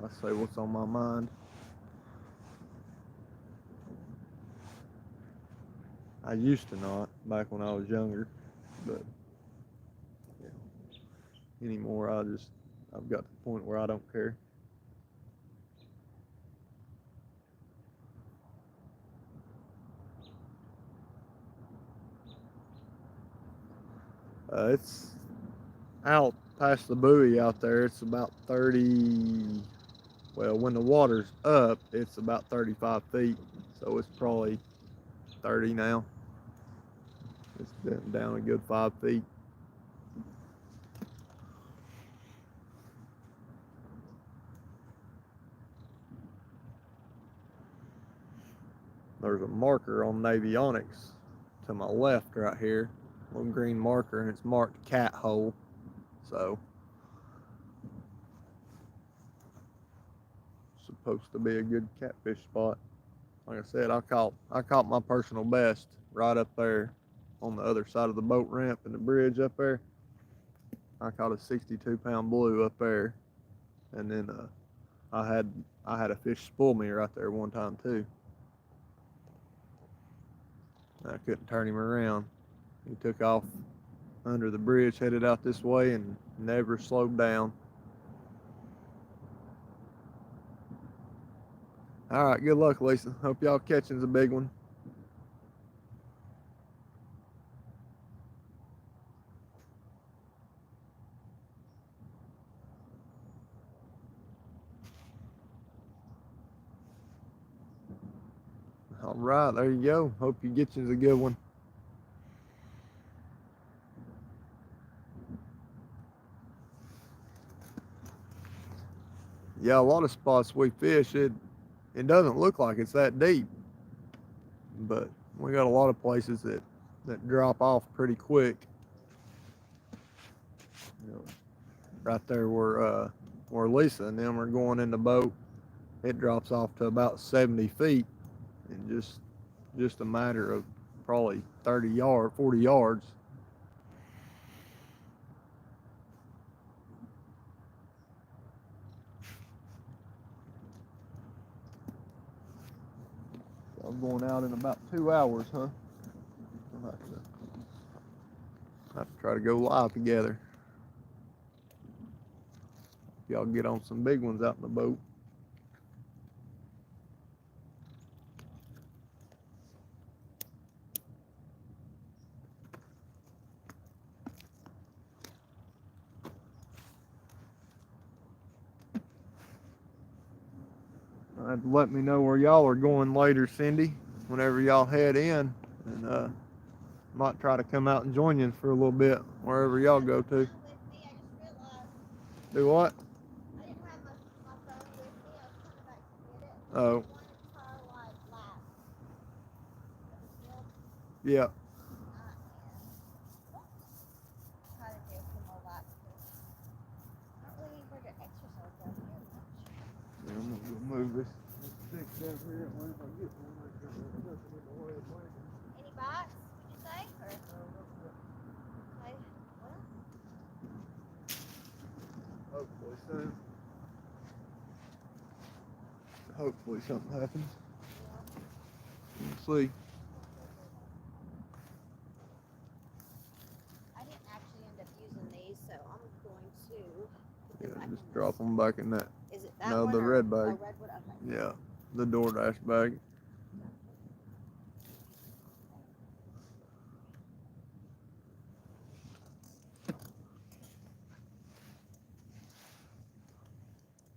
I say what's on my mind. I used to not, back when I was younger, but anymore I've got to the point where I don't care. It's out past the buoy out there. It's about 30, well, when the water's up, it's about 35 feet. So it's probably 30 now. It's been down a good 5 feet. There's a marker on Navionics to my left right here, a little green marker, and it's marked cat hole. So supposed to be a good catfish spot. Like I said, I caught my personal best right up there on the other side of the boat ramp and the bridge up there. I caught a 62-pound blue up there, and then I had a fish spool me right there one time too. I couldn't turn him around. He took off under the bridge, headed out this way, and never slowed down. All right, good luck, Lisa. Hope y'all catching's a big one. All right, there you go. Hope your getching's a good one. Yeah, a lot of spots we fish, it doesn't look like it's that deep, but we got a lot of places that drop off pretty quick. You know, right there where Lisa and them are going in the boat, it drops off to about 70 feet in just a matter of probably 40 yards. I'm going out in about 2 hours, huh? I'll have to try to go live together. Y'all get on some big ones out in the boat. Let me know where y'all are going later, Cindy, whenever y'all head in, and might try to come out and join you for a little bit wherever y'all go to. Do what?
I didn't have my phone with me. I was coming back to get it.
Oh,
I wanted to try like last.
yeah.
Try to do some more laps. Not really anywhere to exercise down here much.
Yeah, I'm gonna go move this stick down here. Where if I get one right there, there's nothing in the way of blanket.
Any bites, would you say? Or, okay. Well,
Hopefully soon. Hopefully something happens. We'll see.
I didn't actually end up using these, so I'm going to put them
Yeah,
back
just
in
drop
this.
them back in that.
Is it that
No,
one
the
or
red bag.
Oh, red one? Okay.
Yeah, the DoorDash bag.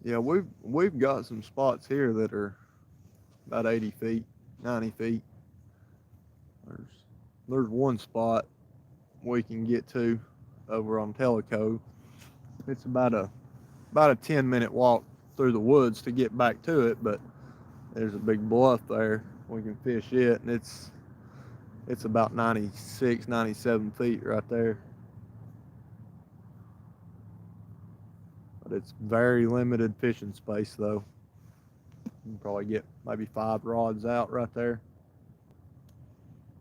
Yeah, we've got some spots here that are about 80 feet, 90 feet. There's one spot we can get to over on Tellico. It's about a 10-minute walk through the woods to get back to it, but there's a big bluff there. We can fish it, and it's about 96, 97 feet right there. But it's very limited fishing space though. You can probably get maybe 5 rods out right there.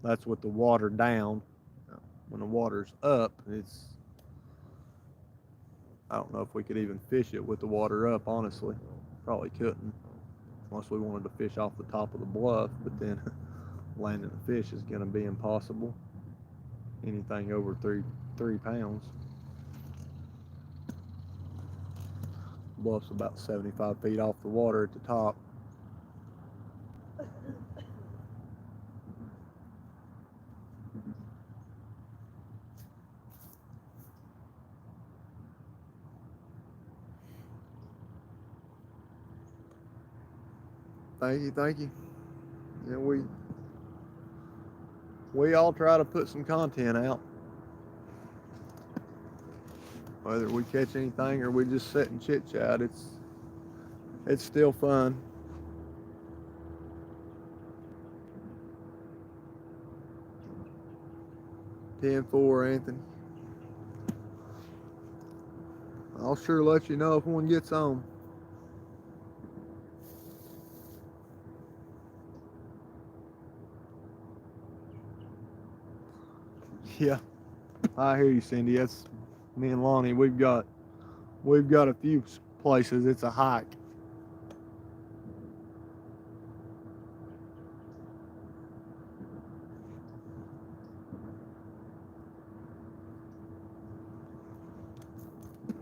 That's with the water down. When the water's up, I don't know if we could even fish it with the water up, honestly. Probably couldn't, unless we wanted to fish off the top of the bluff, but then landing the fish is going to be impossible. Anything over 3 pounds. Bluff's about 75 feet off the water at the top. Thank you. Yeah, we all try to put some content out. Whether we catch anything or we just sit and chit chat, it's still fun. Ten four, Anthony. I'll sure let you know if one gets on. Yeah, I hear you, Cindy. That's me and Lonnie. We've got a few places. It's a hike.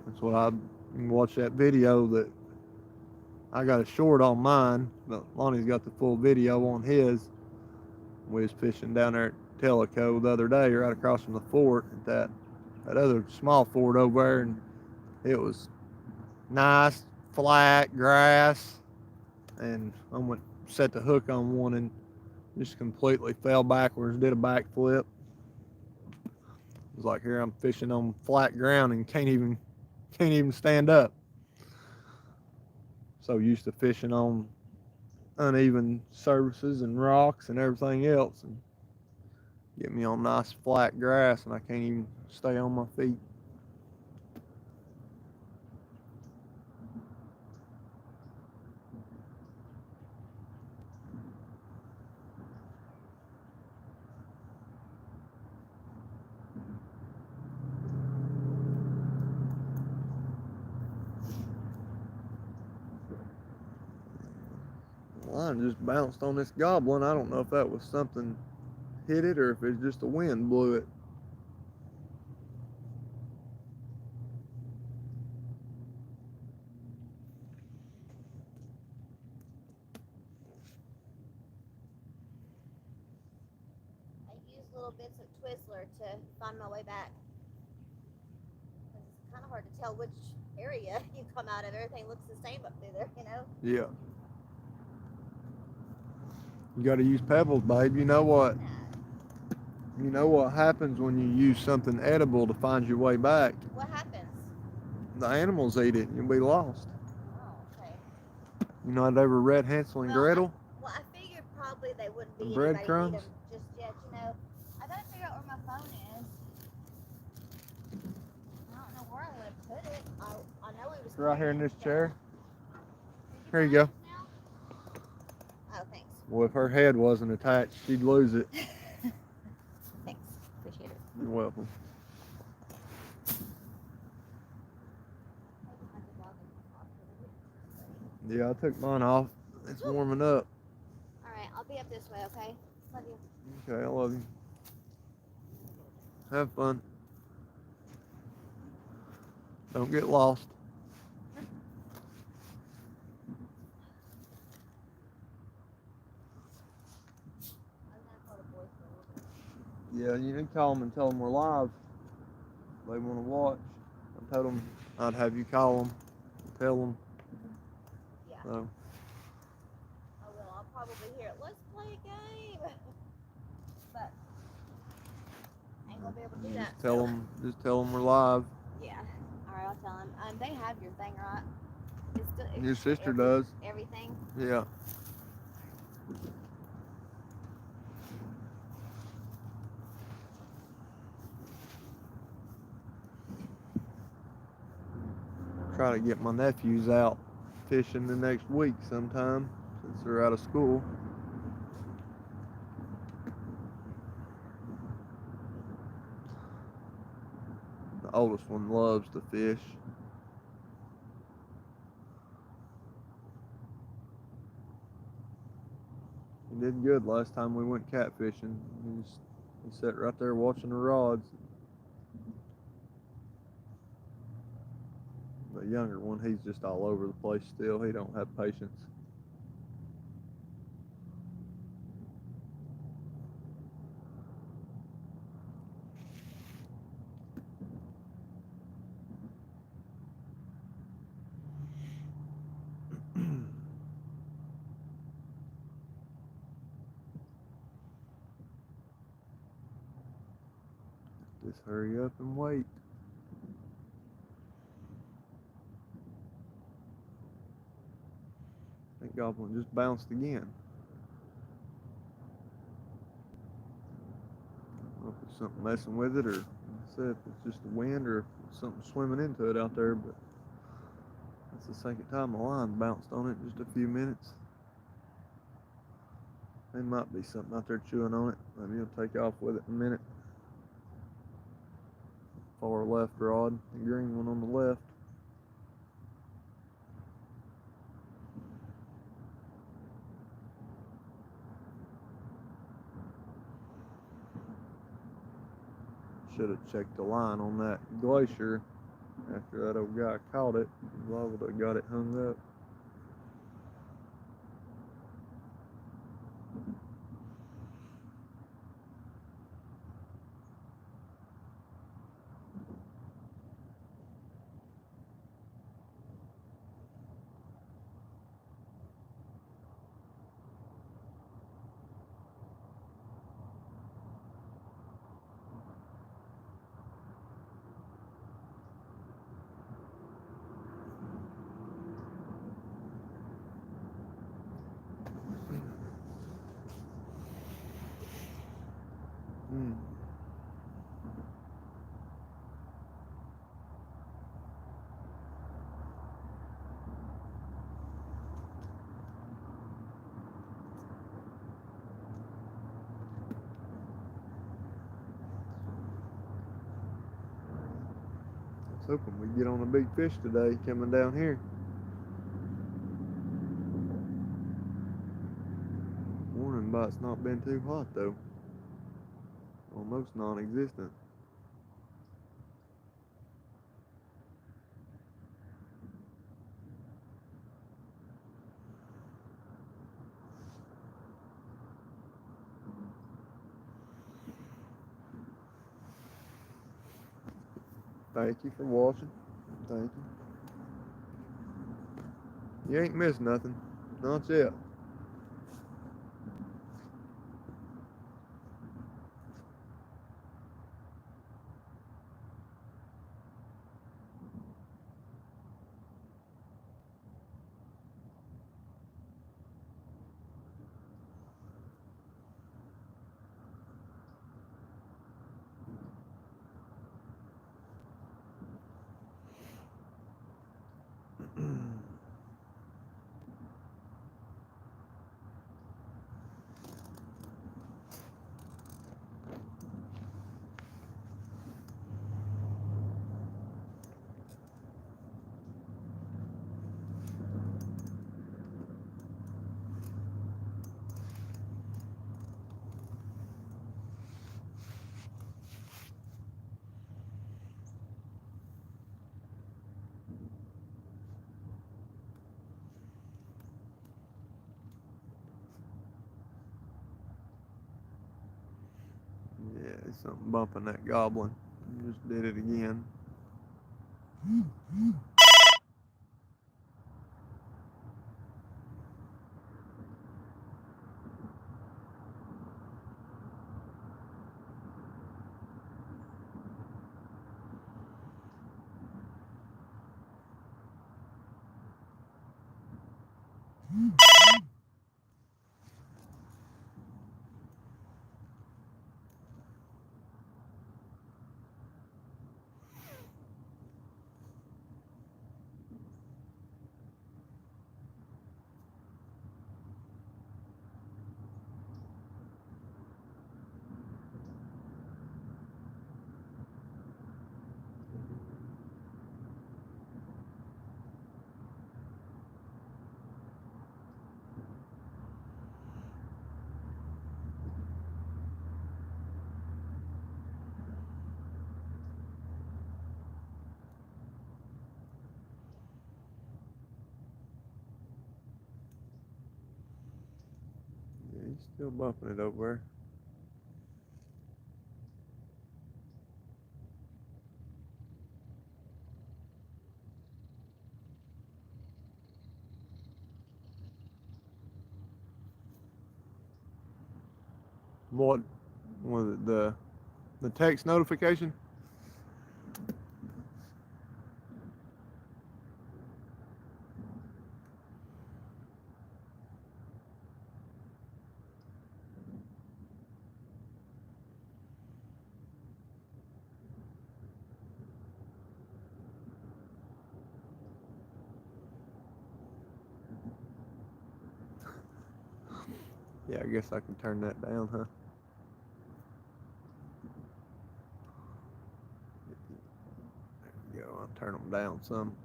That's what I watch that video that I got a short on mine, but Lonnie's got the full video on his. We was fishing down there at Tellico the other day, right across from the fort, at that other small fort over there, and it was nice, flat grass, and I went set the hook on one and just completely fell backwards, did a backflip. It was like, here I'm fishing on flat ground and can't even stand up. So used to fishing on uneven surfaces and rocks and everything else, and get me on nice flat grass and I can't even stay on my feet. line just bounced on this goblin. I don't know if that was something hit it or if it's just the wind blew it.
I use little bits of Twizzler to find my way back. 'Cause it's kind of hard to tell which area you come out of. Everything looks the same up through there, you know?
Yeah. You got to use pebbles, babe. You know what? You know what happens when you use something edible to find your way back?
What happens?
The animals eat it and you'll be lost.
Oh, okay.
You know, I'd ever read Hansel and
Well,
Gretel?
Well, I figured probably they wouldn't
The
be anybody eat
breadcrumbs?
them just yet, you know. I gotta figure out where my phone is. I don't know where I would have put it. I know it was
Right here in
carrying
this
it,
chair.
so-
Here you go.
Did find it now? Oh, thanks.
Well, if her head wasn't attached, she'd lose it.
Thanks. Appreciate it.
You're welcome. Yeah, I took mine off. It's warming up.
Alright, I'll be up this way, okay? Love you.
Okay, I love you. Have fun. Don't get lost.
I'm gonna call the boys for a little bit.
Yeah, you can call them and tell them we're live. They want to watch. I told them I'd have you call them, tell them.
Yeah.
So,
I will. I'll probably hear it. Let's play a game. But I ain't gonna be able to do that.
just tell them we're live.
Yeah. Alright, I'll tell them. They have your thing, right? It's
Your sister does.
Everything.
Yeah. Try to get my nephews out fishing the next week sometime since they're out of school. The oldest one loves to fish. He did good last time we went catfishing. He sat right there watching the rods. The younger one, he's just all over the place still. He don't have patience. Just hurry up and wait. That goblin just bounced again. I don't know if it's something messing with it, or like I said, if it's just the wind, or if it's something swimming into it out there. But that's the second time my line bounced on it in just a few minutes. There might be something out there chewing on it. Maybe he'll take off with it in a minute. Far left rod, the green one on the left. Should have checked the line on that glacier after that old guy caught it. Liable to have got it hung up. Hmm. I was hoping we'd get on a big fish today coming down here. running bite's not been too hot though. Almost non-existent. Thank you for watching. Thank you. You ain't missed nothing. Not yet. Yeah, there's something bumping that goblin. Just did it again. Yeah, he's still bumping it over there. What was it? The text notification? Yeah, I guess I can turn that down, huh? There you go. I'll turn them down some.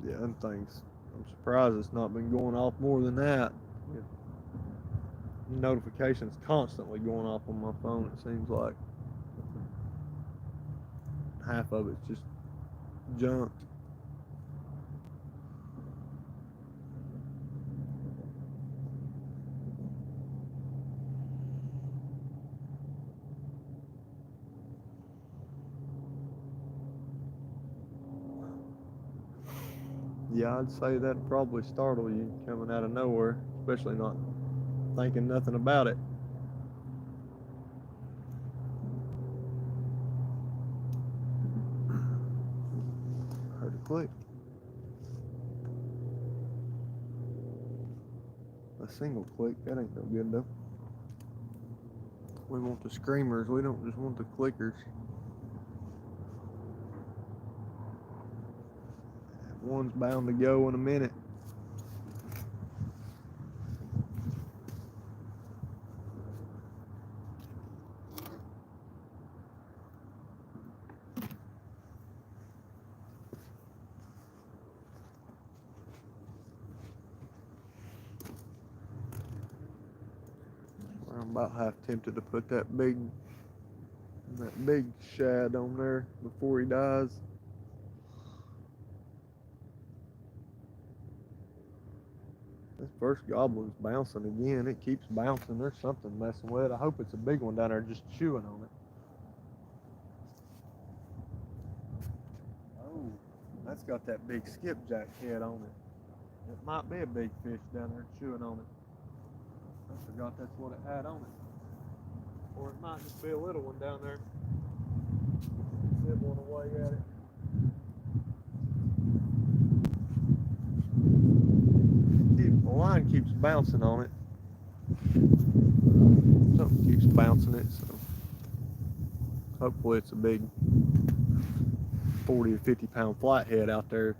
Yeah, them things. I'm surprised it's not been going off more than that. Yeah. Notifications constantly going off on my phone, it seems like. Half of it's just junk. Yeah, I'd say that'd probably startle you coming out of nowhere, especially not thinking nothing about it. Heard a click. A single click, that ain't no good though. We want the screamers, we don't just want the clickers. One's bound to go in a minute. about half tempted to put that big shad on there before he dies. This first gobbler's bouncing again. It keeps bouncing. There's something messing with it. I hope it's a big one down there just chewing on it. Oh, that's got that big skipjack head on it. It might be a big fish down there chewing on it. I forgot that's what it had on it. Or it might just be a little one down there nibbling away at it. The line keeps bouncing on it. Something keeps bouncing it, so hopefully it's a big 40 or 50 pound flathead out there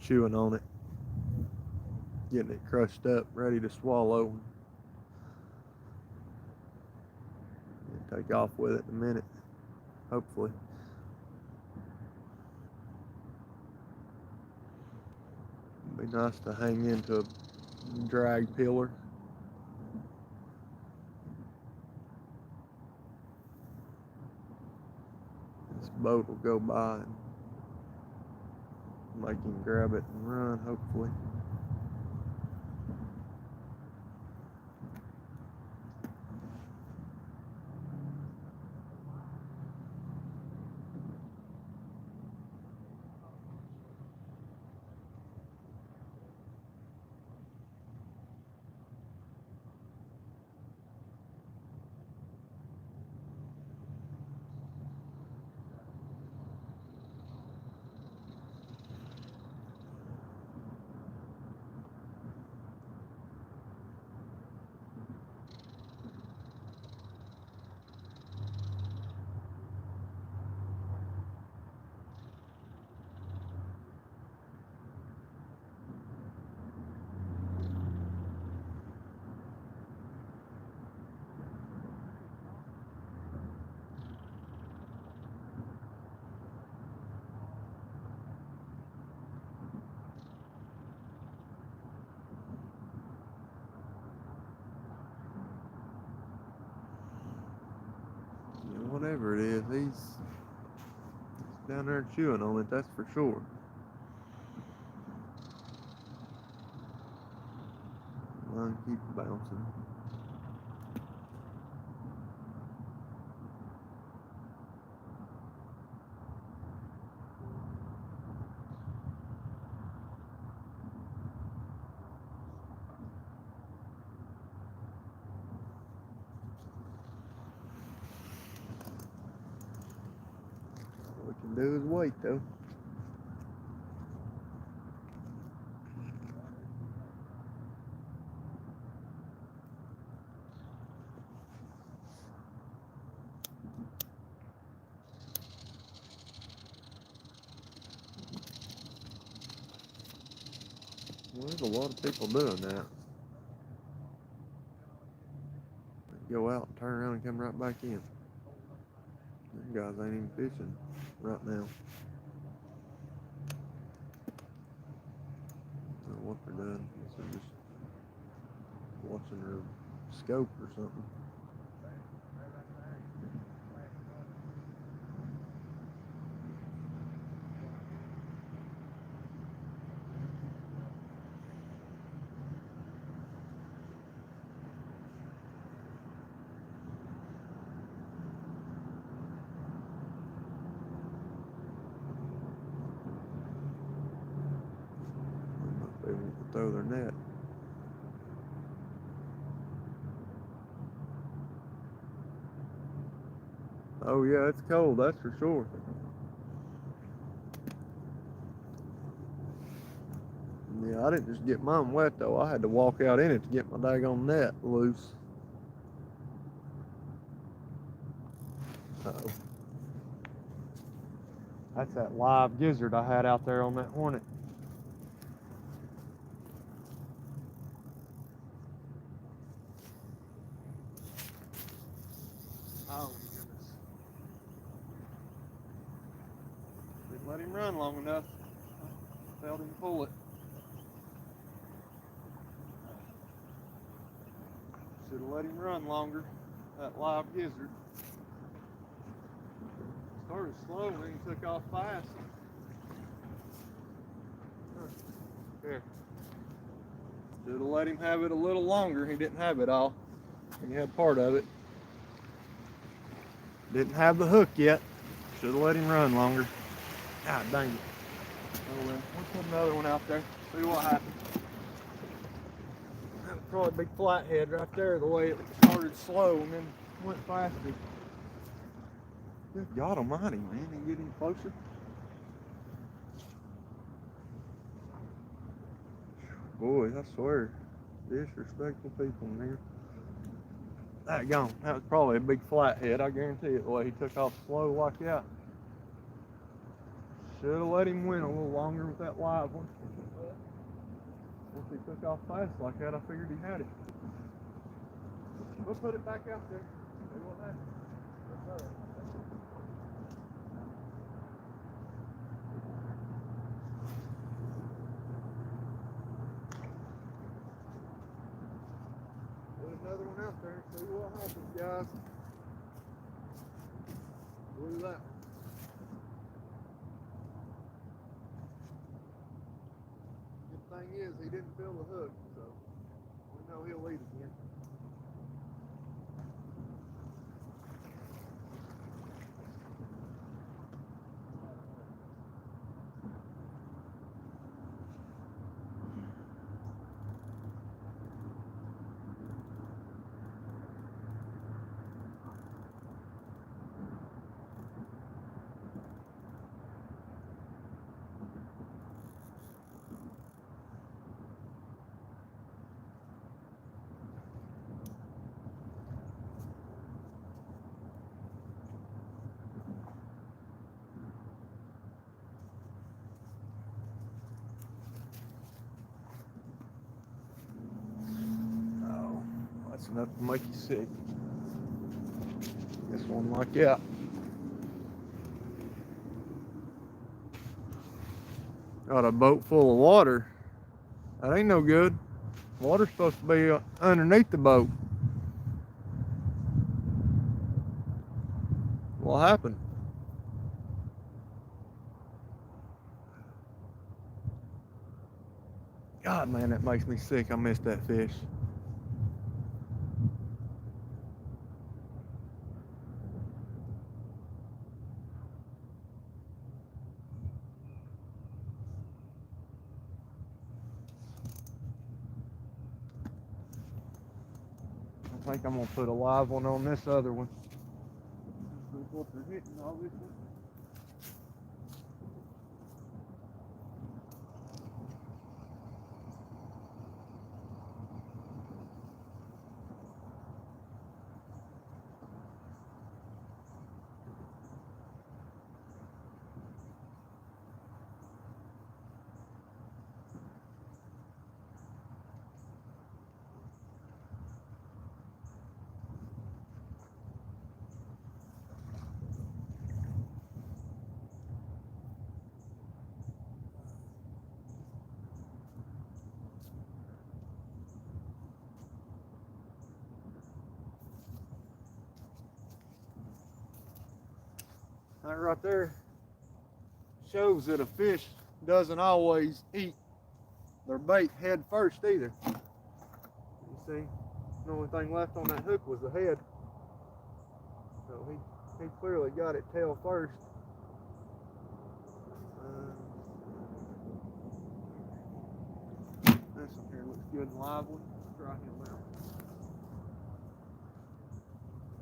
chewing on it, getting it crushed up, ready to swallow. And take off with it in a minute, hopefully. It'd be nice to hang into a drag pillar. This boat will go by and make him grab it and run, hopefully. Whatever it is, he's down there chewing on it, that's for sure. Line keeps bouncing. All we can do is wait, though. Well, there's a lot of people doing that. They go out and turn around and come right back in. Them guys ain't even fishing right now. I don't know what they're doing. They're just watching their scope or something. They want to throw their net. Oh yeah, it's cold, that's for sure. Yeah, I didn't just get mine wet though. I had to walk out in it to get my daggone net loose. Uh-oh. That's that live gizzard I had out there on that hornet. Oh my goodness. Didn't let him run long enough. Failed him to pull it. Should have let him run longer. that live gizzard. Started slow and then he took off fast. Here. Should have let him have it a little longer. He didn't have it all. He had part of it. Didn't have the hook yet. Should have let him run longer. God dang it. Oh well, we'll put another one out there. See what happens. That was probably a big flathead right there, the way it started slow and then went faster. Good God almighty, man. Can you get any closer? Boy, I swear. Disrespectful people in here. That gone. That was probably a big flathead, I guarantee it, the way he took off slow like that. Should have let him win a little longer with that live one. Once he took off fast like that, I figured he had it. We'll put it back out there. See what happens. Put another one out there. See what happens, guys. Blew that one. Good thing is he didn't feel the hook, so we know he'll eat again. That's enough to make you sick. This one like that. Got a boat full of water. That ain't no good. Water's supposed to be underneath the boat. What happened? God, man, that makes me sick. I missed that fish. I think I'm gonna put a live one on this other one. See what they're hitting, obviously. That right there shows that a fish doesn't always eat their bait head first either. You see, the only thing left on that hook was the head. So he clearly got it tail first. This one here looks good and lively. Let's try him out.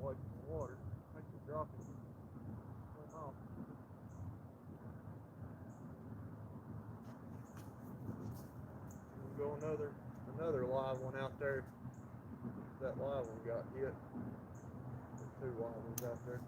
Away from the water. I think he's dropping. Off. We'll go another live one out there. That live one got hit. There's 2 live ones out there.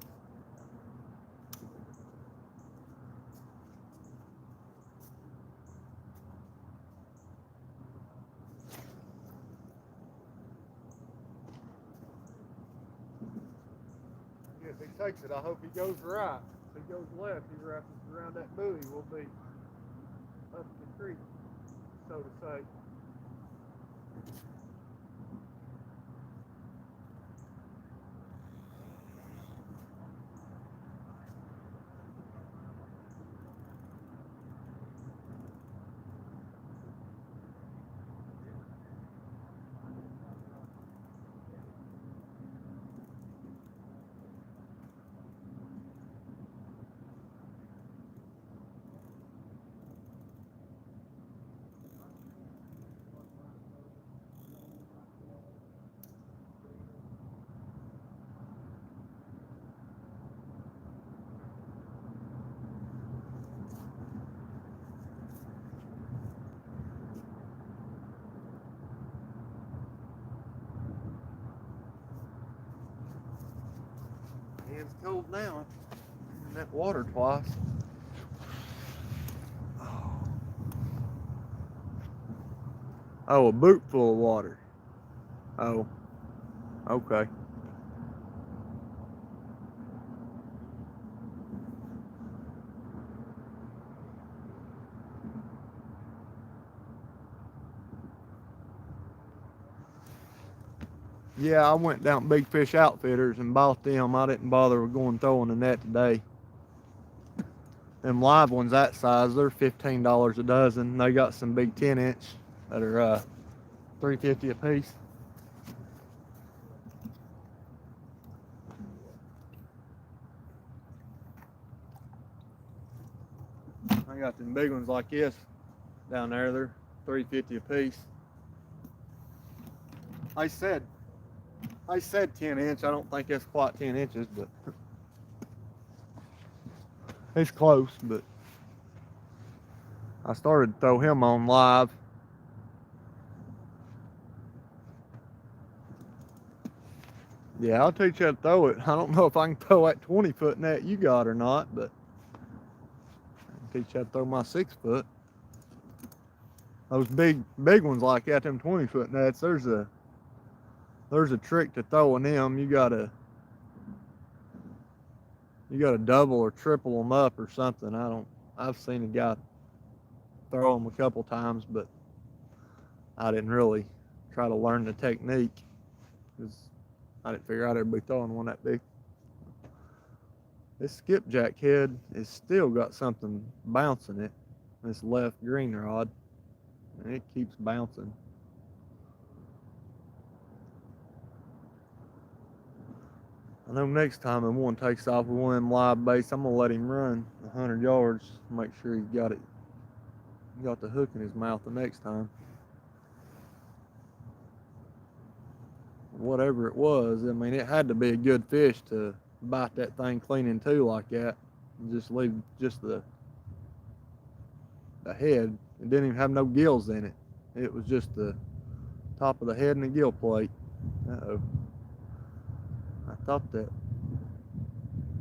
Yeah, if he takes it, I hope he goes right. If he goes left, he wraps around that buoy, we'll be up the creek, so to say. cold now. In that water twice. Oh. Oh, a boot full of water. Oh, okay. Yeah, I went down to Big Fish Outfitters and bought them. I didn't bother with going throwing the net today. Them live ones that size, they're $15 a dozen. They got some big 10-inch that are $3.50 a piece. I got them big ones like this down there. They're $3.50 a piece. I said 10-inch. I don't think it's quite 10 inches, but it's close. But I started to throw him on live. Yeah, I'll teach you how to throw it. I don't know if I can throw that 20-foot net you got or not, but I can teach you how to throw my 6-foot. Those big ones like that, them 20-foot nets, there's a trick to throwing them. You gotta double or triple them up or something. I've seen a guy throw them a couple times, but I didn't really try to learn the technique because I didn't figure out I'd be throwing one that big. This skipjack head has still got something bouncing it. This left green rod, and it keeps bouncing. I know next time when one takes off with one of them live baits, I'm gonna let him run 100 yards, make sure he's got the hook in his mouth the next time. Whatever it was, I mean, it had to be a good fish to bite that thing clean in two like that. And just leave just the head. It didn't even have no gills in it. It was just the top of the head and the gill plate. Uh-oh. I thought that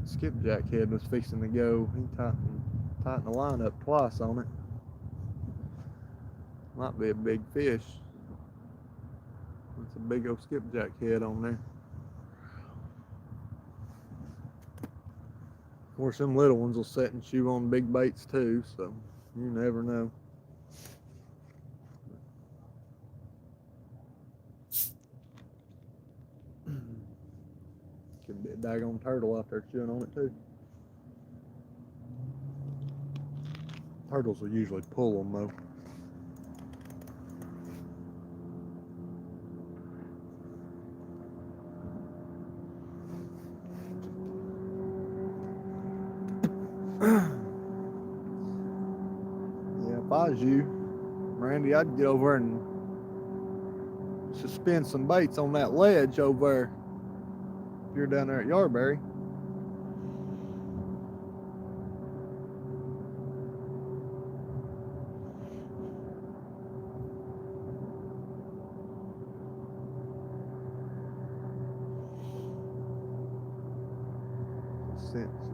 skipjack head was fixing to go. He tightened the line up twice on it. Might be a big fish. It's a big old skipjack head on there. Of course, them little ones will sit and chew on big baits too, so you never know. Could be a daggone turtle out there chewing on it too. Turtles will usually pull them though. Yeah, if I was you, Randy, I'd get over and suspend some baits on that ledge over there. If you're down there at Yarberry.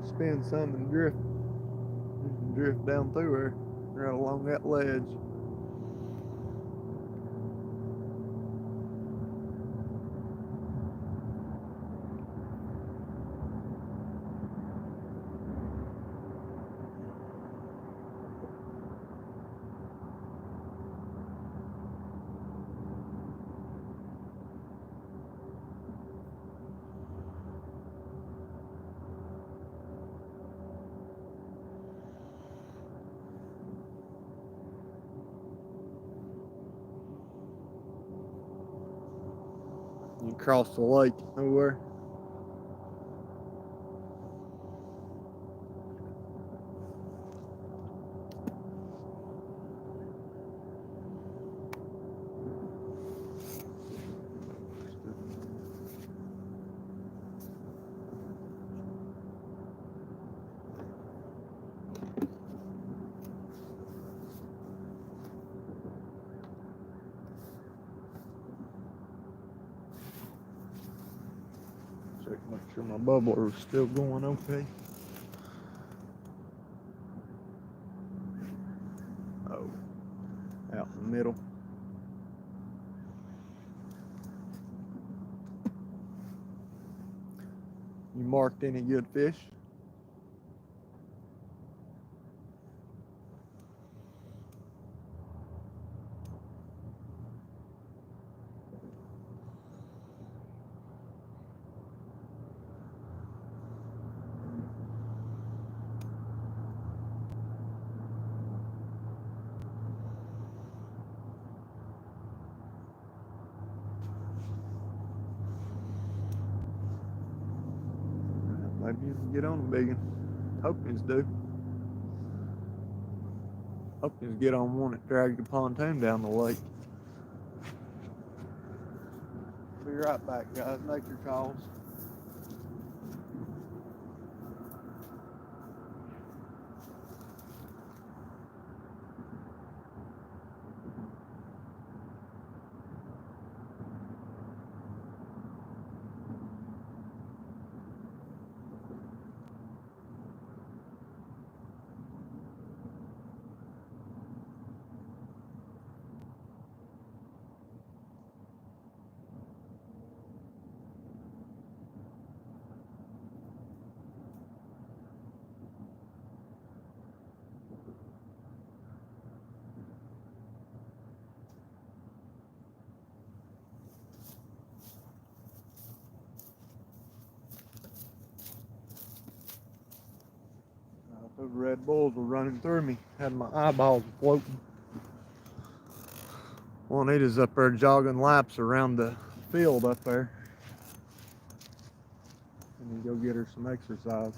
Suspend some and drift down through there, right along that ledge. You cross the lake over. Check, make sure my bubbler is still going okay. Oh, out in the middle. You marked any good fish? Maybe you can get on a big one. Hopkins do. Hopkins get on one that dragged the pontoon down the lake. Be right back, guys. Make your calls. Those Red Bulls were running through me. Had my eyeballs floating. Juanita's up there jogging laps around the field up there. And then go get her some exercise.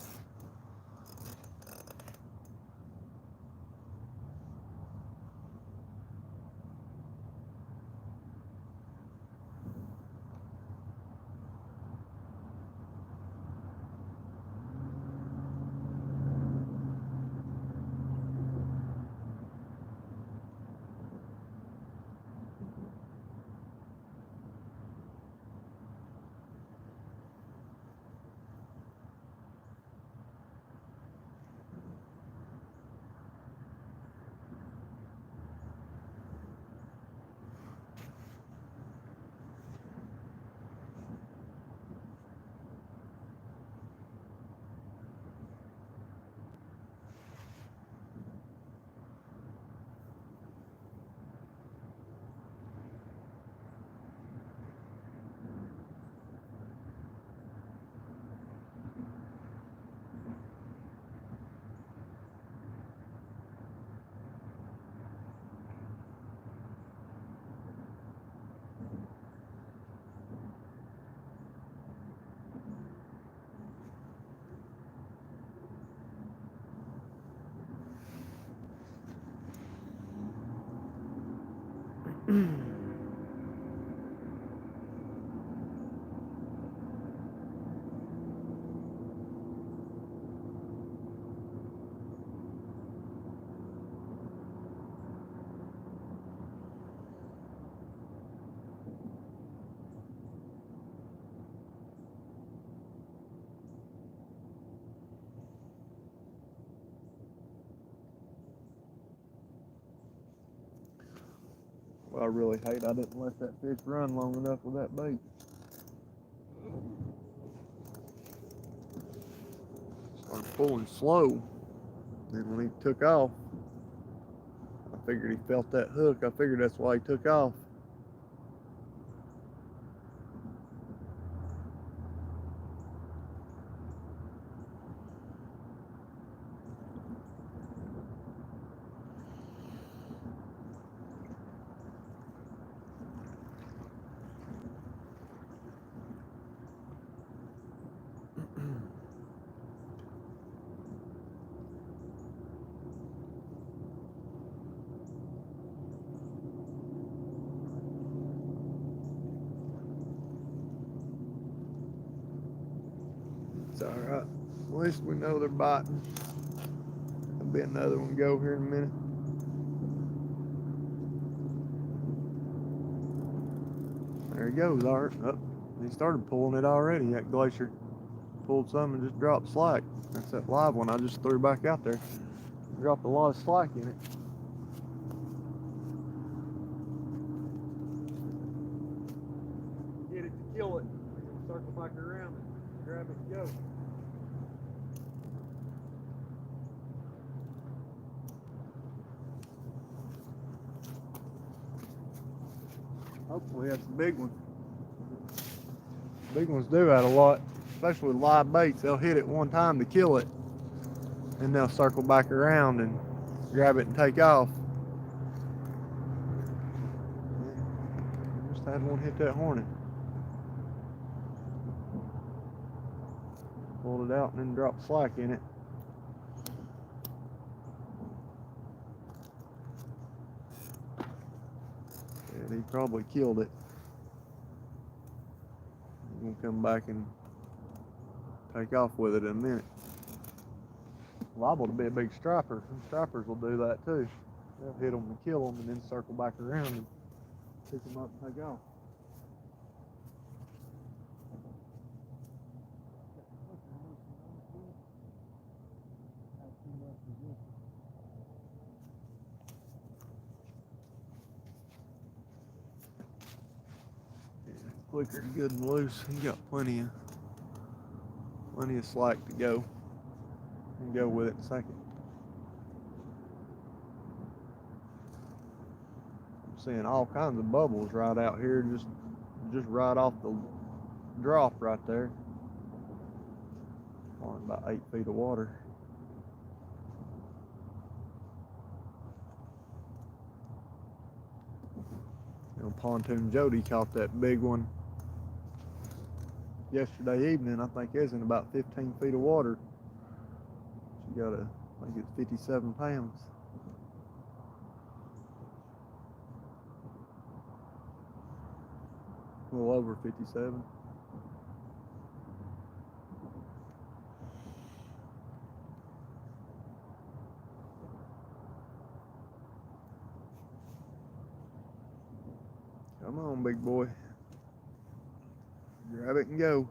Well, I really hate I didn't let that fish run long enough with that bait. Started pulling slow. Then when he took off, I figured he felt that hook. I figured that's why he took off. It's alright. At least we know they're biting. There'll be another one go here in a minute. There he goes, Art. Oh, he started pulling it already, that glacier. pulled some and just dropped slack. That's that live one I just threw back out there. Dropped a lot of slack in it. Get it to kill it. Circle back around and grab it and go. Hopefully that's a big one. Big ones do that a lot, especially with live baits. They'll hit it one time to kill it, and they'll circle back around and grab it and take off. Just had one hit that hornet. Pulled it out and then dropped slack in it. And he probably killed it. I'm gonna come back and take off with it in a minute. Liable to be a big striper. Some stripers will do that too. They'll hit them and kill them and then circle back around and pick them up and take off. Flicker's good and loose. He got plenty of slack to go. And go with it in a second. I'm seeing all kinds of bubbles right out here, just right off the drop right there. On about 8 feet of water. You know, Pontoon Jody caught that big one yesterday evening. I think it's in about 15 feet of water. She got I think it's 57 pounds. A little over 57. Come on, big boy. Grab it and go.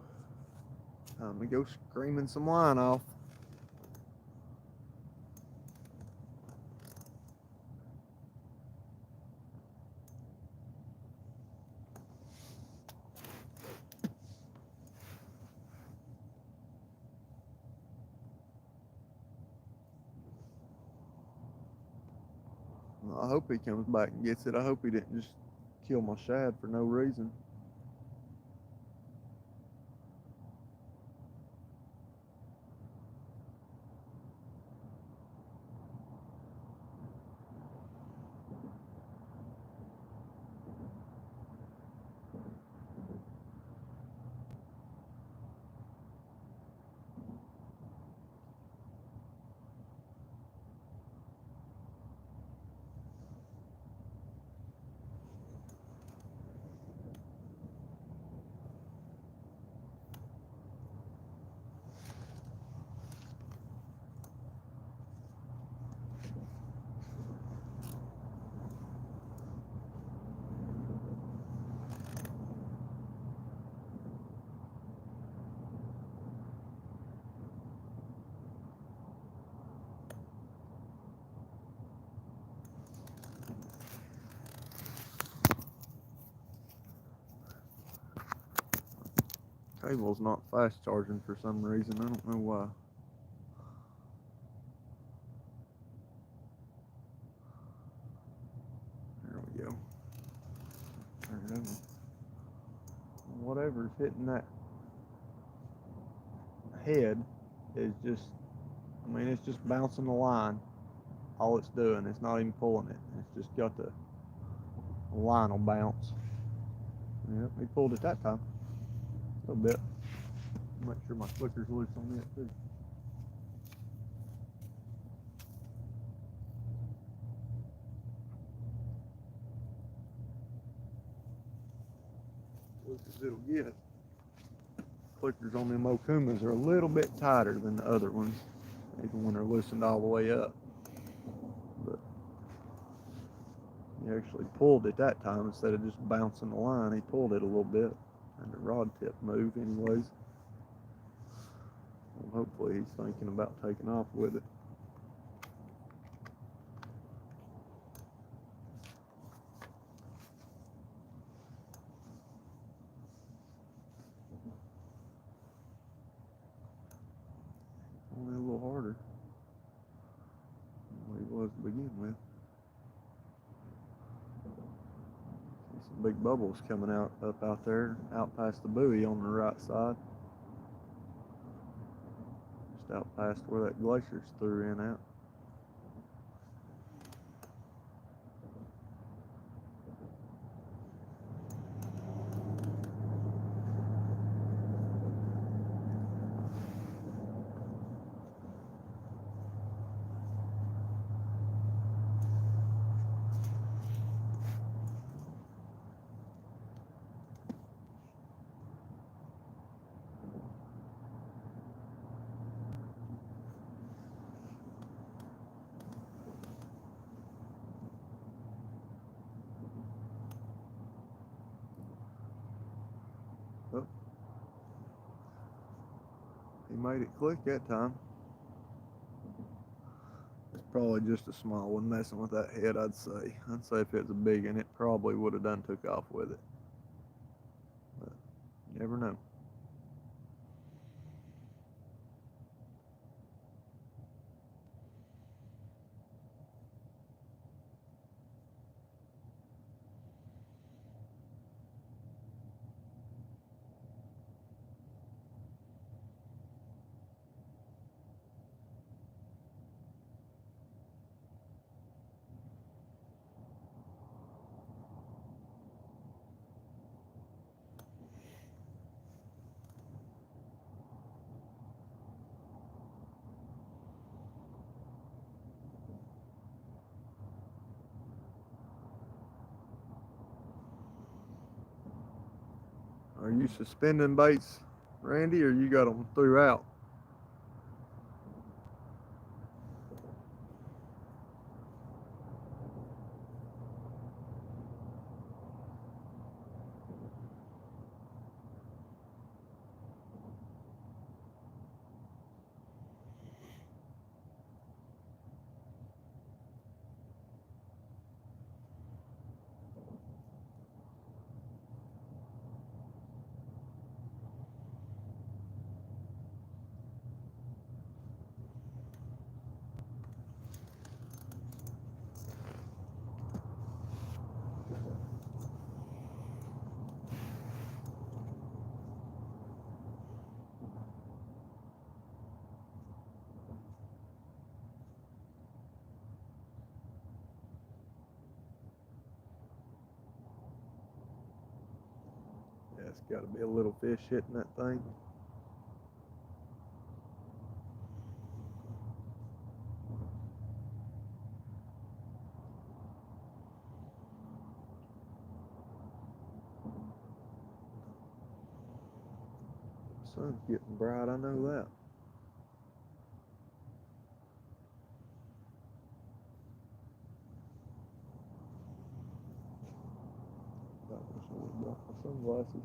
Time to go screaming some line off. I hope he comes back and gets it. I hope he didn't just kill my shad for no reason. Cable's not fast charging for some reason. I don't know why. There we go. Turn it over. Whatever's hitting that head is just, I mean, it's just bouncing the line. All it's doing. It's not even pulling it. It's just got the line will bounce. Yep, he pulled it that time. A little bit. Make sure my flicker's loose on that too. Loose as it'll get. Flickers on them Okumas are a little bit tighter than the other ones, even when they're loosened all the way up. But he actually pulled it that time instead of just bouncing the line. He pulled it a little bit, and the rod tip moved anyways. Well, hopefully he's thinking about taking off with it. Only a little harder than what he was to begin with. See some big bubbles coming out up out there, out past the buoy on the right side. Just out past where that glacier's through in at. Oh. He made it click that time. It's probably just a small one messing with that head, I'd say. I'd say if it's a big one, it probably would have done took off with it. But you never know. Are you suspending baits, Randy, or you got them throughout? Yeah, it's got to be a little fish hitting that thing. Sun's getting bright, I know that. I wish I would brought my sunglasses.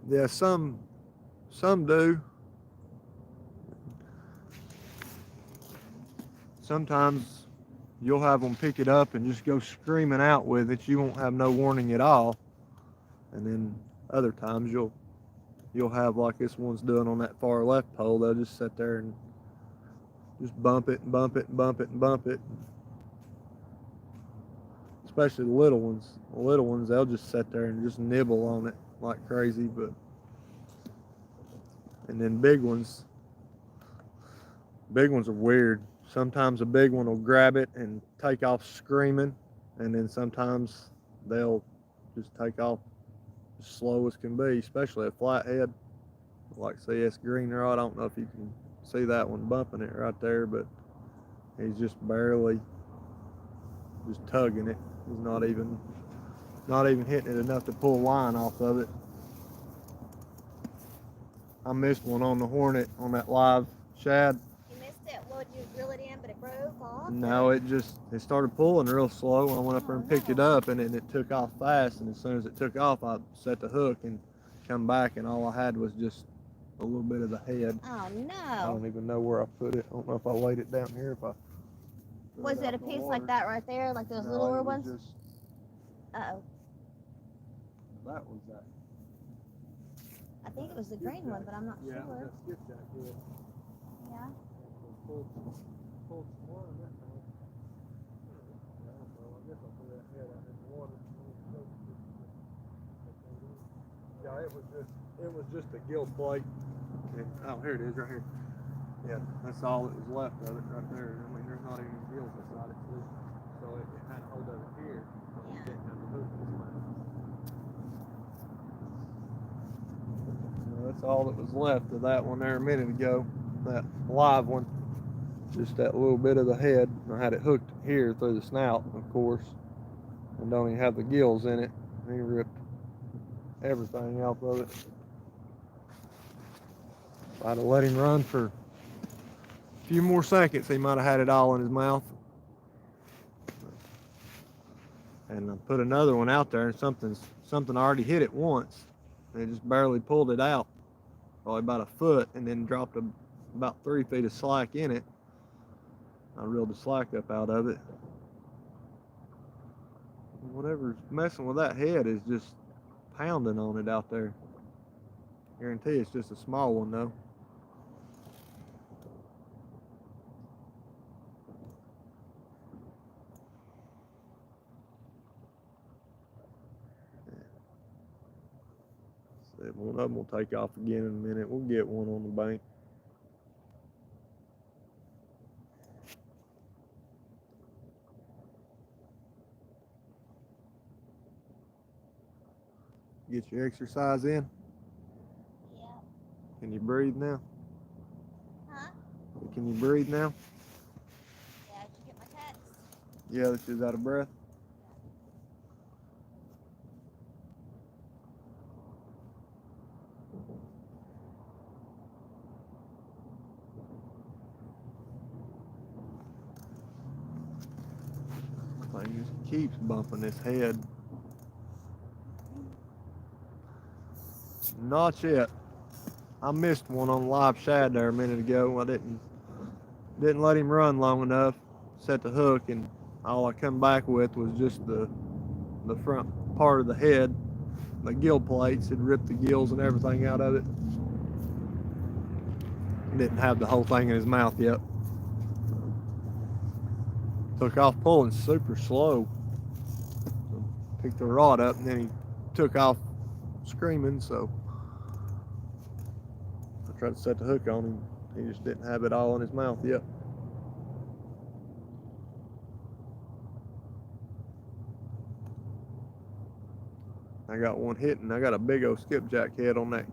Yeah, some do. Sometimes you'll have them pick it up and just go screaming out with it. You won't have no warning at all. And then other times you'll have like this one's doing on that far left pole. They'll just sit there and just bump it and bump it and bump it and bump it. Especially the little ones. The little ones, they'll just sit there and just nibble on it like crazy, but and then big ones are weird. Sometimes a big one will grab it and take off screaming, and then sometimes they'll just take off as slow as can be, especially a flathead like CS green rod. I don't know if you can see that one bumping it right there, but he's just barely just tugging it. He's not even hitting it enough to pull line off of it. I missed one on the Hornet on that live shad.
You missed it. What, did you reel it in, but it broke off?
No, it started pulling real slow. I went up there and picked it up, and then it took off fast. And as soon as it took off, I set the hook and come back, and all I had was just a little bit of the head.
Oh
I
no.
don't even know where I put it. I don't know if I laid it down here. If I
Was it a piece like that right there, like those littler ones? Uh-oh.
That was that.
I think it was the green one, but I'm not
Yeah,
sure.
that skipjack head.
Yeah.
Pulled some more in that time. Yeah, I don't know. I guess I threw that head out in the water. Yeah, it was just a gill plate. And, oh, here it is, right here. Yeah, that's all that was left of it right there. I mean, there's not even gills inside it, too. So it had a hold of it here.
Yeah.
It didn't have the hook in its mouth. That's all that was left of that one there a minute ago. That live one. Just that little bit of the head. I had it hooked here through the snout, of course. And don't even have the gills in it. And he ripped everything off of it. If I'd have let him run for a few more seconds, he might have had it all in his mouth. And I put another one out there, and something already hit it once. And it just barely pulled it out, probably about a foot, and then dropped about 3 feet of slack in it. I reeled the slack up out of it. Whatever's messing with that head is just pounding on it out there. Guarantee it's just a small one though. So one of them will take off again in a minute. We'll get one on the bank. Get your exercise in.
Yeah.
Can you breathe now?
Huh?
Can you breathe now?
Yeah, did you get my text?
Yeah, that she's out of breath. Thing just keeps bumping his head. Not yet. I missed one on live shad there a minute ago. I didn't let him run long enough. Set the hook, and all I come back with was just the front part of the head. The gill plates had ripped the gills and everything out of it. Didn't have the whole thing in his mouth yet. Took off pulling super slow. Picked the rod up, and then he took off screaming, so I tried to set the hook on him. He just didn't have it all in his mouth yet. I got one hitting. I got a big old skipjack head on that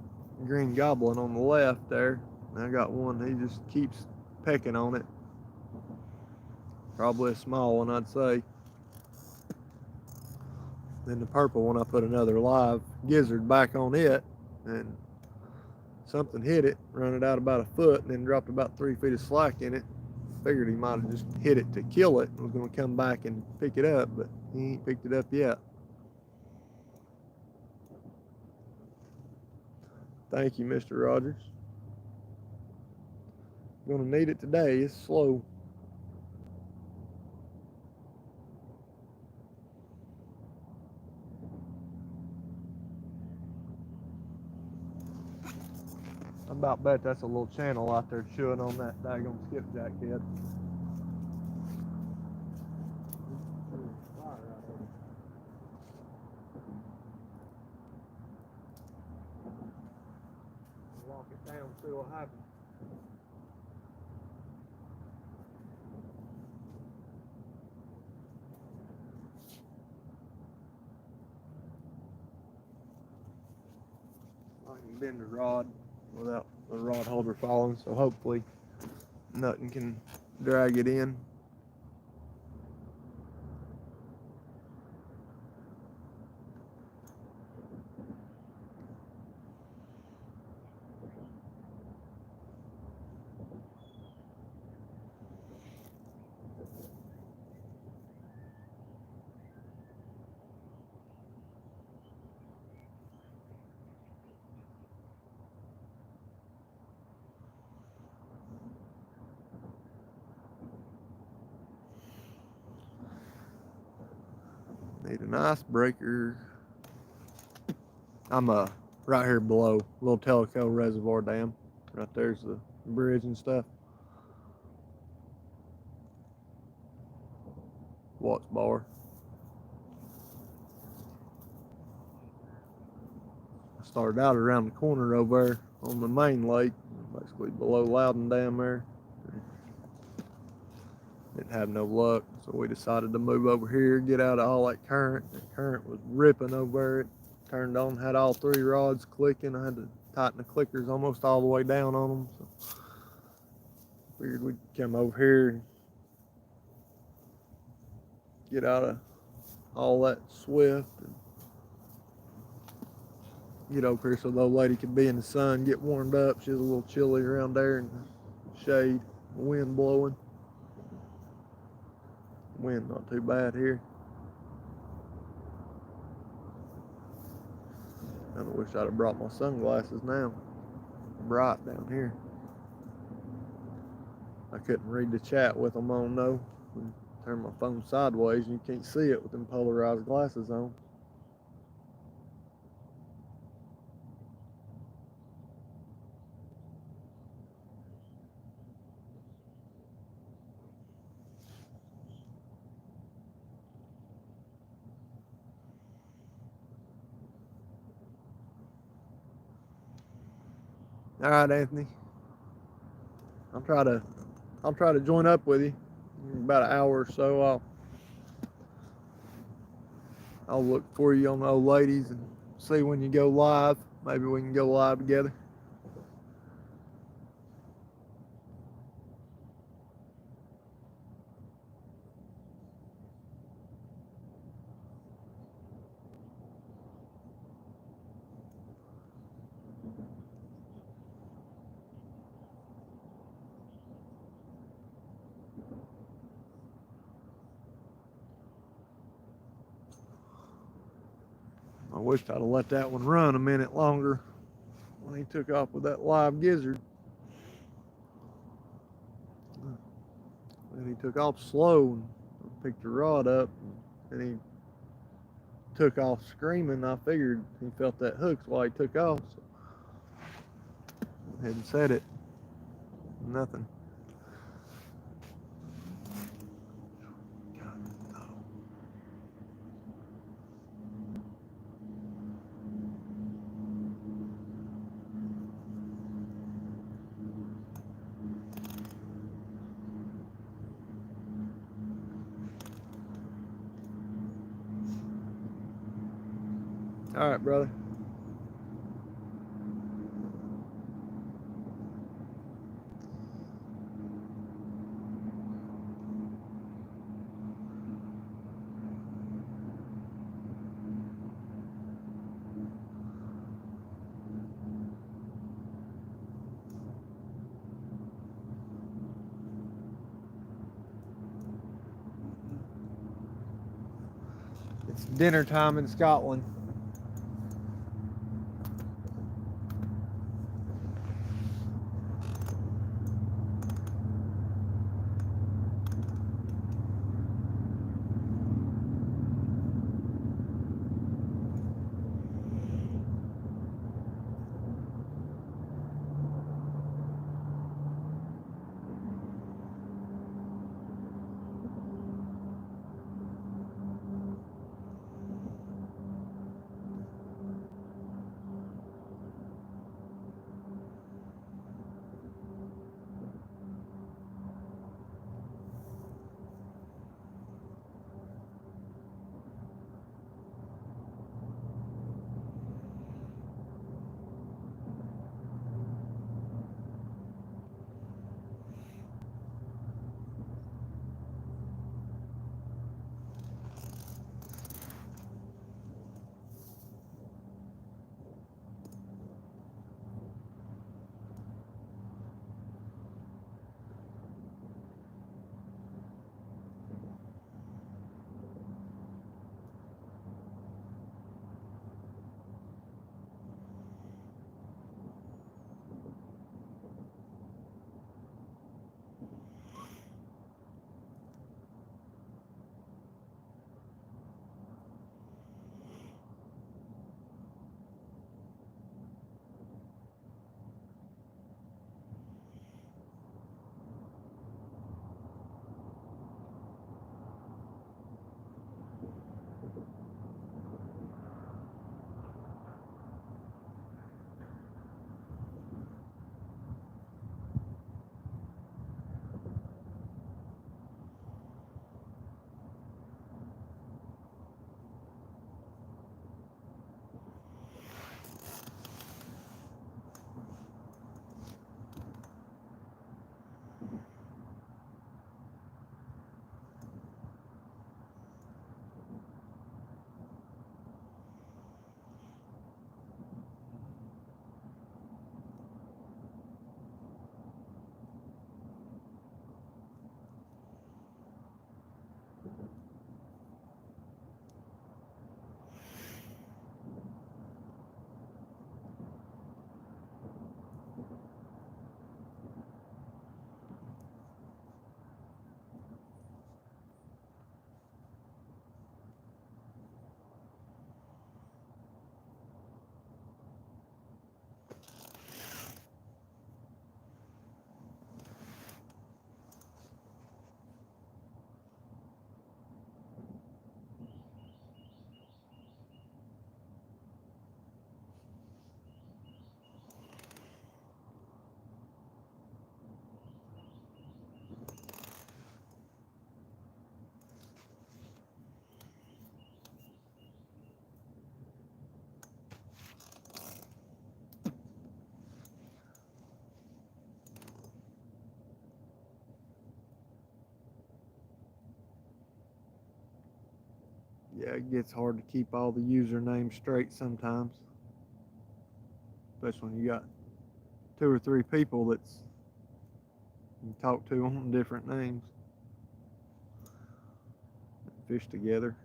green goblin on the left there. And I got one, he just keeps pecking on it. Probably a small one, I'd say. Then the purple one, I put another live gizzard back on it, and something hit it, run it out about a foot, and then dropped about 3 feet of slack in it. Figured he might have just hit it to kill it and was going to come back and pick it up, but he ain't picked it up yet. Thank you, Mr. Rogers. Gonna need it today. It's slow. I about bet that's a little channel out there chewing on that daggone skipjack head. See what happens. I can bend the rod without the rod holder falling, so hopefully nothing can drag it in. Need an icebreaker. I'm right here below Little Tellico Reservoir Dam. Right there's the bridge and stuff. Watts Bar. I started out around the corner over there on the main lake, basically below Loudon Dam there. Didn't have no luck, so we decided to move over here, get out of all that current. The current was ripping over it. Turned on, had all 3 rods clicking. I had to tighten the clickers almost all the way down on them. So figured we'd come over here and get out of all that swift and get over here so the old lady could be in the sun, get warmed up. She was a little chilly around there in the shade, wind blowing. Wind not too bad here. I wish I'd have brought my sunglasses now. Bright down here. I couldn't read the chat with them on though. Turn my phone sideways and you can't see it with them polarized glasses on. All right, Anthony. I'll try to join up with you in about an hour or so. I'll look for you on the old ladies and see when you go live. Maybe we can go live together. I wished I'd have let that one run a minute longer when he took off with that live gizzard. And he took off slow and picked the rod up and he took off screaming. I figured he felt that hooks while he took off. So I hadn't said it. Nothing. All right, brother. It's dinner time in Scotland. It gets hard to keep all the usernames straight sometimes, especially when you got 2 or 3 people that's you talk to on different names. Fish together.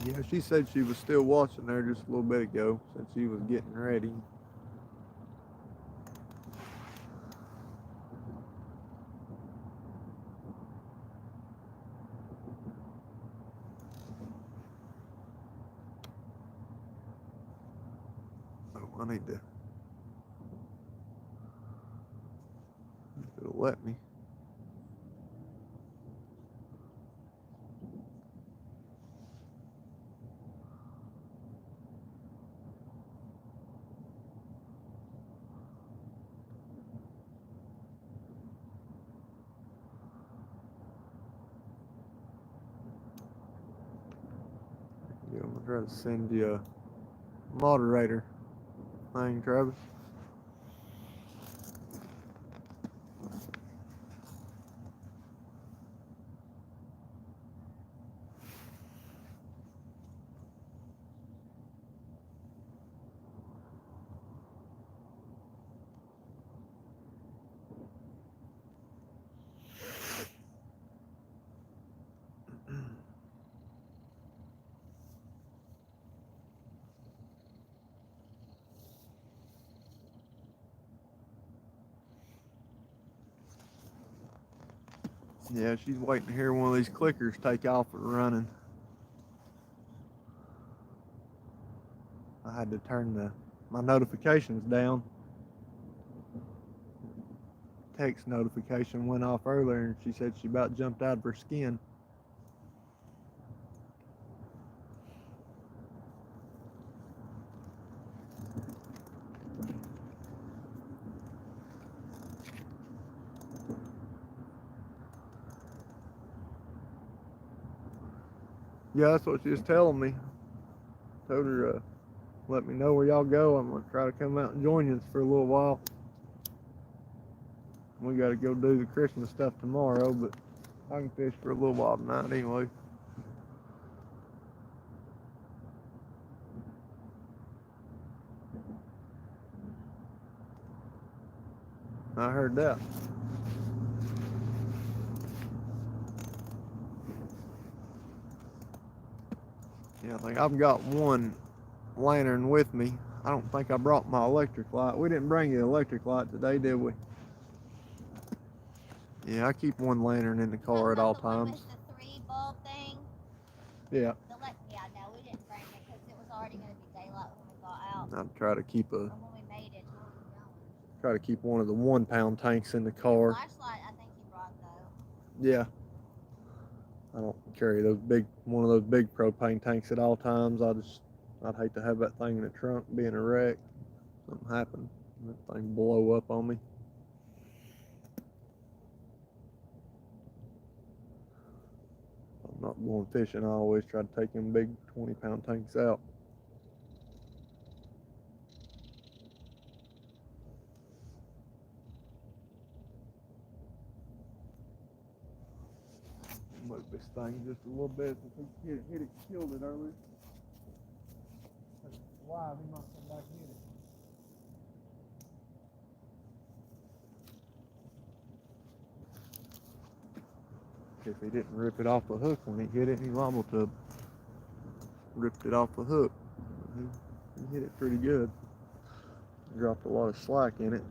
Yeah, she said she was still watching there just a little bit ago, since she was getting ready. Oh, I need to. If it'll let me. Yeah, I'm gonna try to send you a moderator thing, Travis. Yeah, she's waiting to hear one of these clickers take off and running. I had to turn my notifications down. Text notification went off earlier, and she said she about jumped out of her skin. Yeah, that's what she was telling me. Told her, let me know where y'all go. I'm gonna try to come out and join you for a little while. We gotta go do the Christmas stuff tomorrow, but I can fish for a little while tonight anyway. I heard that. Yeah, I think I've got one lantern with me. I don't think I brought my electric light. We didn't bring you electric light today, did we? Yeah, I keep one lantern in the car at all times.
The 3 bulb thing.
Yeah.
Yeah, no, we didn't bring it because it was already going to be daylight when we got out.
I try to keep
Or when we made it to where we were going.
try to keep one of the 1-pound tanks in the car.
Flashlight, I think you brought though.
Yeah. I don't carry one of those big propane tanks at all times. I'd hate to have that thing in the trunk being a wreck. Something happen, that thing blow up on me. I'm not going fishing. I always try to take them big 20-pound tanks out. Move this thing just a little bit. If he hit it, killed it earlier. If it's live, he might come back and hit it. If he didn't rip it off the hook when he hit it, he liable to ripped it off the hook. He hit it pretty good. Dropped a lot of slack in it.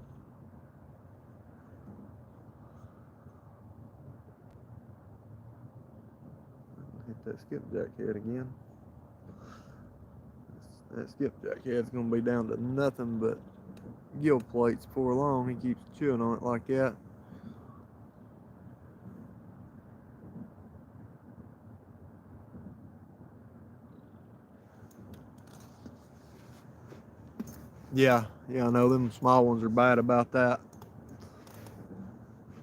Hit that skipjack head again. That skipjack head's gonna be down to nothing but gill plates before long. He keeps chewing on it like that. Yeah, I know them small ones are bad about that.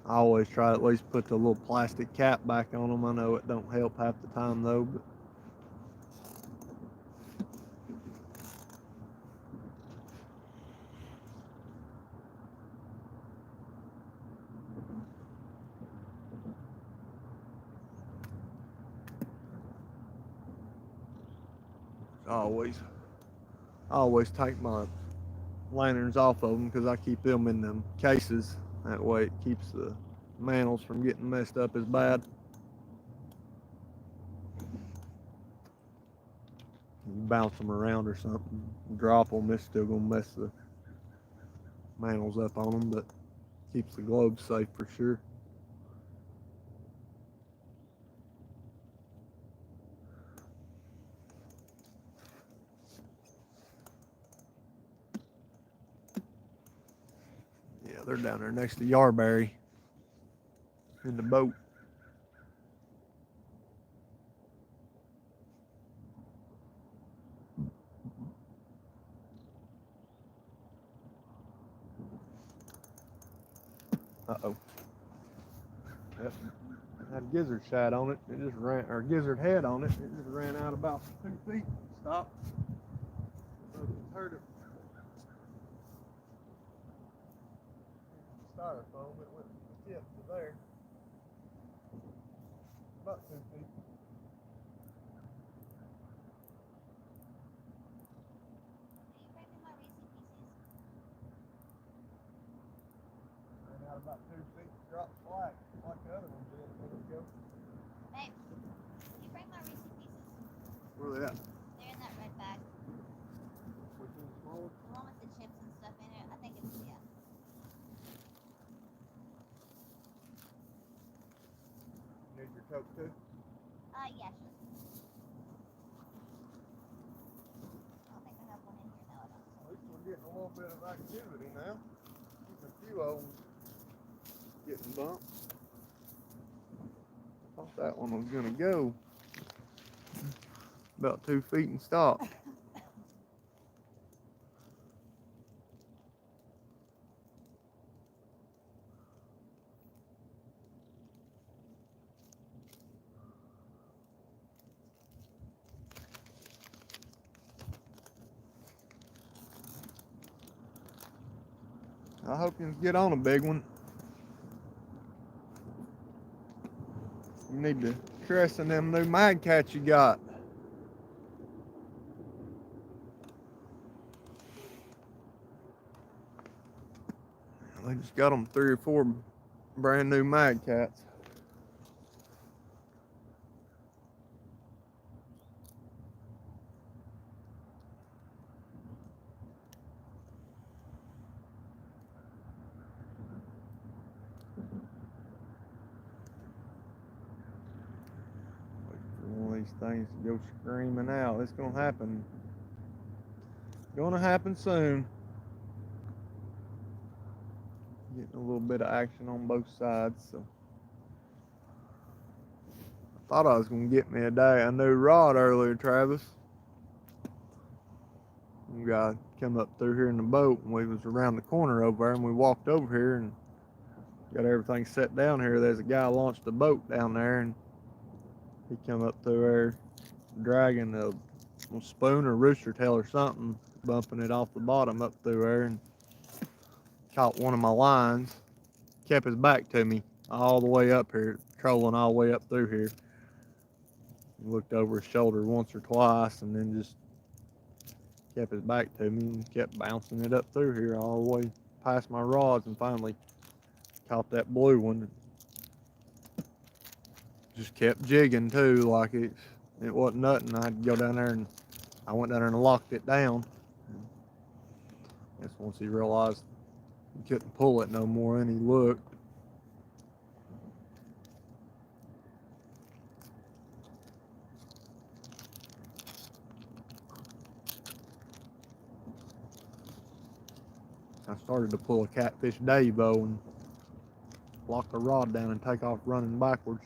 I always try to at least put the little plastic cap back on them. I know it don't help half the time though, but I always take my lanterns off of them because I keep them in them cases. That way it keeps the mantles from getting messed up as bad. You bounce them around or something, drop them, it's still gonna mess the mantles up on them, but keeps the globe safe for sure. Yeah, they're down there next to Yarberry in the boat. Uh-oh. Yep. It had a gizzard shad on it. It just ran, or gizzard head on it. It just ran out about 2 feet. Stop. Heard it. Styrofoam. It went from the tip to there. About 2 feet. Ran out about 2 feet. Dropped slack like the other one did a minute ago.
Babe, can you bring my Reese's Pieces?
Where they at?
They're in that red bag.
Which one's smaller?
The one with the chips and stuff in it. I think it's, yeah.
Need your Coke too?
Yeah, sure. I don't think I have one in here. No, I don't.
At least we're getting a little bit of activity now. A few of them getting bumped. Thought that one was gonna go about 2 feet and stop. I hope you can get on a big one. You need to christen them new mag cats you got. They just got them 3 or 4 brand new mag cats. One of these things to go screaming out. It's gonna happen. Gonna happen soon. Getting a little bit of action on both sides, so I thought I was gonna get me a new rod earlier, Travis. Some guy come up through here in the boat, and we was around the corner over there, and we walked over here and got everything set down here. There's a guy launched a boat down there, and he come up through there dragging a spoon or rooster tail or something, bumping it off the bottom up through there, and caught one of my lines, kept his back to me all the way up here, trolling all the way up through here. Looked over his shoulder once or twice, and then just kept his back to me and kept bouncing it up through here all the way past my rods, and finally caught that blue one. Just kept jigging too, like it wasn't nothing. I had to go down there, and I went down there and locked it down. Guess once he realized he couldn't pull it no more, and he looked. I started to pull a Catfish Davo and lock the rod down and take off running backwards.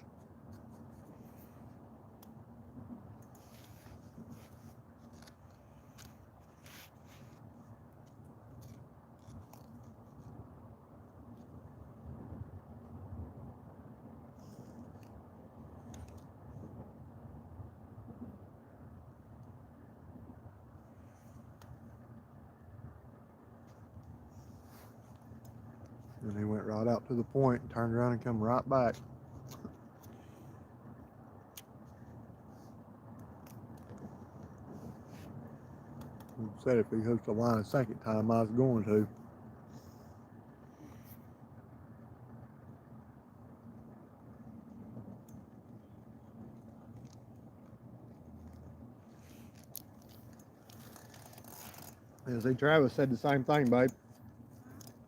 and he went right out to the point and turned around and come right back. He said if he hooked the line a second time, I was going to. Yeah, see, Travis said the same thing, babe.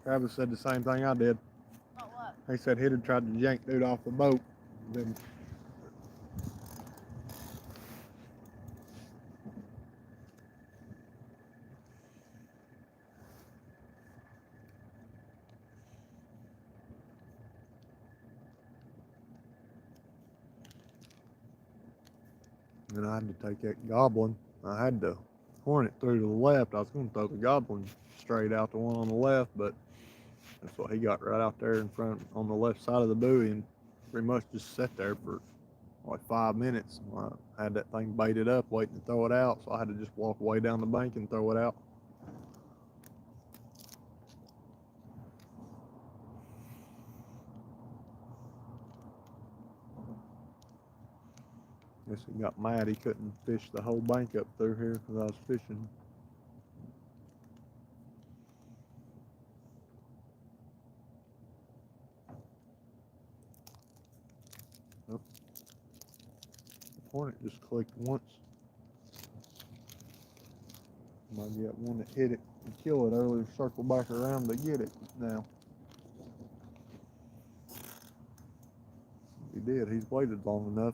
Travis said the same thing I did.
Oh, what?
He said he'd have tried to yank dude off the boat. Then I had to take that goblin. I had to horn it through to the left. I was going to throw the goblin straight out the one on the left, but that's what he got right out there in front on the left side of the buoy and pretty much just sat there for like 5 minutes. I had that thing baited up waiting to throw it out, so I had to just walk way down the bank and throw it out. Guess he got mad he couldn't fish the whole bank up through here because I was fishing. Oh. The hornet just clicked once. Might get one that hit it and kill it earlier, circle back around to get it now. He did, he's waited long enough.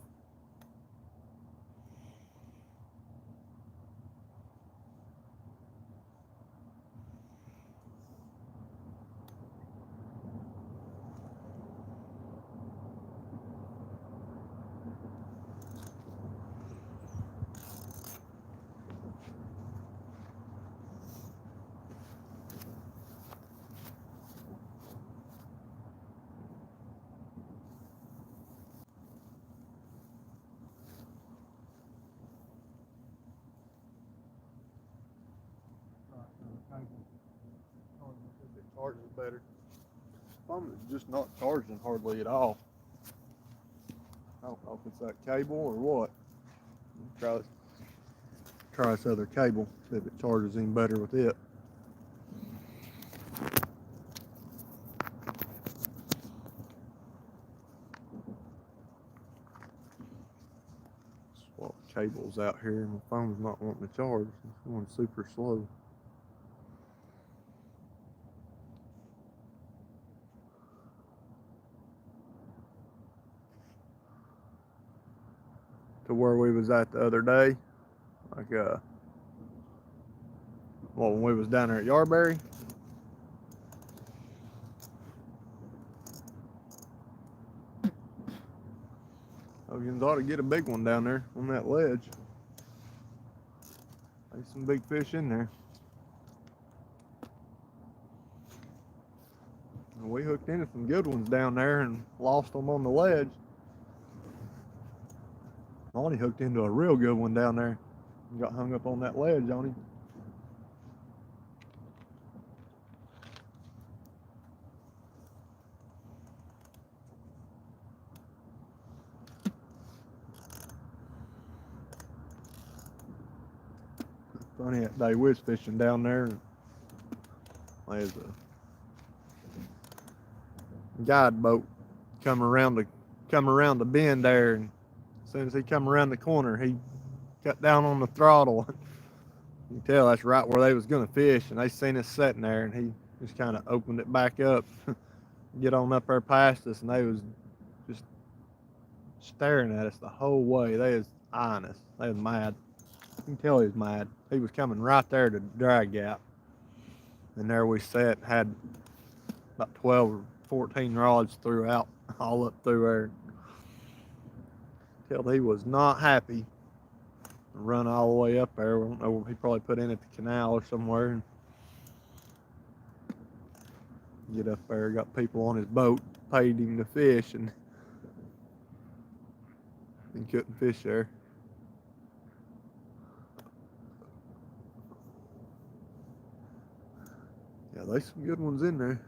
It charges better. Phone is just not charging hardly at all. I don't know if it's that cable or what. Try this other cable, see if it charges any better with it. Swap cables out here and the phone's not wanting to charge. It's going super slow. To where we was at the other day, like when we was down there at Yarberry. Hogan's ought to get a big one down there on that ledge. There's some big fish in there. And we hooked into some good ones down there and lost them on the ledge. Monty hooked into a real good one down there and got hung up on that ledge on him. Funny that day we was fishing down there, and there's a guide boat come around the bend there, and as soon as he come around the corner, he cut down on the throttle. You can tell that's right where they was gonna fish, and they seen us sitting there, and he just kind of opened it back up, get on up there past us, and they was just staring at us the whole way. They was eyeing us. They was mad. You can tell he was mad. He was coming right there to drag gap, and there we sat, had about 12 or 14 rods throughout, all up through there. Till he was not happy. Run all the way up there. We don't know, he probably put in at the canal or somewhere. And get up there, got people on his boat, paid him to fish, and couldn't fish there. Yeah, there's some good ones in there.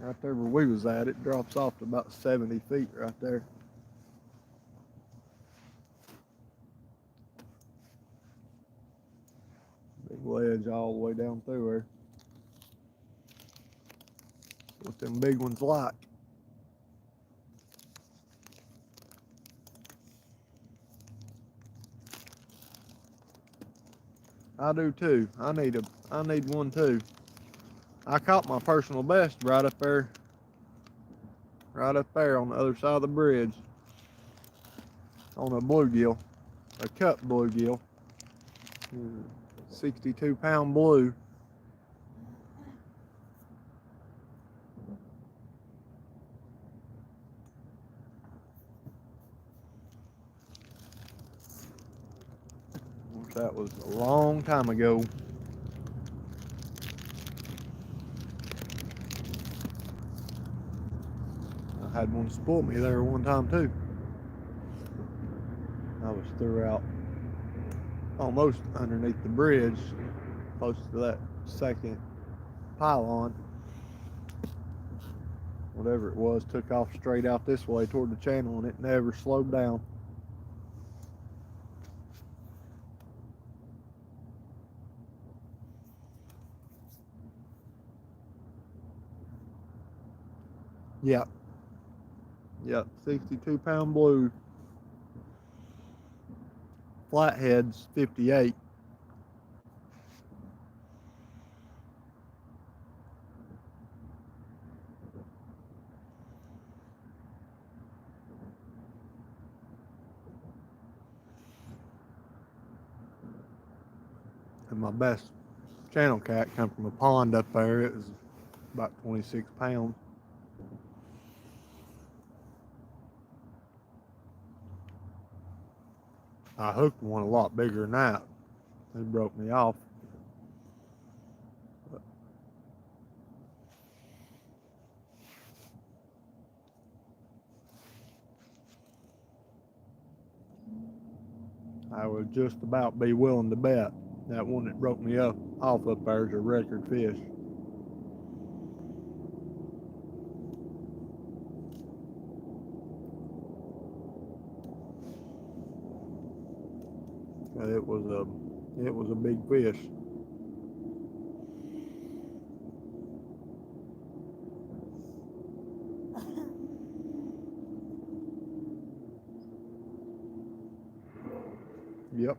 Right there where we was at, it drops off to about 70 feet right there. Big ledge all the way down through there. What them big ones like. I do too. I need one too. I caught my personal best right up there on the other side of the bridge on a bluegill, a cup bluegill, 62-pound blue. That was a long time ago. I had one spoil me there one time too. I was throughout almost underneath the bridge, close to that second pylon. Whatever it was, took off straight out this way toward the channel, and it never slowed down. Yep. Yep, 62-pound blue. Flathead's 58. And my best channel cat come from a pond up there. It was about 26 pounds. I hooked one a lot bigger than that. It broke me off. But I would just about be willing to bet that one that broke me off up there is a record fish. It was a big fish. Yep.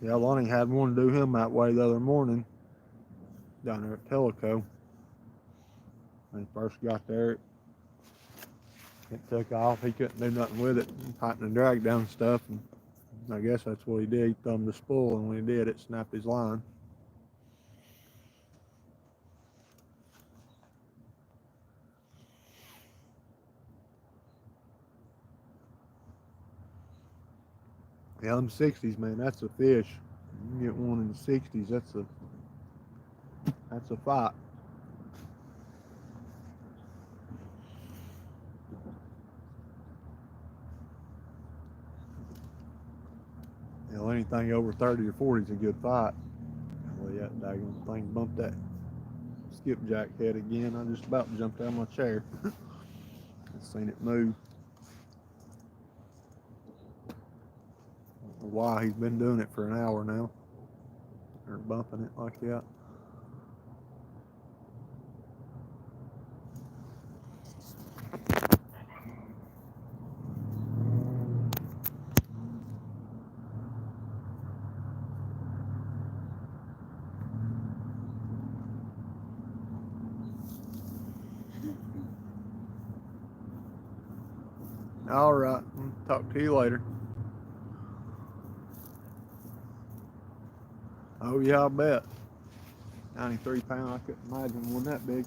Yeah, Lonnie had one do him that way the other morning down there at Tellico. When he first got there, it took off. He couldn't do nothing with it. Tighten the drag down and stuff. And I guess that's what he did. He thumbed the spool, and when he did, it snapped his line. Yeah, them 60s, man, that's a fish. You get one in the 60s, that's a fight. You know, anything over 30 or 40 is a good fight. Well, yeah, that daggone thing bumped that skipjack head again. I just about jumped out of my chair. I seen it move. I don't know why he's been doing it for an hour now. Or bumping it like that. All right, talk to you later. Oh yeah, I bet. 93 pound, I couldn't imagine one that big.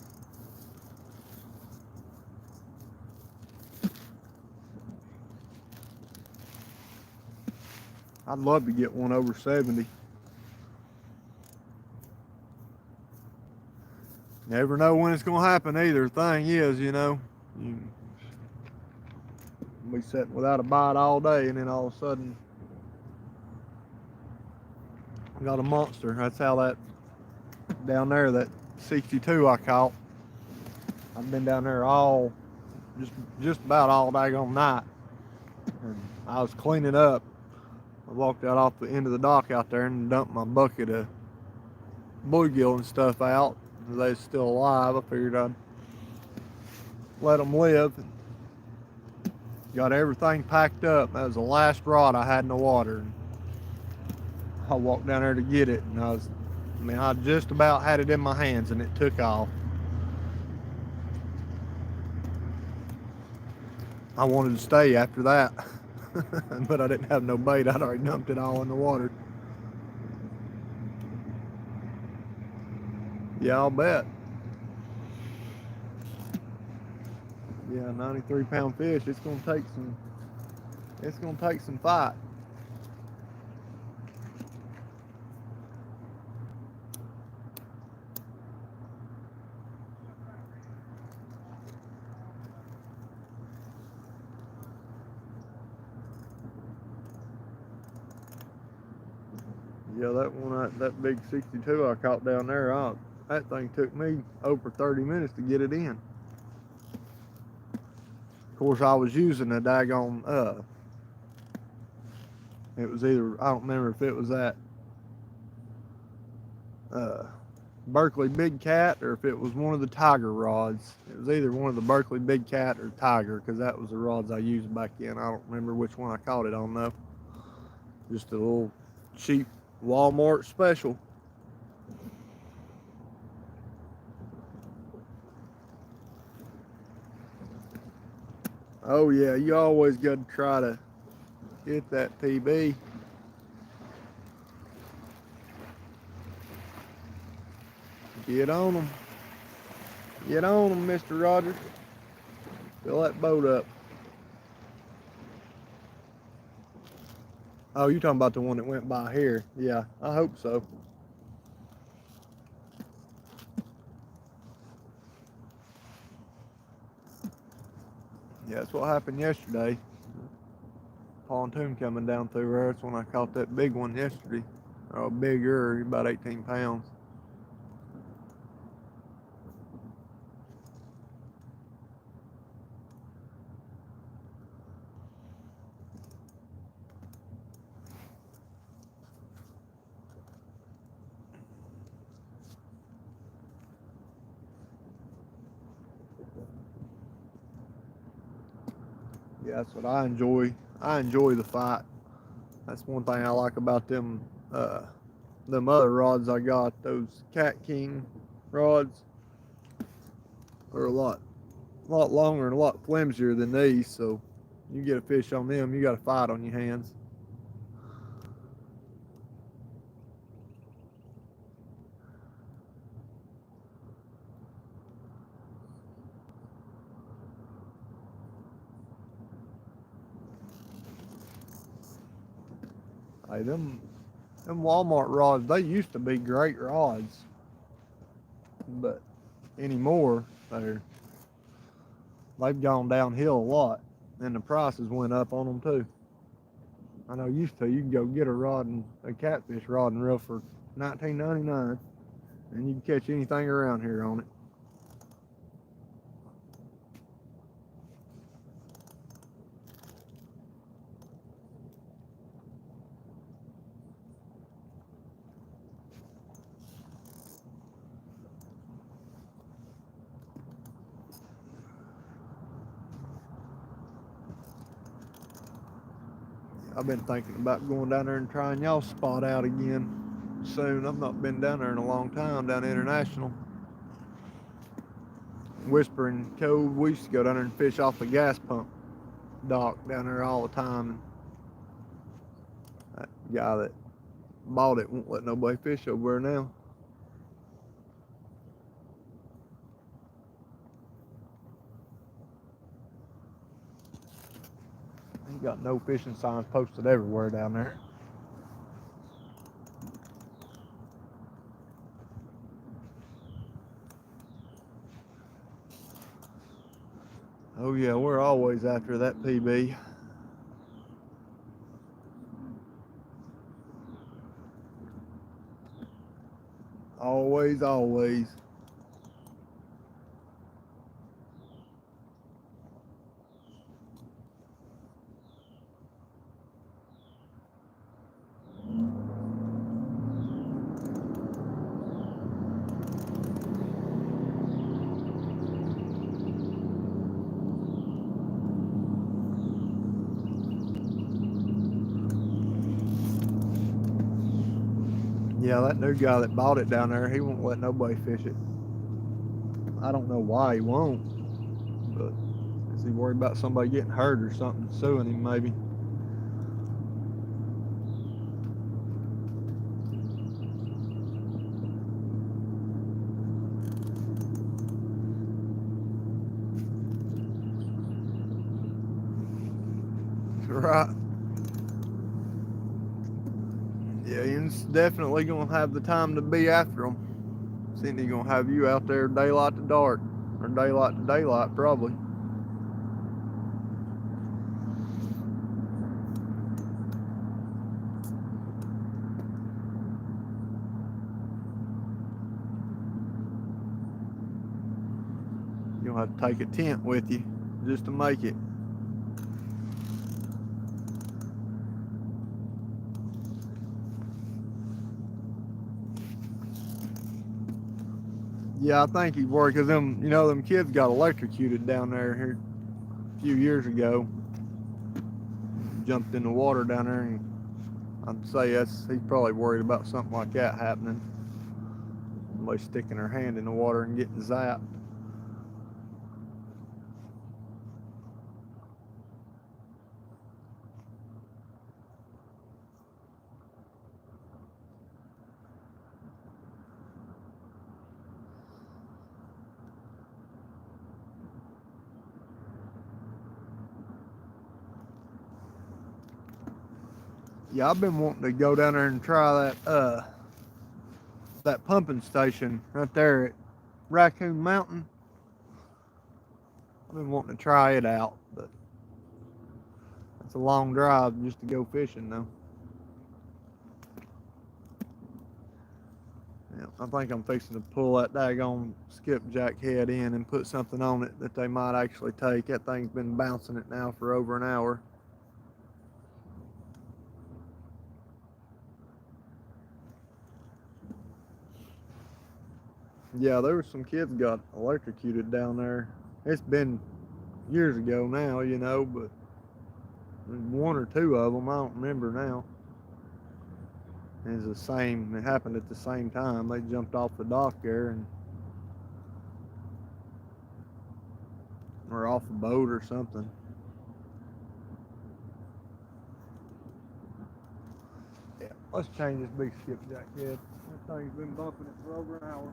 I'd love to get one over 70. Never know when it's gonna happen either. Thing is, you know, you be sitting without a bite all day, and then all of a sudden Got a monster. That's how that down there, that 62 I caught. I've been down there all, just about all daggone night. And I was cleaning up. I walked out off the end of the dock out there and dumped my bucket of bluegill and stuff out. They're still alive. I figured I'd let them live. Got everything packed up. That was the last rod I had in the water. I walked down there to get it, and I just about had it in my hands, and it took off. I wanted to stay after that, but I didn't have no bait. I'd already dumped it all in the water. Yeah, I'll bet. Yeah, 93-pound fish. It's gonna take some fight. Yeah, that big 62 I caught down there, that thing took me over 30 minutes to get it in. Of course, I was using a daggone, it was either, I don't remember if it was that Berkeley Big Cat or if it was one of the Tiger rods. It was either one of the Berkeley Big Cat or Tiger, because that was the rods I used back then. I don't remember which one I caught it on though. Just a little cheap Walmart special. Oh yeah, you always got to try to get that PB. Get on them. Get on them, Mr. Rogers. Fill that boat up. Oh, you're talking about the one that went by here. Yeah, I hope so. Yeah, that's what happened yesterday. Pontoon coming down through there. That's when I caught that big one yesterday. Or bigger, about 18 pounds. Yeah, that's what I enjoy. I enjoy the fight. That's one thing I like about them other rods I got. Those Cat King rods are a lot longer and a lot flimsier than these. So you get a fish on them, you got a fight on your hands. Hey, them Walmart rods, they used to be great rods, but anymore they've gone downhill a lot, and the prices went up on them too. I know used to you can go get a catfish rod and reel for $19.99, and you can catch anything around here on it. I've been thinking about going down there and trying y'all spot out again soon. I've not been down there in a long time, down International. Whispering Cove, we used to go down there and fish off the gas pump dock down there all the time. And that guy that bought it won't let nobody fish over there now. He got no fishing signs posted everywhere down there. Oh yeah, we're always after that PB. Always, always. Yeah, that new guy that bought it down there, he won't let nobody fish it. I don't know why he won't, but is he worried about somebody getting hurt or something, suing him maybe? Right. Yeah, he's definitely gonna have the time to be after him. Cindy gonna have you out there daylight to dark, or daylight to daylight probably. You'll have to take a tent with you just to make it. Yeah, I think he's worried because them kids got electrocuted down there here a few years ago. Jumped in the water down there, and I'd say he's probably worried about something like that happening. Somebody sticking their hand in the water and getting zapped. Yeah, I've been wanting to go down there and try that pumping station right there at Raccoon Mountain. I've been wanting to try it out, but it's a long drive just to go fishing though. Yeah, I think I'm fixing to pull that daggone skipjack head in and put something on it that they might actually take. That thing's been bouncing it now for over an hour. Yeah, there was some kids got electrocuted down there. It's been years ago now, but one or two of them, I don't remember now. It's the same, it happened at the same time. They jumped off the dock there and or off a boat or something. Yeah, let's change this big skipjack head. That thing's been bumping it for over an hour.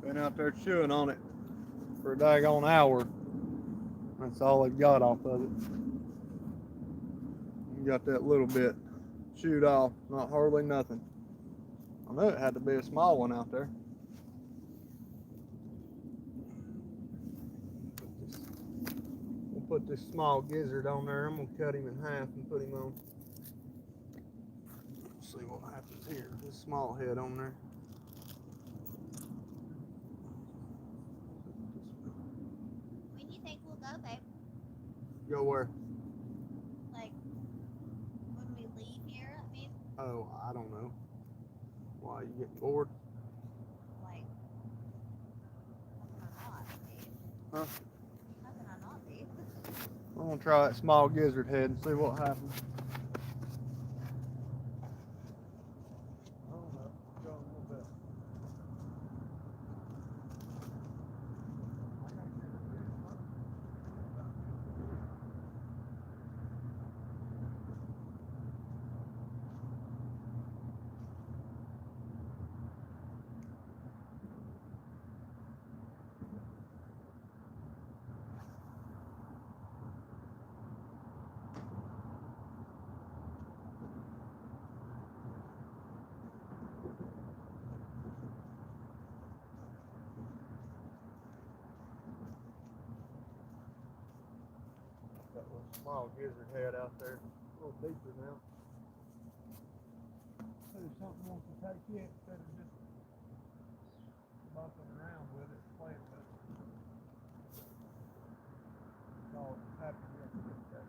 Been out there chewing on it for a daggone hour. That's all they've got off of it. You got that little bit chewed off, not hardly nothing. I knew it had to be a small one out there. We'll put this small gizzard on there. I'm gonna cut him in half and put him on. Let's see what happens here. This small head on there.
When do you think we'll go, babe?
Go where?
Like, when we leave here, I mean,
Oh, I don't know. Why, you getting bored?
like, how can I not, babe?
Huh?
How can I not, babe?
I'm gonna try that small gizzard head and see what happens. I don't know. Go a little bit. small gizzard head out there. A little deeper now. Maybe something wants to take it instead of just bumping around with it, playing with it. So happy to get that in.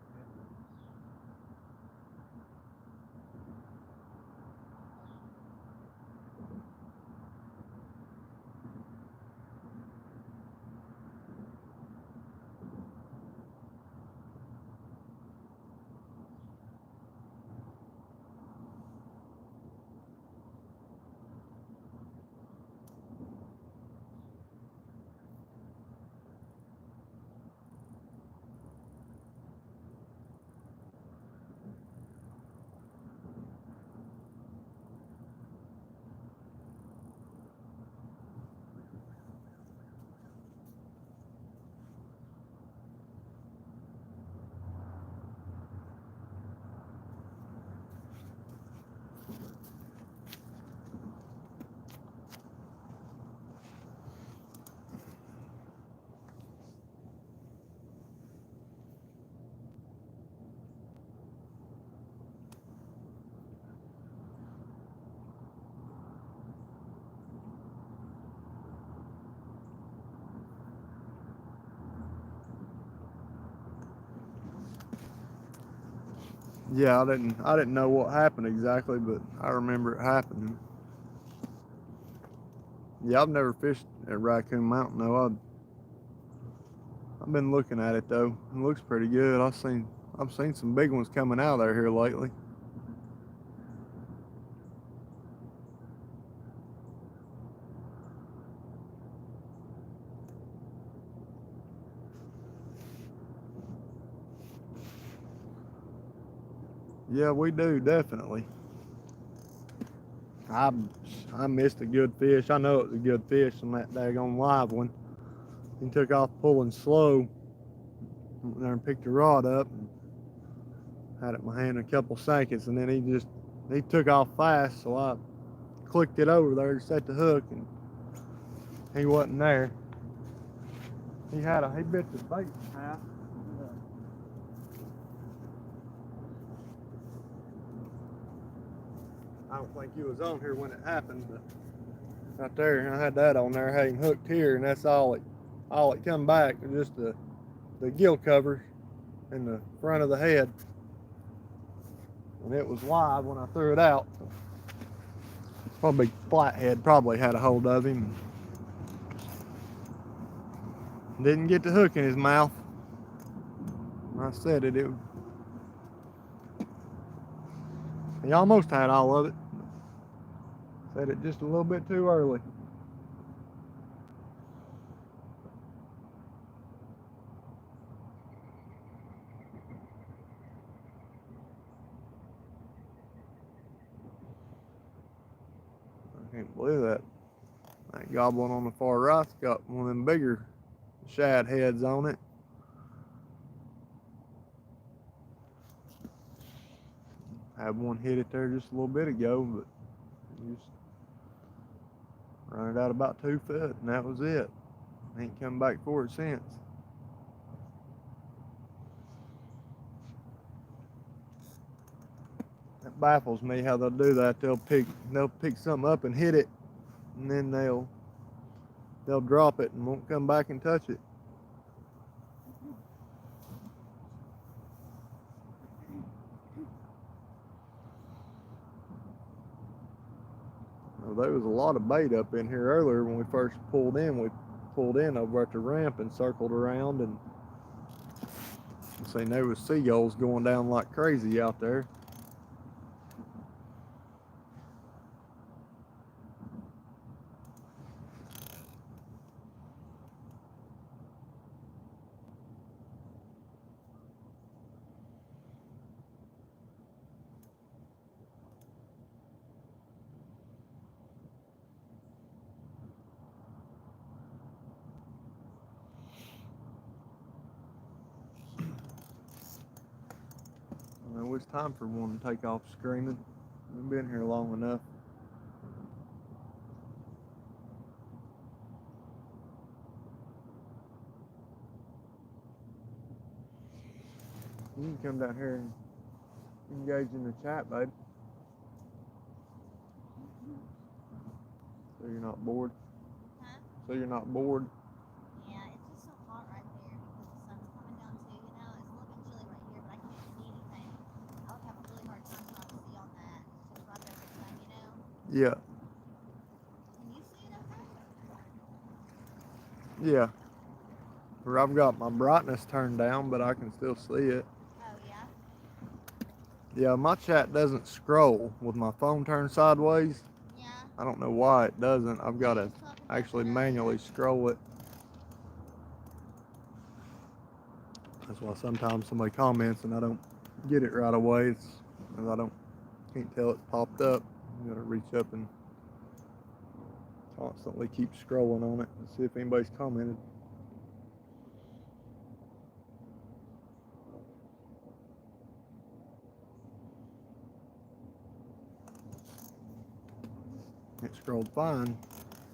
Yeah, I didn't know what happened exactly, but I remember it happening. Yeah, I've never fished at Raccoon Mountain though. I've been looking at it though. It looks pretty good. I've seen some big ones coming out of there here lately. Yeah, we do definitely. I I missed a good fish. I know it was a good fish on that daggone live one. He took off pulling slow. Went there and picked the rod up and had it in my hand a couple seconds, and then he took off fast, so I clicked it over there to set the hook, and he wasn't there. He bit the bait in half. I don't think he was on here when it happened, but right there, I had that on there, had him hooked here, and that's all it come back, just the gill cover and the front of the head. And it was live when I threw it out. Probably flathead probably had a hold of him. Didn't get the hook in his mouth. I said it. He almost had all of it. Said it just a little bit too early. I can't believe that. That goblin on the far right's got one of them bigger shad heads on it. Had one hit it there just a little bit ago, but just run it out about 2 foot, and that was it. Ain't come back for it since. That baffles me how they'll do that. They'll pick something up and hit it, and then they'll drop it and won't come back and touch it. Well, there was a lot of bait up in here earlier when we first pulled in. We pulled in over at the ramp and circled around, and seen there was seagulls going down like crazy out there. It was time for one to take off screaming. We've been here long enough. You can come down here and engage in the chat, babe. So you're not bored.
Huh?
So you're not bored.
Yeah, it's just so hot right there because the sun's coming down too. You know, it's a little bit chilly right here, but I can't see anything. I would have a really hard time trying to see on that. It's just right there in the sun, you know.
Yeah.
Can you see it okay?
Yeah. Or I've got my brightness turned down, but I can still see it.
Oh yeah.
Yeah, my chat doesn't scroll with my phone turned sideways.
Yeah.
I don't know why it doesn't. I've got to
Just talking about
actually
today,
manually
yeah.
scroll it. That's why sometimes somebody comments and I don't get it right away. It's because can't tell it's popped up. You gotta reach up and constantly keep scrolling on it and see if anybody's commented. It scrolled fine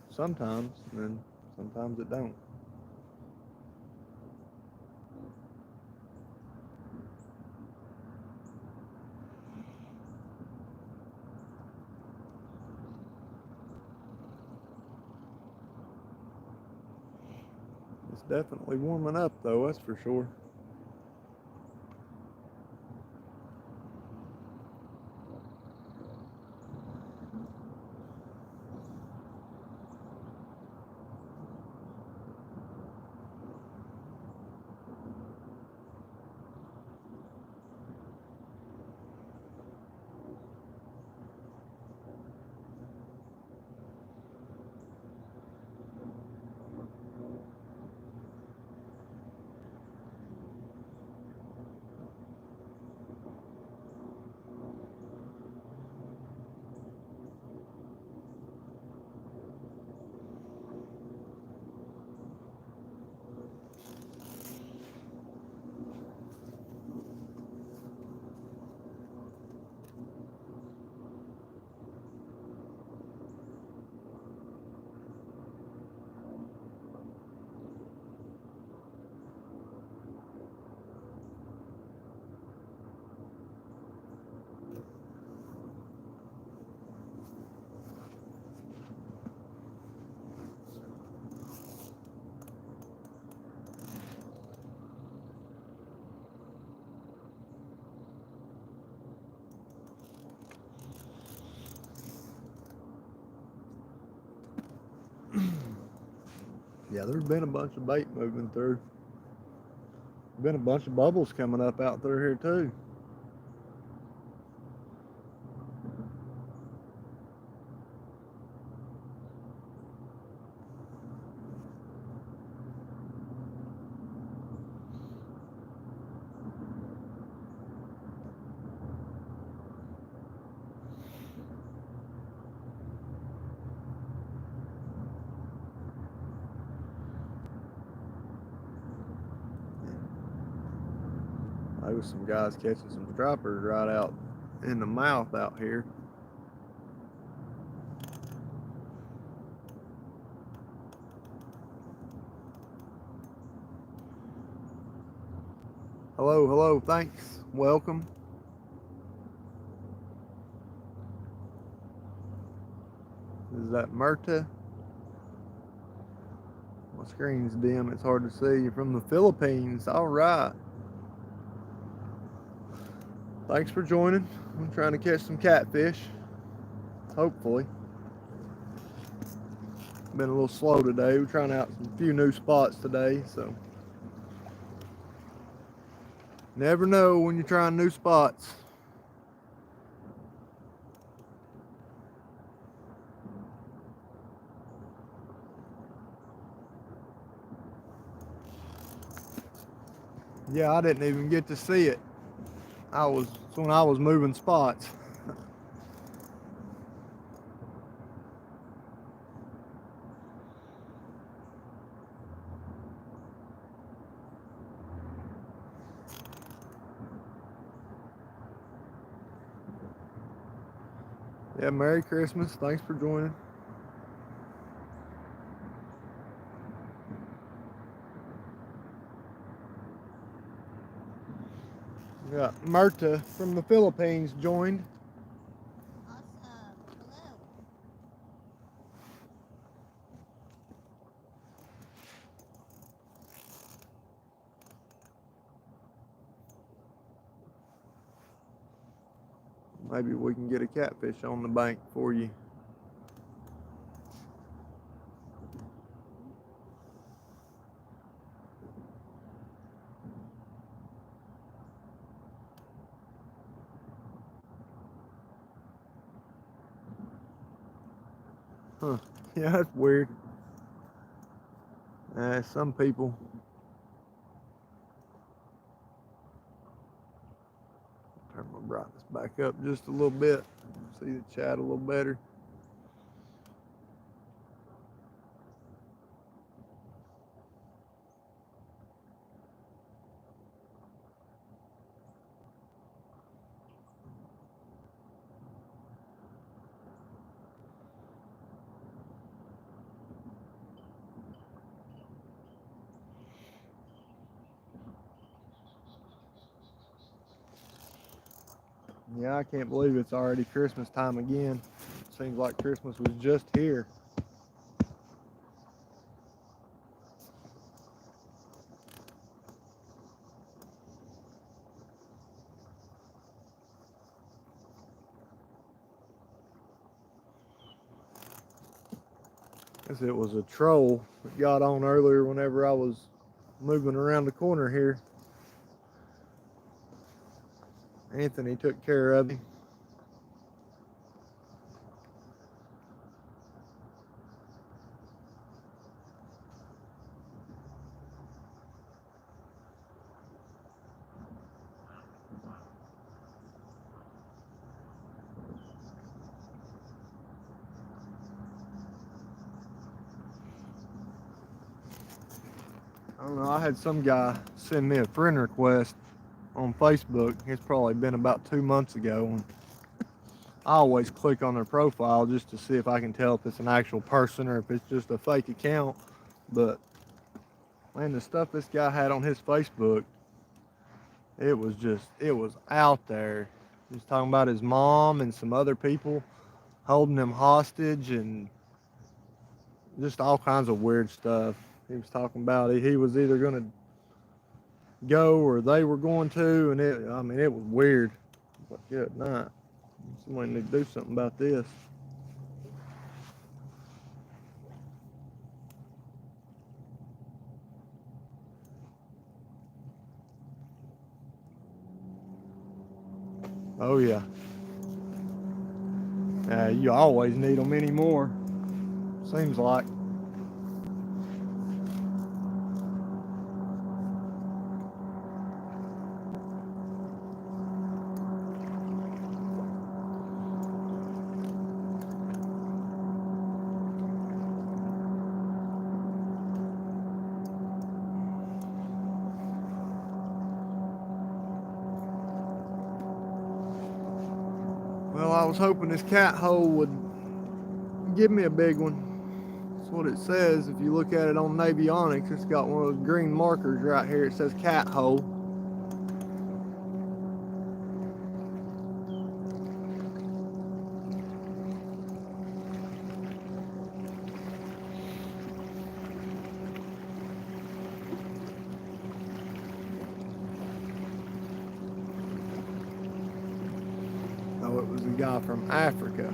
sometimes, and then sometimes it don't. It's definitely warming up though, that's for sure. Yeah, there's been a bunch of bait moving through. Been a bunch of bubbles coming up out through here too. There was some guys catching some stripers right out in the mouth out here. Hello, hello, thanks, welcome. Is that Murta? My screen's dim, it's hard to see. You're from the Philippines, all right. Thanks for joining. I'm trying to catch some catfish, hopefully. Been a little slow today. We're trying out some few new spots today, so never know when you're trying new spots. Yeah, I didn't even get to see it. It's when I was moving spots. Yeah, Merry Christmas. Thanks for joining. We got Myrta from the Philippines joined.
Awesome. Hello.
Maybe we can get a catfish on the bank for you. Huh. Yeah, that's weird. Some people. Turn my brightness back up just a little bit. See the chat a little better. Yeah, I can't believe it's already Christmas time again. Seems like Christmas was just here. Guess it was a troll that got on earlier whenever I was moving around the corner here. Anthony took care of him. I don't know, I had some guy send me a friend request on Facebook. It's probably been about 2 months ago. And I always click on their profile just to see if I can tell if it's an actual person or if it's just a fake account. But man, the stuff this guy had on his Facebook, it was out there. He was talking about his mom and some other people holding him hostage and just all kinds of weird stuff. He was talking about he was either going to go or they were going to, and it was weird. But good night. Somebody need to do something about this. Oh yeah. You always need them anymore. Seems like. Well, I was hoping this cat hole would give me a big one. That's what it says. If you look at it on Navionics, it's got one of those green markers right here. It says cat hole. Oh, it was a guy from Africa.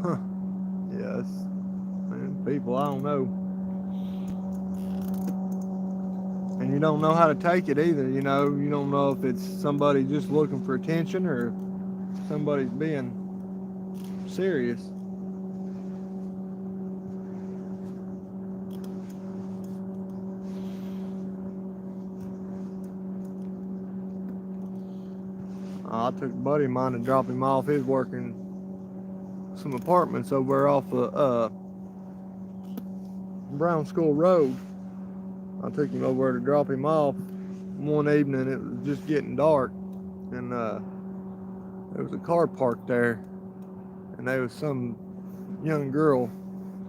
Huh. Yes. Man, people, I don't know. And you don't know how to take it either, you know. You don't know if it's somebody just looking for attention or if somebody's being serious. I took a buddy of mine to drop him off. He's working some apartments over off of Brown School Road. I took him over to drop him off. one evening it was just getting dark, and there was a car parked there, and there was some young girl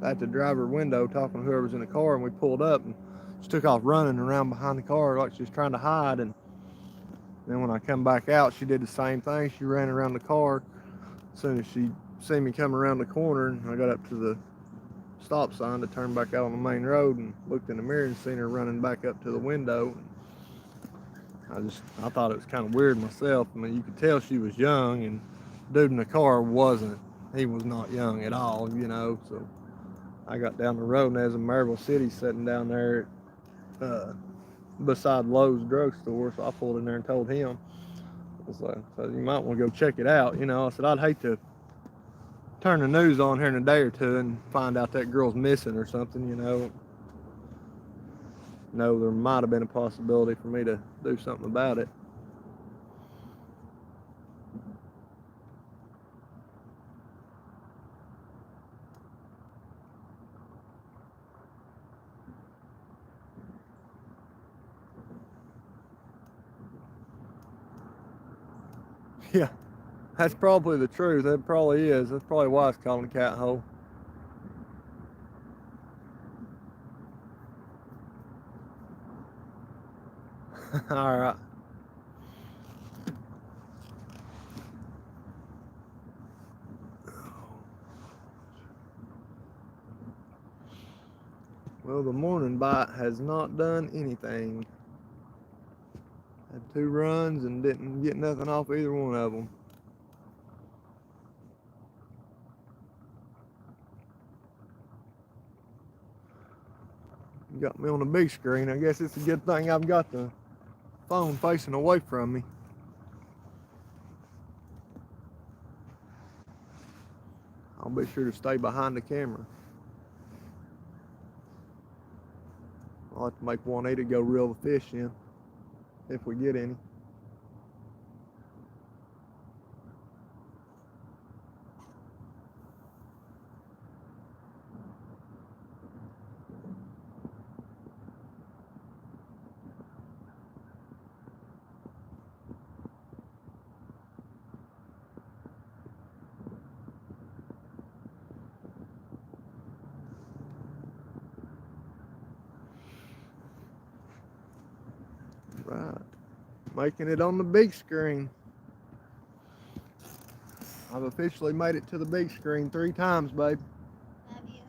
at the driver window talking to whoever was in the car, and we pulled up, and she took off running around behind the car like she was trying to hide. And then when I come back out, she did the same thing. She ran around the car. As soon as she seen me come around the corner, and I got up to the stop sign to turn back out on the main road and looked in the mirror and seen her running back up to the window. I thought it was kind of weird myself. I mean, you could tell she was young, and the dude in the car wasn't. He was not young at all, you know. So I got down the road, and there's a Maryville City sitting down there beside Lowe's drugstore. So I pulled in there and told him. I was like, so you might want to go check it out, you know. I said, I'd hate to turn the news on here in a day or two and find out that girl's missing or something, you know. No, there might have been a possibility for me to do something about it. Yeah, that's probably the truth. That probably is. That's probably why it's called a cat hole. All right. Well, the morning bite has not done anything. Had 2 runs and didn't get nothing off either one of them. Got me on the big screen. I guess it's a good thing I've got the phone facing away from me. I'll be sure to stay behind the camera. I'll have to make Juanita go reel the fish in, if we get any. Right. Making it on the big screen. I've officially made it to the big screen 3 times, babe.
Have you?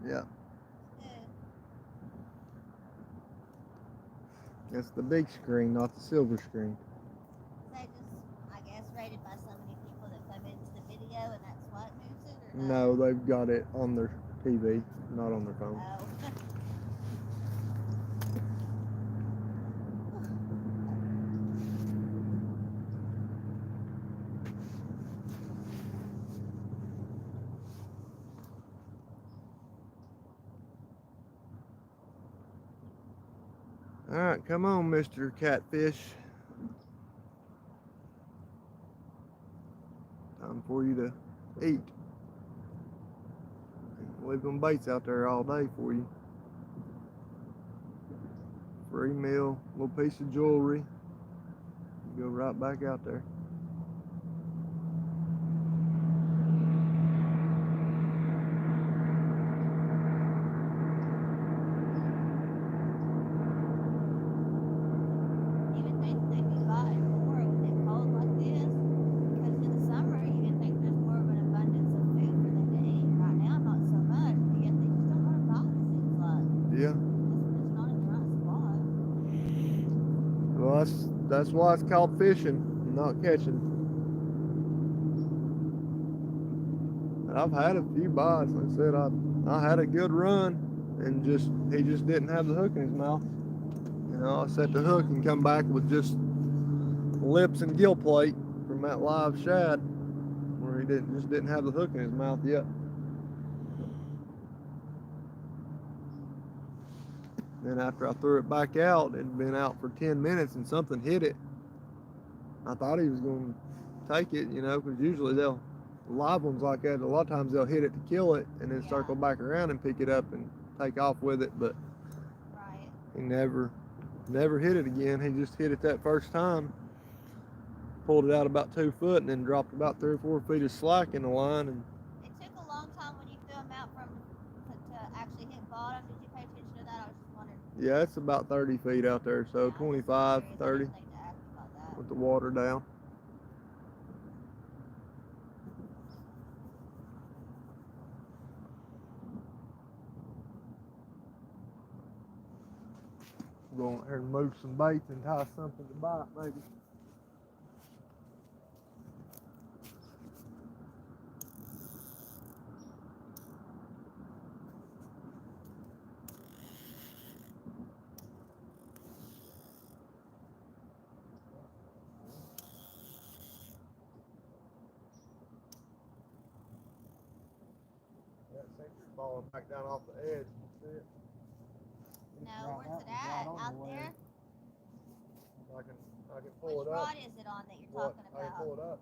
Yeah.
Good.
That's the big screen, not the silver screen.
They just, I guess, rated by so many people that come into the video, and that's what moves it, or
No, they've got it on their TV, not on their phone.
Oh.
All right, come on, Mr. Catfish. Time for you to eat. Leave them baits out there all day for you. Free meal, little piece of jewelry. You go right back out there.
You would think they'd be buying more when it's cold like this, because in the summer you would think there's more of an abundance of food for them to eat. Right now, not so much, but yet they just don't want to buy, it seems like.
Yeah.
It's not in the right spot.
Well, that's why it's called fishing, not catching. I've had a few bites. Like I said, I had a good run, and he just didn't have the hook in his mouth. You know, I set the hook and come back with just lips and gill plate from that live shad, where he didn't have the hook in his mouth yet. Then after I threw it back out, it'd been out for 10 minutes and something hit it. I thought he was going to take it, you know, because usually live ones like that, a lot of times they'll hit it to kill it and then circle back around and pick it up and take off with it, but
Right.
he never Never hit it again. He just hit it that first time. Pulled it out about 2 foot and then dropped about 3 or 4 feet of slack in the line. And
It took a long time when you threw them out to actually hit bottom. Did you pay attention to that? I was just wondering.
yeah, it's about 30 feet out there, so
Yeah, I was
25,
curious. I
30
didn't think to ask about that.
with the water down. Go out here and move some baits and tie something to bite, maybe. That sinker's falling back down off the edge. You see it?
No, where's it at? Out there?
I can pull
Which
it up.
rod is it on that you're
What?
talking
I can
about?
pull it up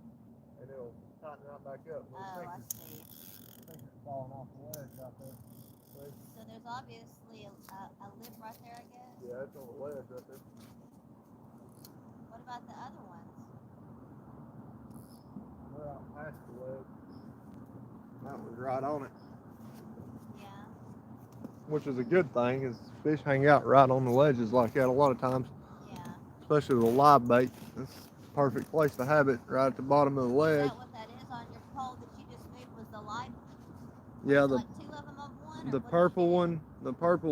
and it'll tighten it right back up.
Oh, I see.
Sinker's falling off the ledge out there. See?
So there's obviously a lip right there, I guess.
Yeah, it's on the ledge right there.
What about the other ones?
We're out past the ledge. That was right on it.
Yeah.
Which is a good thing, is fish hang out right on the ledges like that a lot of times,
Yeah.
especially with a live bait. It's a perfect place to have it, right at the bottom of the
Is
ledge.
that what that is on your pole that you just moved? Was the light?
Yeah,
Was it
the
like two of them of one? Or
the
what did you
purple
get?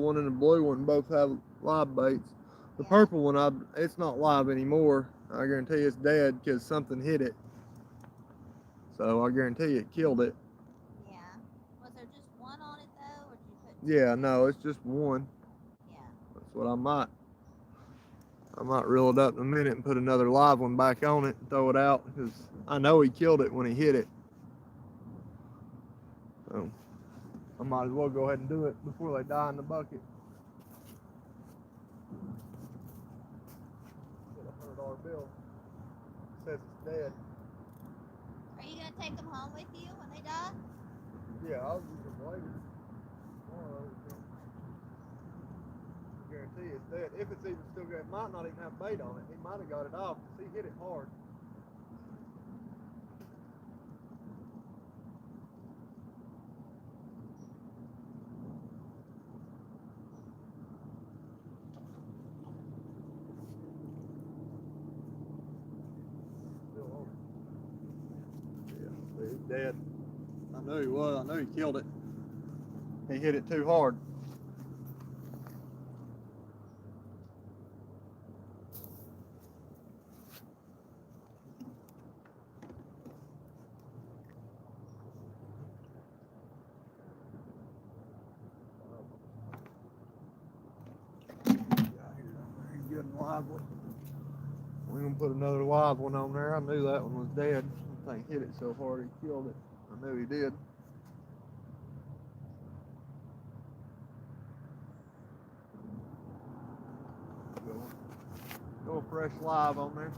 one and the blue one both have live baits. The
Yeah.
purple one, it's not live anymore. I guarantee it's dead because something hit it. So I guarantee it killed it.
Yeah. Was there just one on it though, or did you put? Two
Yeah,
in?
no, it's just one.
Yeah.
That's what I might reel it up in a minute and put another live one back on it and throw it out because I know he killed it when he hit it. So I might as well go ahead and do it before they die in the bucket. Get a $100 bill. Says it's dead.
Are you gonna take them home with you when they die?
Yeah, I'll use them later. Tomorrow. I guarantee it's dead. If it's even still got, it might not even have bait on it. He might have got it off because he hit it hard. Still on it. Yeah, he's dead. I knew he was. I knew he killed it. He hit it too hard. He's good and lively. We're gonna put another live one on there. I knew that one was dead. I think hit it so hard he killed it. I knew he did. Go fresh live on there.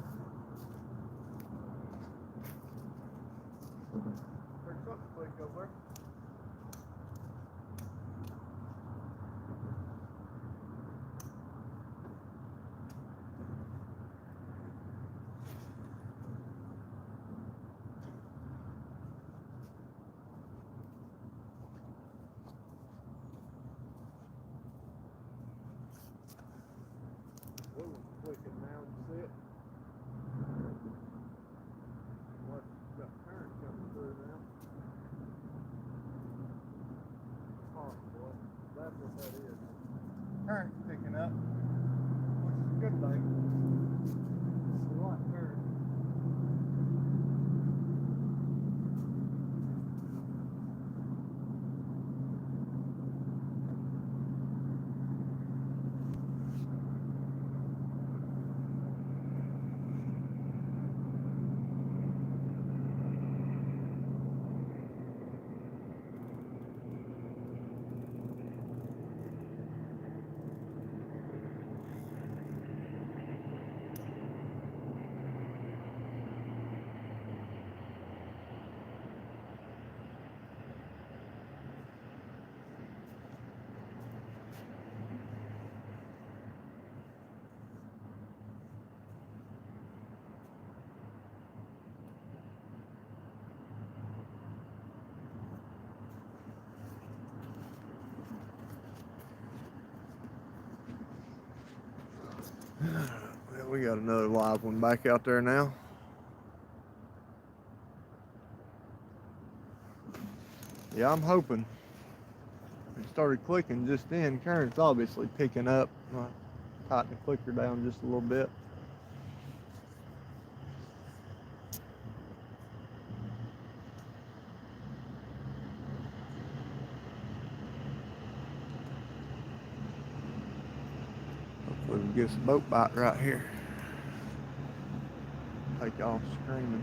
There's something quick over there. Blue one's clicking now, you see it? What, got current coming through now. Oh boy, that's what that is. Current's picking up, which is a good thing. We like current. Well, we got another live one back out there now. Yeah, I'm hoping. It started clicking just then. Current's obviously picking up. I'll tighten the clicker down just a little bit. Hopefully we get some boat bite right here. Take off screaming.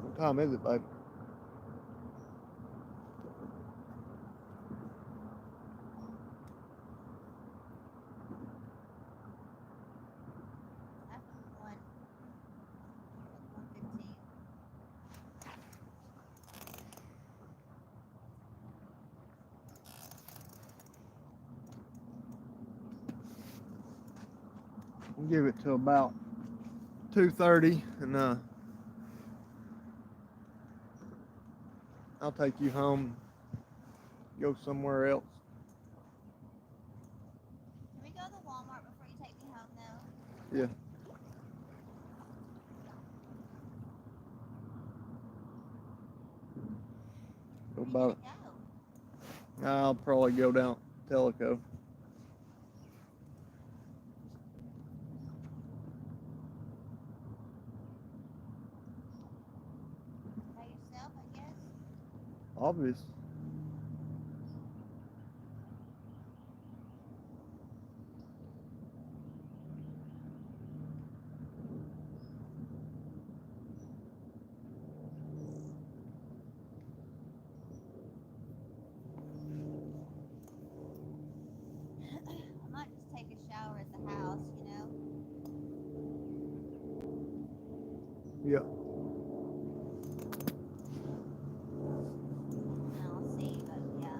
What time is it, babe?
After 1:15.
We'll give it till about 2:30, and I'll take you home. Go somewhere else.
Can we go to Walmart before you take me home, though?
Yeah. Go
Where
about.
you gonna go?
I'll probably go down Tellico.
By yourself, I guess?
Obvious.
I might just take a shower at the house, you know?
Yeah.
I'll see, but yeah.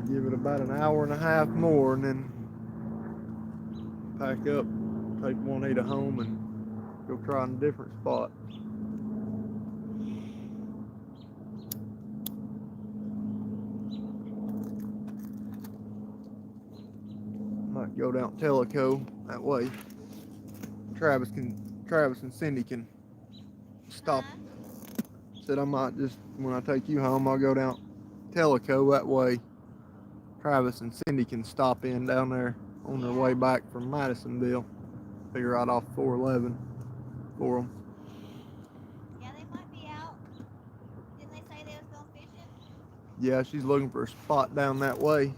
Give it about an hour and a half more, and then pack up, take Juanita home, and go try in a different spot. Might go down Tellico that way. Travis and Cindy can stop.
Huh?
Said I might just, when I take you home, I'll go down Tellico that way. Travis and Cindy can stop in down there on their way back from Madisonville. Figure right off 411 for them.
Yeah, they might be out. Didn't they say they was going fishing?
Yeah, she's looking for a spot down that way.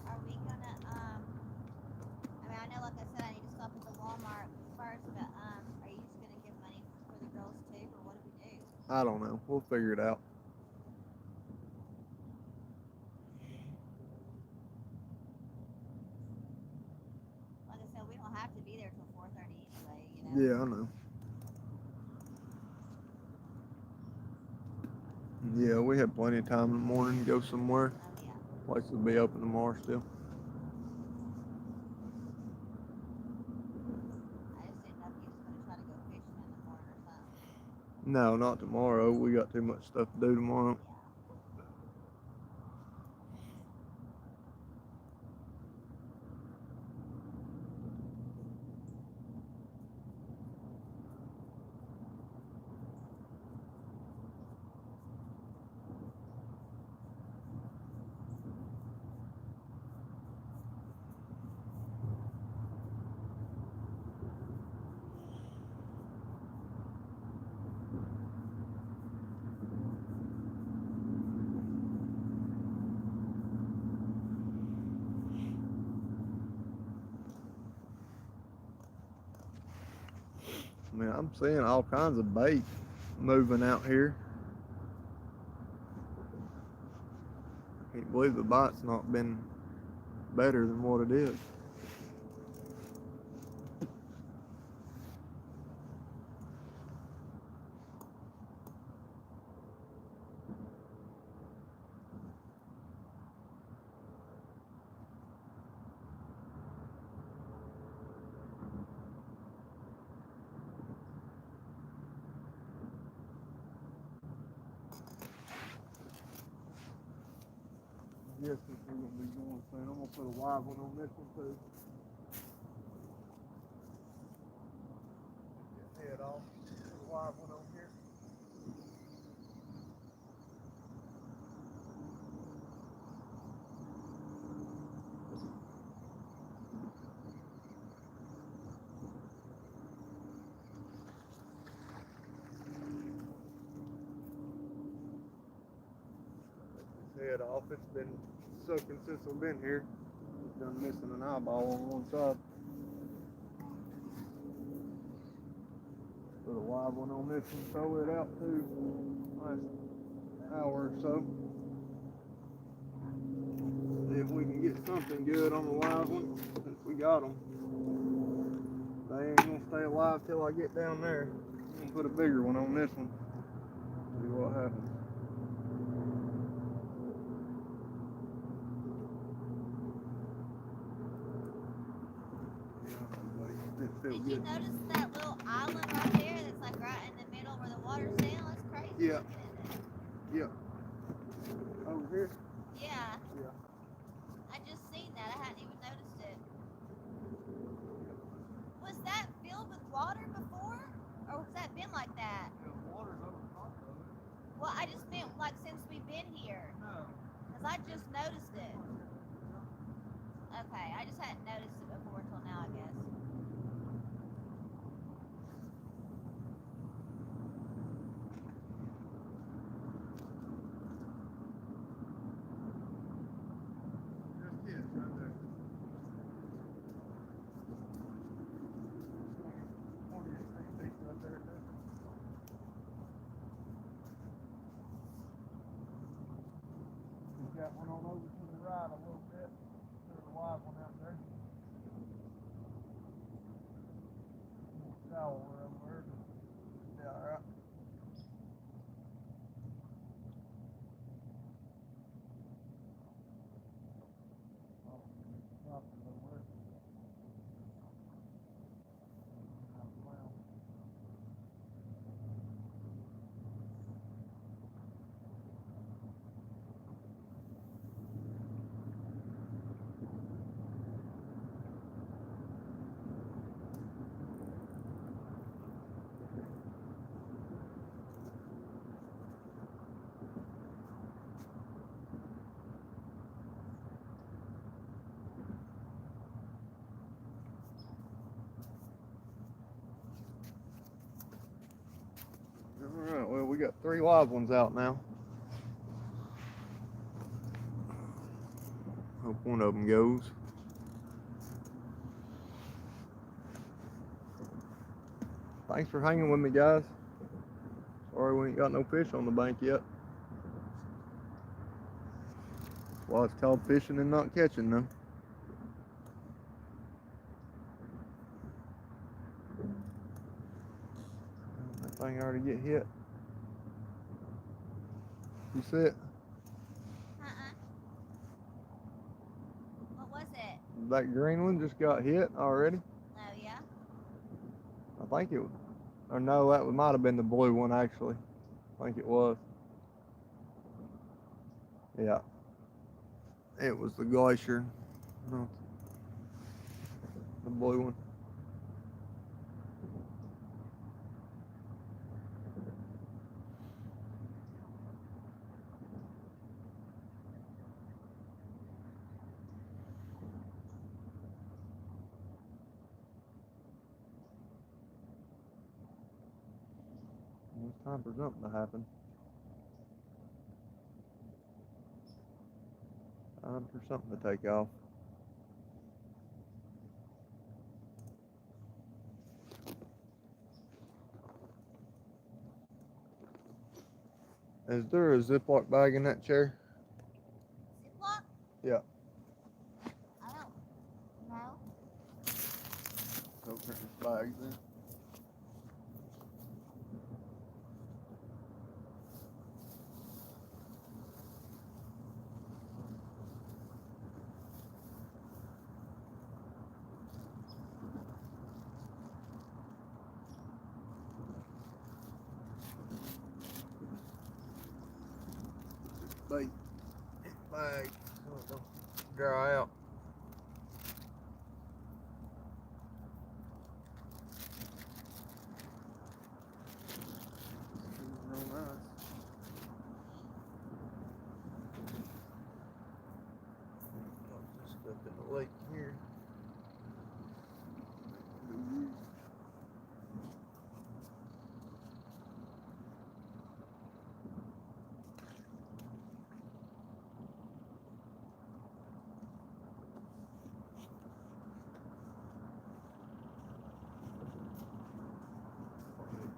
Are we gonna I mean I know like I said I need to stop at the Walmart first, but are you just gonna give money for the girls too, or what do we do?
I don't know. We'll figure it out.
Like I said, we don't have to be there till 4:30 anyway, you know.
Yeah, I know. Yeah, we have plenty of time in the morning to go somewhere.
Oh yeah.
Place will be open tomorrow still.
I just didn't know if you was gonna try to go fishing in the morning or something.
No, not tomorrow. We got too much stuff to do tomorrow.
Yeah.
I mean, I'm seeing all kinds of bait moving out here. Can't believe the bite's not been better than what it is. Yes, since we're gonna be going soon, I'm gonna put a live one on this one too. Head off. Put a live one on here. Head off. It's been soaking since I've been here. Done missing an eyeball on one side. Put a live one on this one, throw it out too. Last hour or so. See if we can get something good on the live one, since we got them. They ain't gonna stay alive till I get down there. I'm gonna put a bigger one on this one. See what happens.
Did you notice that little island right there that's like right in the middle where the water's down? That's crazy.
Yeah. Yeah. Over here?
Yeah.
Yeah.
I just seen that. I hadn't even noticed it. Was that filled with water before? Or has that been like that?
Yeah, water's over top of it.
Well, I just meant like since we've been here.
No.
Because I just noticed it. Okay, I just hadn't noticed it before until now, I guess.
Got one on over to the right a little bit. There's a live one out there. Shallower over there. Yeah, alright. got 3 live ones out now. Hope one of them goes. Thanks for hanging with me, guys. Sorry we ain't got no fish on the bank yet. Well, it's called fishing and not catching them. That thing already get hit. You see it?
What was it?
That green one just got hit already.
Oh, yeah?
I think it was. Or no, that might have been the blue one actually. I think it was. Yeah. It was the glacier. No. The blue one. It's time for something to happen. Time for something to take off. Is there a Ziploc bag in that chair?
Ziploc?
Yeah.
I don't know.
Open this bag then. Bait bag so it don't dry out. Real nice. Dump this stuff in the lake here.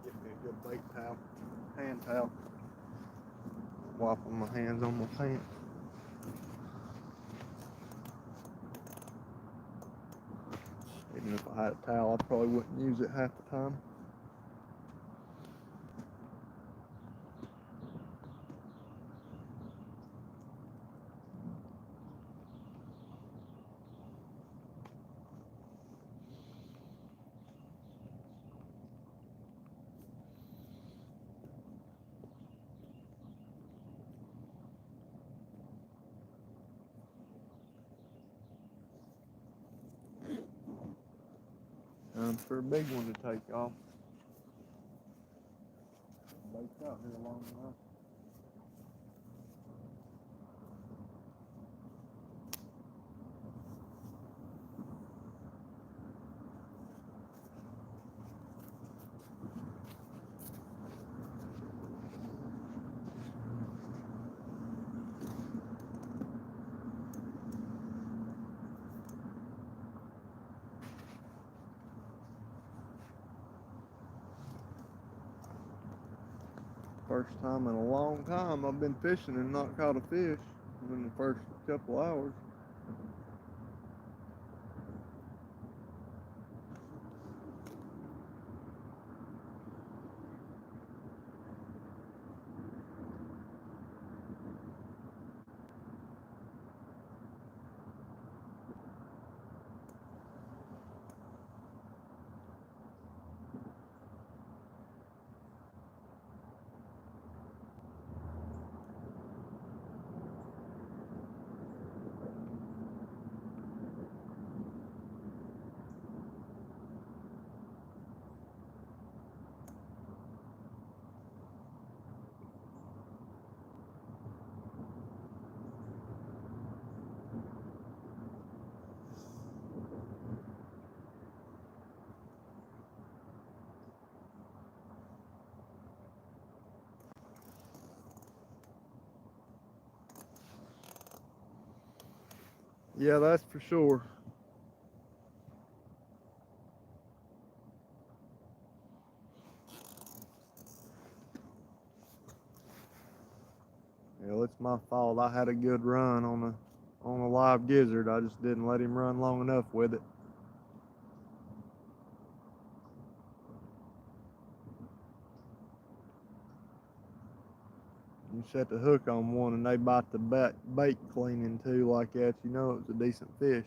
Get me a good bait towel, hand towel. Wiping my hands on my pants. Even if I had a towel, I probably wouldn't use it half the time. Time for a big one to take off. Bait's out here long enough. First time in a long time I've been fishing and not caught a fish in the first couple hours. Yeah, that's for sure. Yeah, it's my fault. I had a good run on a live gizzard. I just didn't let him run long enough with it. You set the hook on one and they bite the bait clean in two like that, you know it was a decent fish.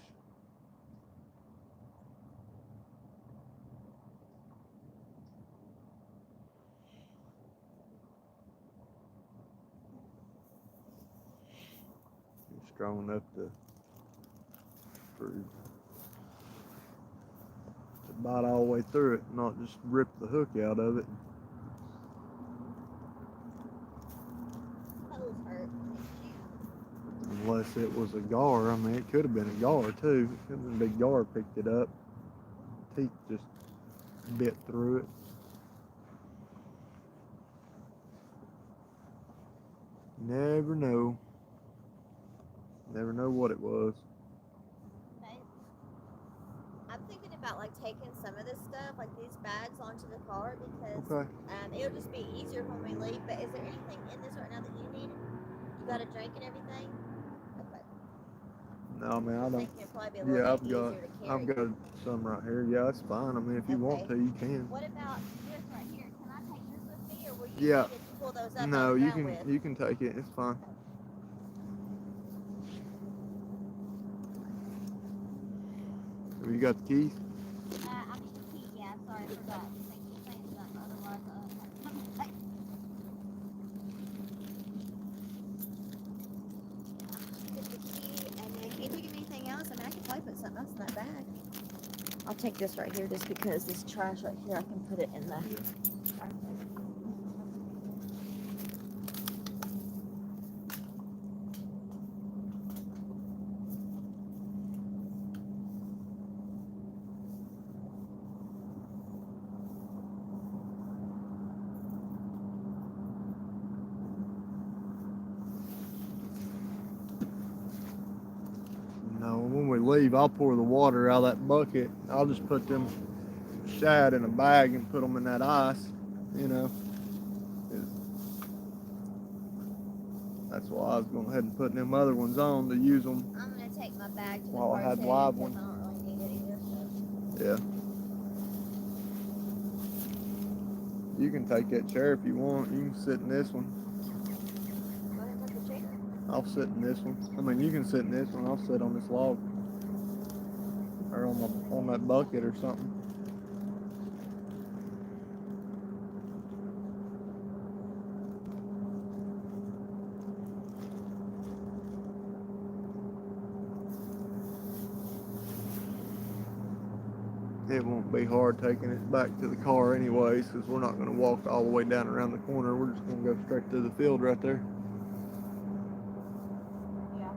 You're strong enough to bite all the way through it, not just rip the hook out of it.
Toes hurt.
Unless it was a gar. I mean, it could have been a gar too. It could have been a big gar picked it up. Teeth just bit through it. Never know. Never know what it was.
I'm thinking about like taking some of this stuff, like these bags, onto the car because
Okay.
it'll just be easier when we leave. But is there anything in this right now that you need? You got a drink and everything? Okay.
No, man, I
I'm
don't.
thinking it'd probably be a little
Yeah,
bit easier to carry.
I've got some right here. Yeah, that's fine. I mean, if you want to, you can.
What about this right here? Can I take this with me, or will you
Yeah.
need to pull those up
No,
out of the
you
ground
can.
with?
You can take it. It's fine. Have you got the keys?
I mean, the key. Yeah, sorry, I forgot. Thank you for saying something. Otherwise, get the key, and then if you give me anything else, I mean, I could probably put something else in that bag. I'll take this right here just because this trash right here, I can put it in the trash bag.
No, when we leave, I'll pour the water out of that bucket. I'll just put them shad in a bag and put them in that ice. You know. That's why I was going ahead and putting them other ones on to use them.
I'm gonna take my bag to the
While I
car
had
too,
live
because
ones.
I don't really need it either. So.
Yeah. You can take that chair if you want. You can sit in this one.
Go ahead and take the chair.
I'll sit in this one. I mean, you can sit in this one. I'll sit on this log. Or on that bucket or something. It won't be hard taking it back to the car anyways, because we're not going to walk all the way down around the corner. We're just going to go straight to the field right there.
Yeah.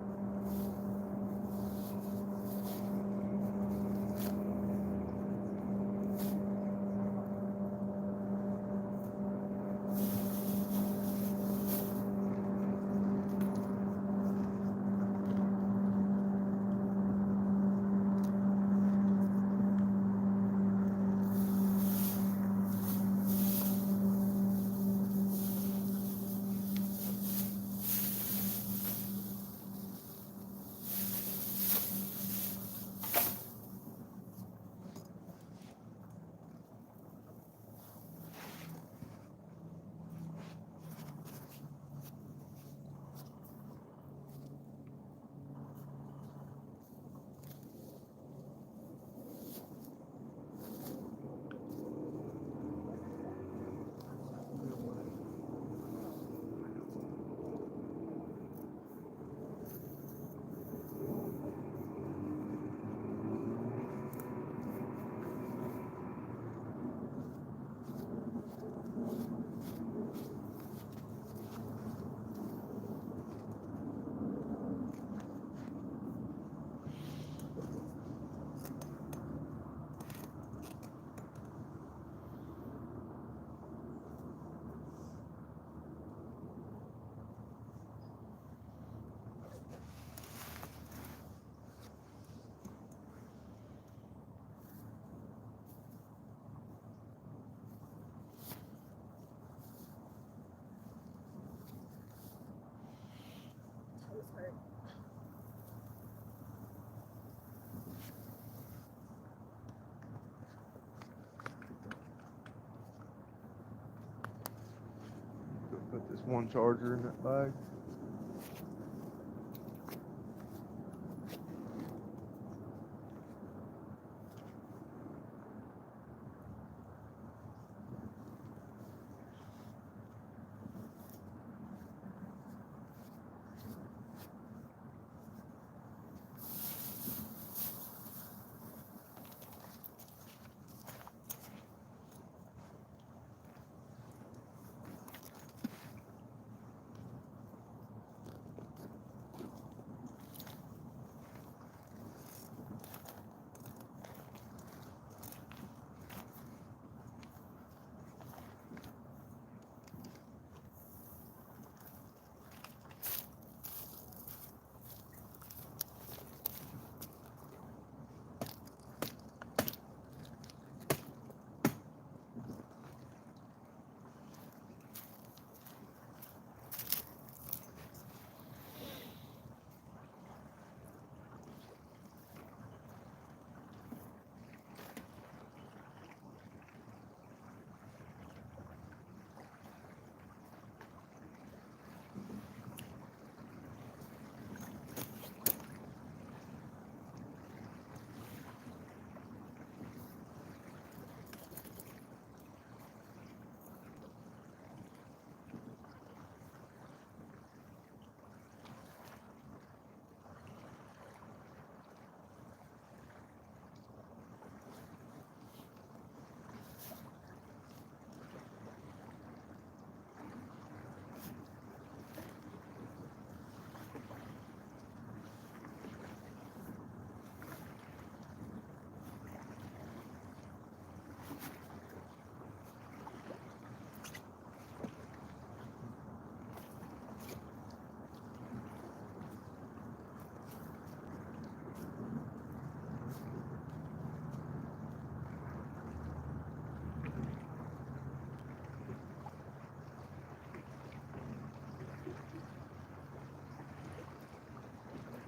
one charger in that bag.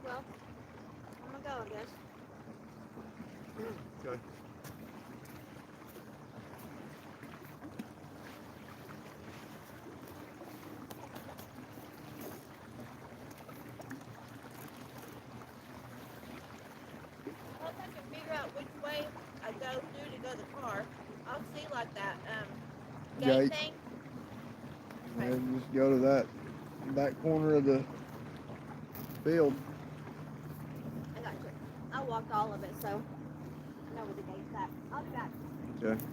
Well, I'm gonna go, I guess.
Okay.
Once I can figure out which way I go through to go to the car, I'll see like that gate
Gate.
thing. Right.
And just go to that back corner of the field.
I got you. I walked all of it, so I know where the gate's at. I'll be back.
Okay.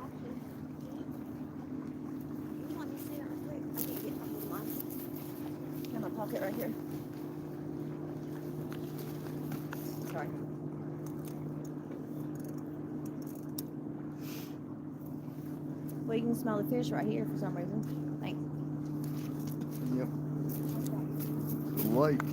Actually, you want me to see it real quick? I can't get mine. In my pocket right here. Sorry. Well, you can smell the fish right here for some reason. Thanks.
Yep. The lake.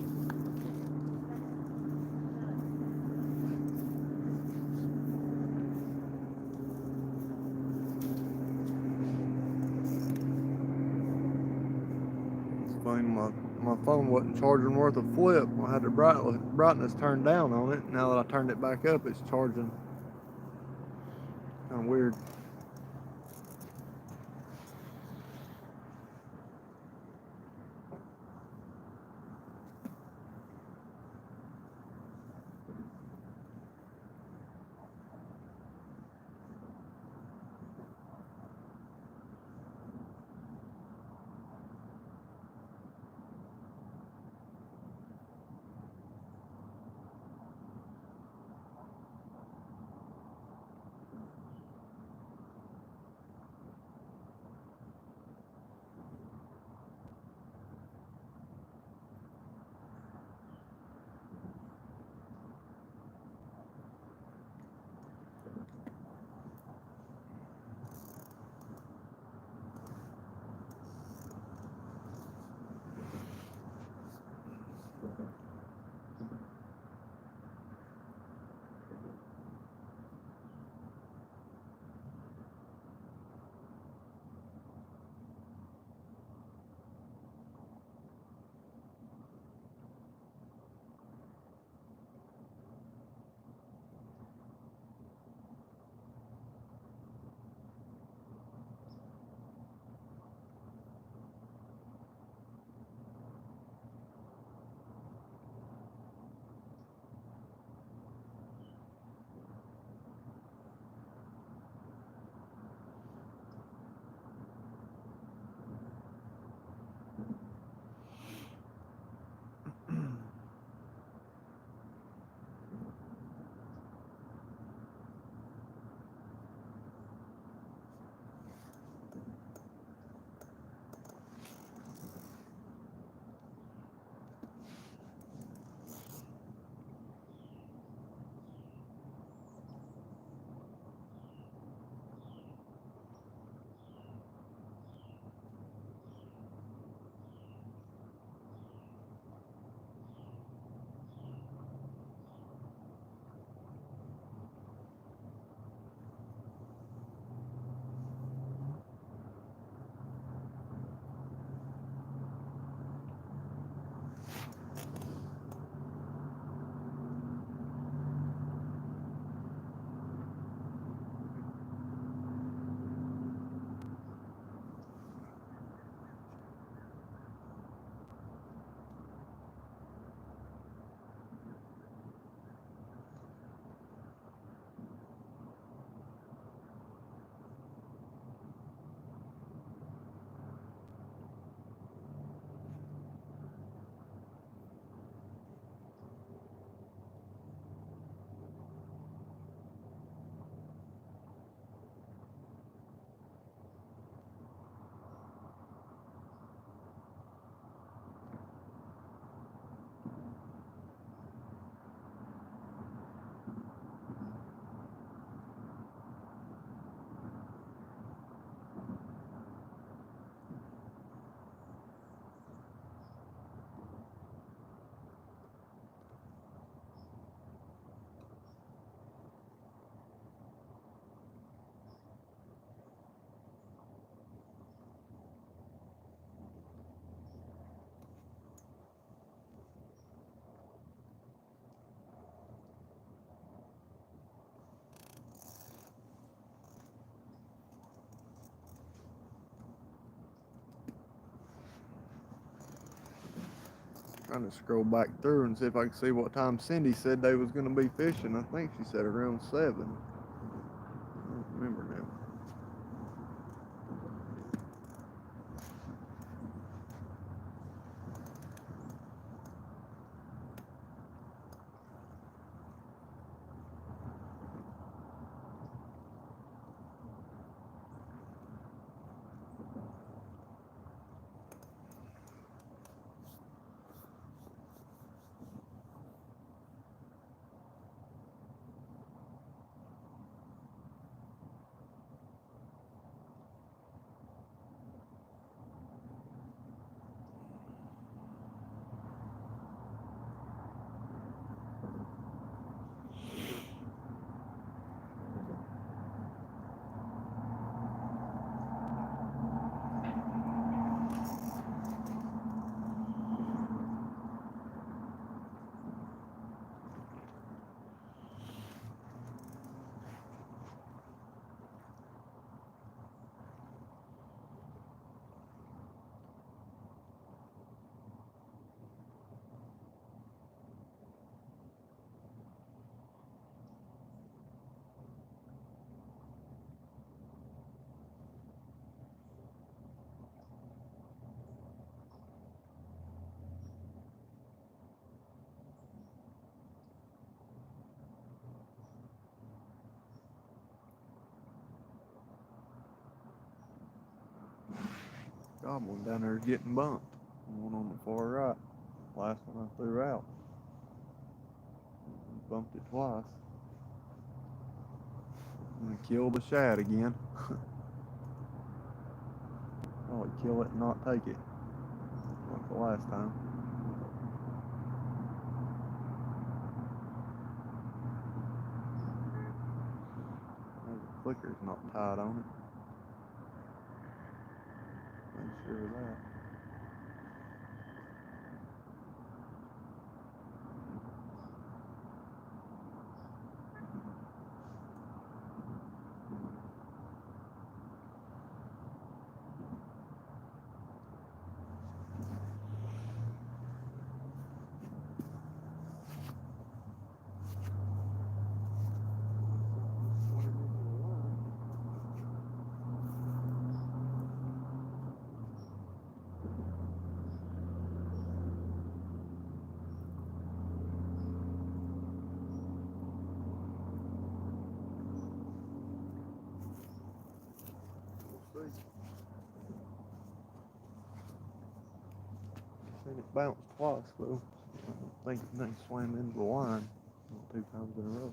It's funny, my phone wasn't charging worth a flip. I had the brightness turned down on it. Now that I turned it back up, it's charging. Kind of weird. Trying to scroll back through and see if I can see what time Cindy said they was gonna be fishing. I think she said around 7. I don't remember now. Goblin down there is getting bumped. One on the far right. Last one I threw out. Bumped it twice. I'm gonna kill the shad again. Probably kill it and not take it. Like the last time. The clicker's not tied on it. Make sure of that. Seen it bounce twice though. I don't think it swam into the line 2 times in a row.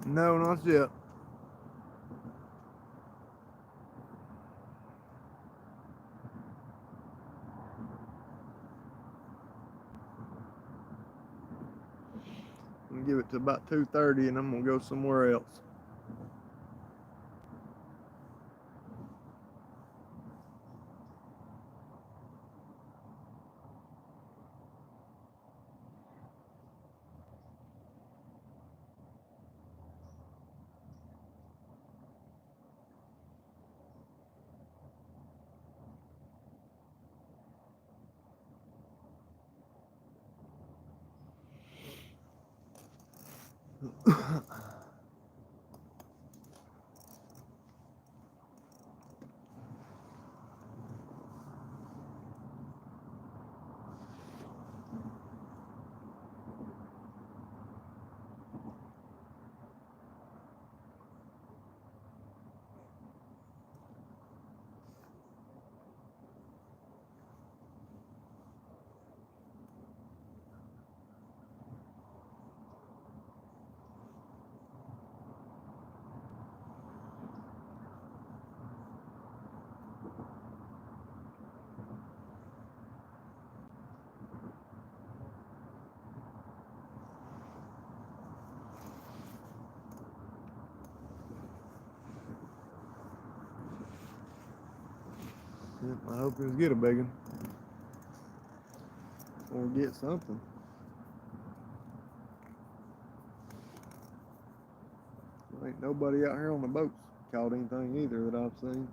No, not yet. I'm gonna give it to about 2:30 and I'm gonna go somewhere else. Yep, I hope it's get a big one. Or get something. Ain't nobody out here on the boats caught anything either that I've seen.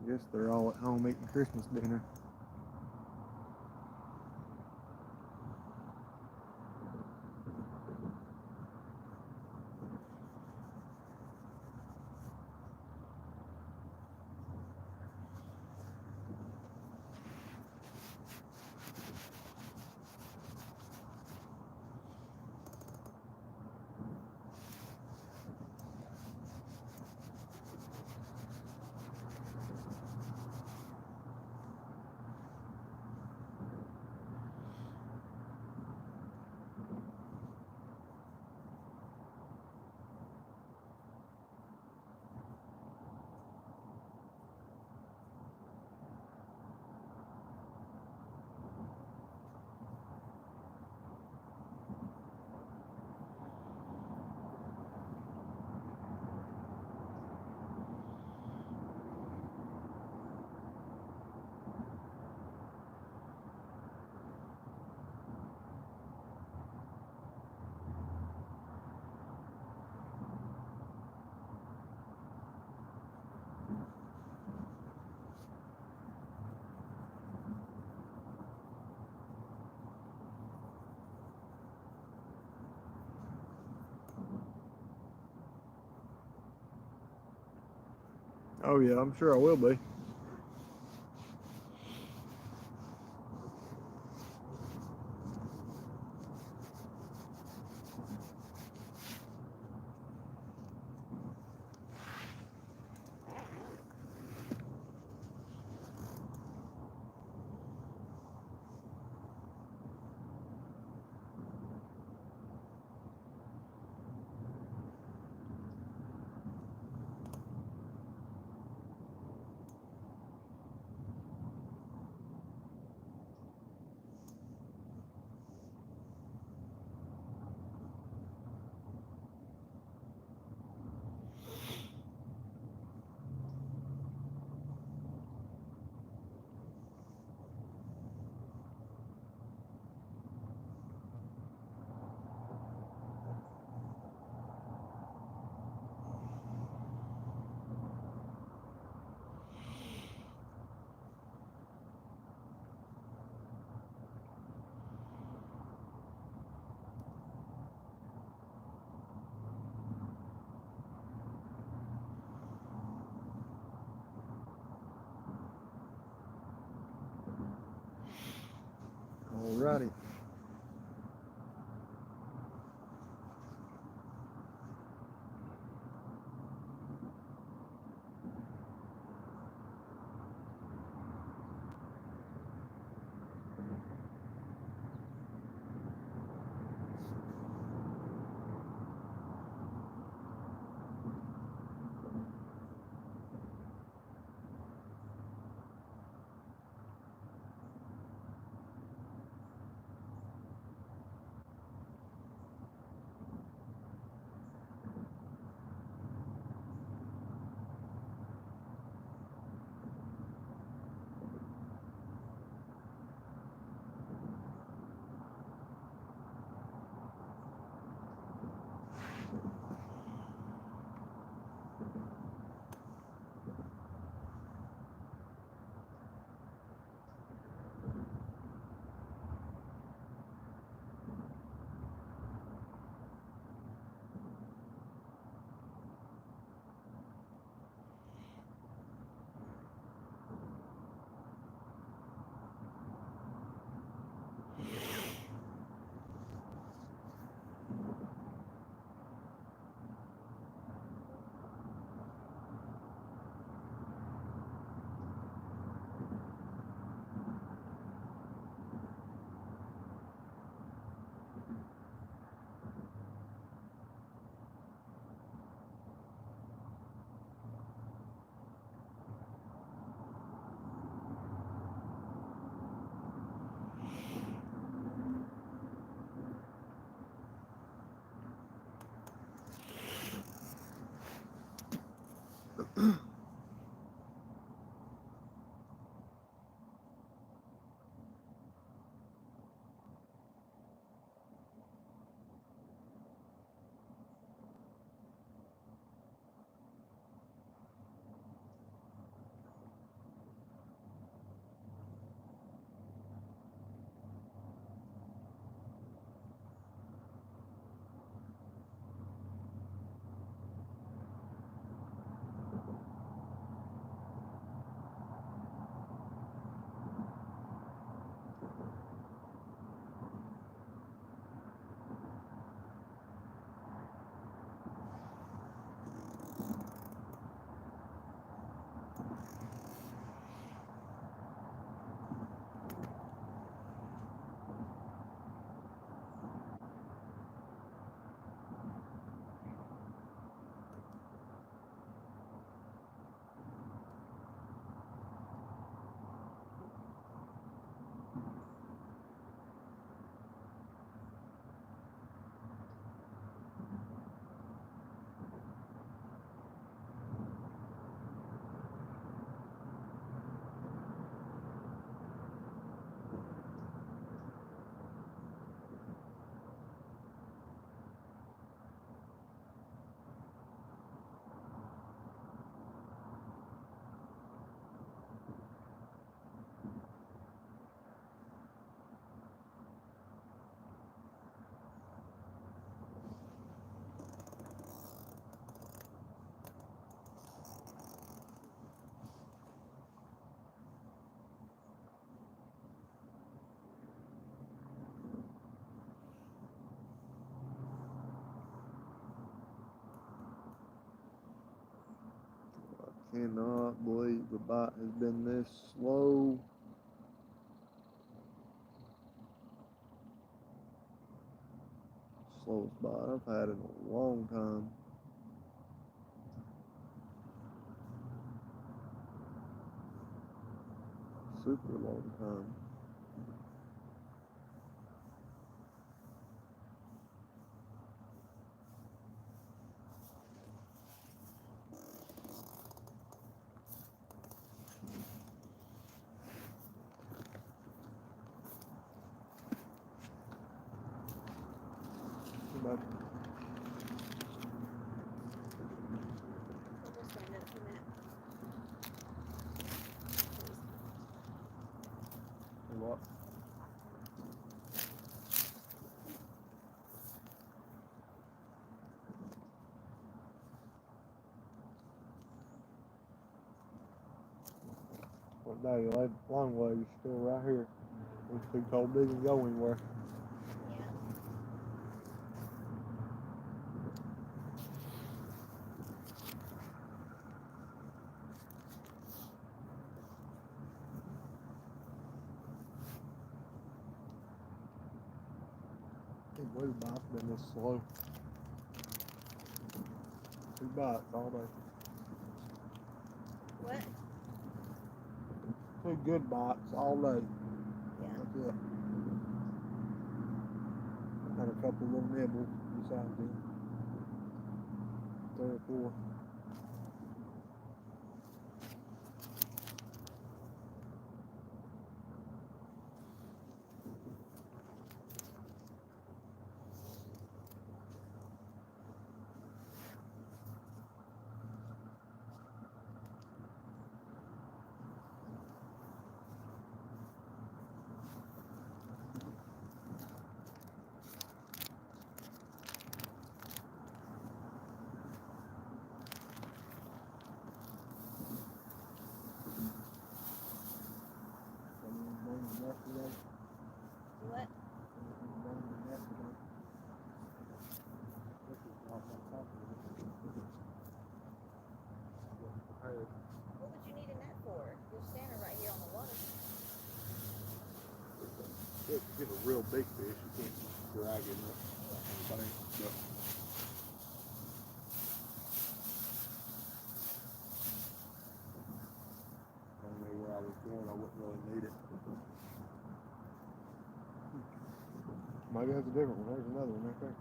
Guess they're all at home eating Christmas dinner. Oh yeah, I'm sure I will be. Alrighty. cannot believe the bite has been this slow. Slowest bite I've had in a long time. Super long time. About
So we'll stand up for a minute.
what? What day? Long way is still right here. It's too cold to even go anywhere.
Yeah.
Can't believe the bite's been this slow. 2 bites all day.
What?
2 good bites all day.
Yeah.
That's it. Had a couple little nibbles besides them. 3 or 4.
What? What would you need a net for? You're standing right here on the water.
If you get a real big fish, you can't drag it up on the bank. But I don't know where I was going, I wouldn't really need it. Maybe that's a different one. There's another one right there.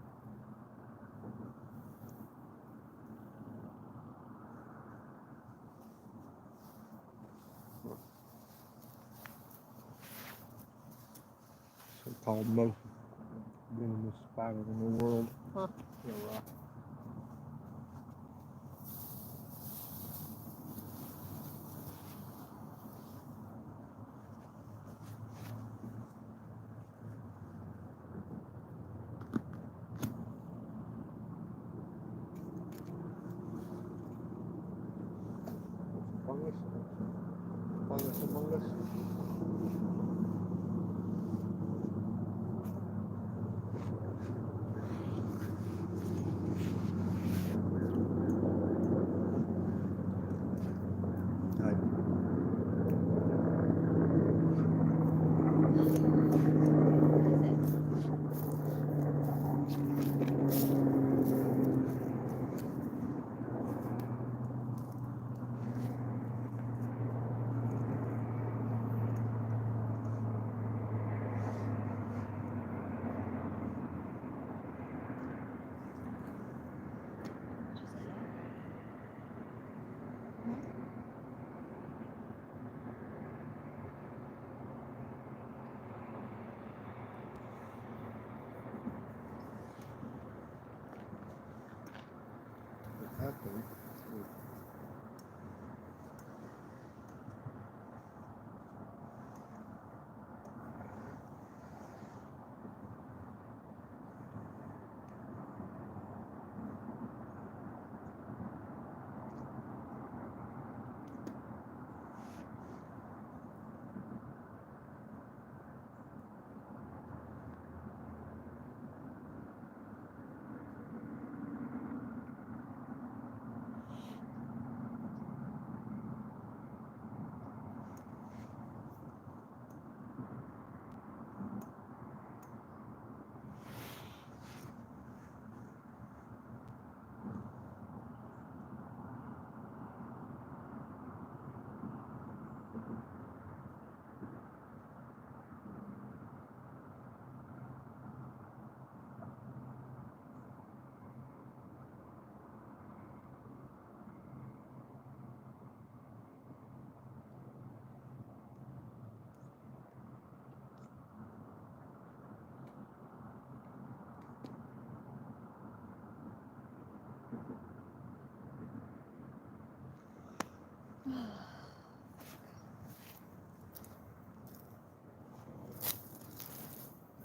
So-called most venomous spider in the world. Huh? Yeah, right. Fungus? Fungus among us?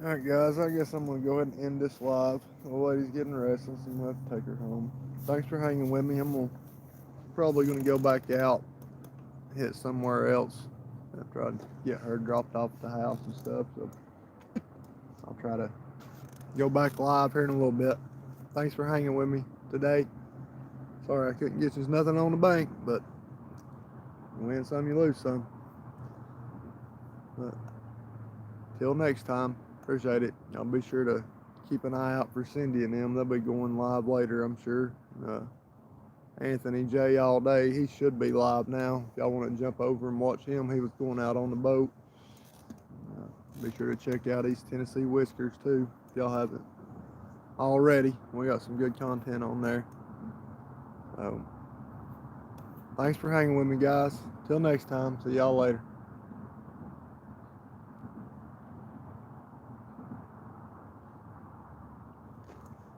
Alright guys, I guess I'm gonna go ahead and end this live. The lady's getting restless and I'm gonna have to take her home. Thanks for hanging with me. Probably gonna go back out, hit somewhere else after I get her dropped off at the house and stuff. So I'll try to go back live here in a little bit. Thanks for hanging with me today. Sorry I couldn't get you nothing on the bank, but you win some, you lose some. But till next time, appreciate it. Y'all be sure to keep an eye out for Cindy and them. They'll be going live later, I'm sure. Anthony J all day, he should be live now. If y'all want to jump over and watch him, he was going out on the boat. Be sure to check out East Tennessee Whiskers too, if y'all haven't already. We got some good content on there. Thanks for hanging with me, guys. Till next time, see y'all later.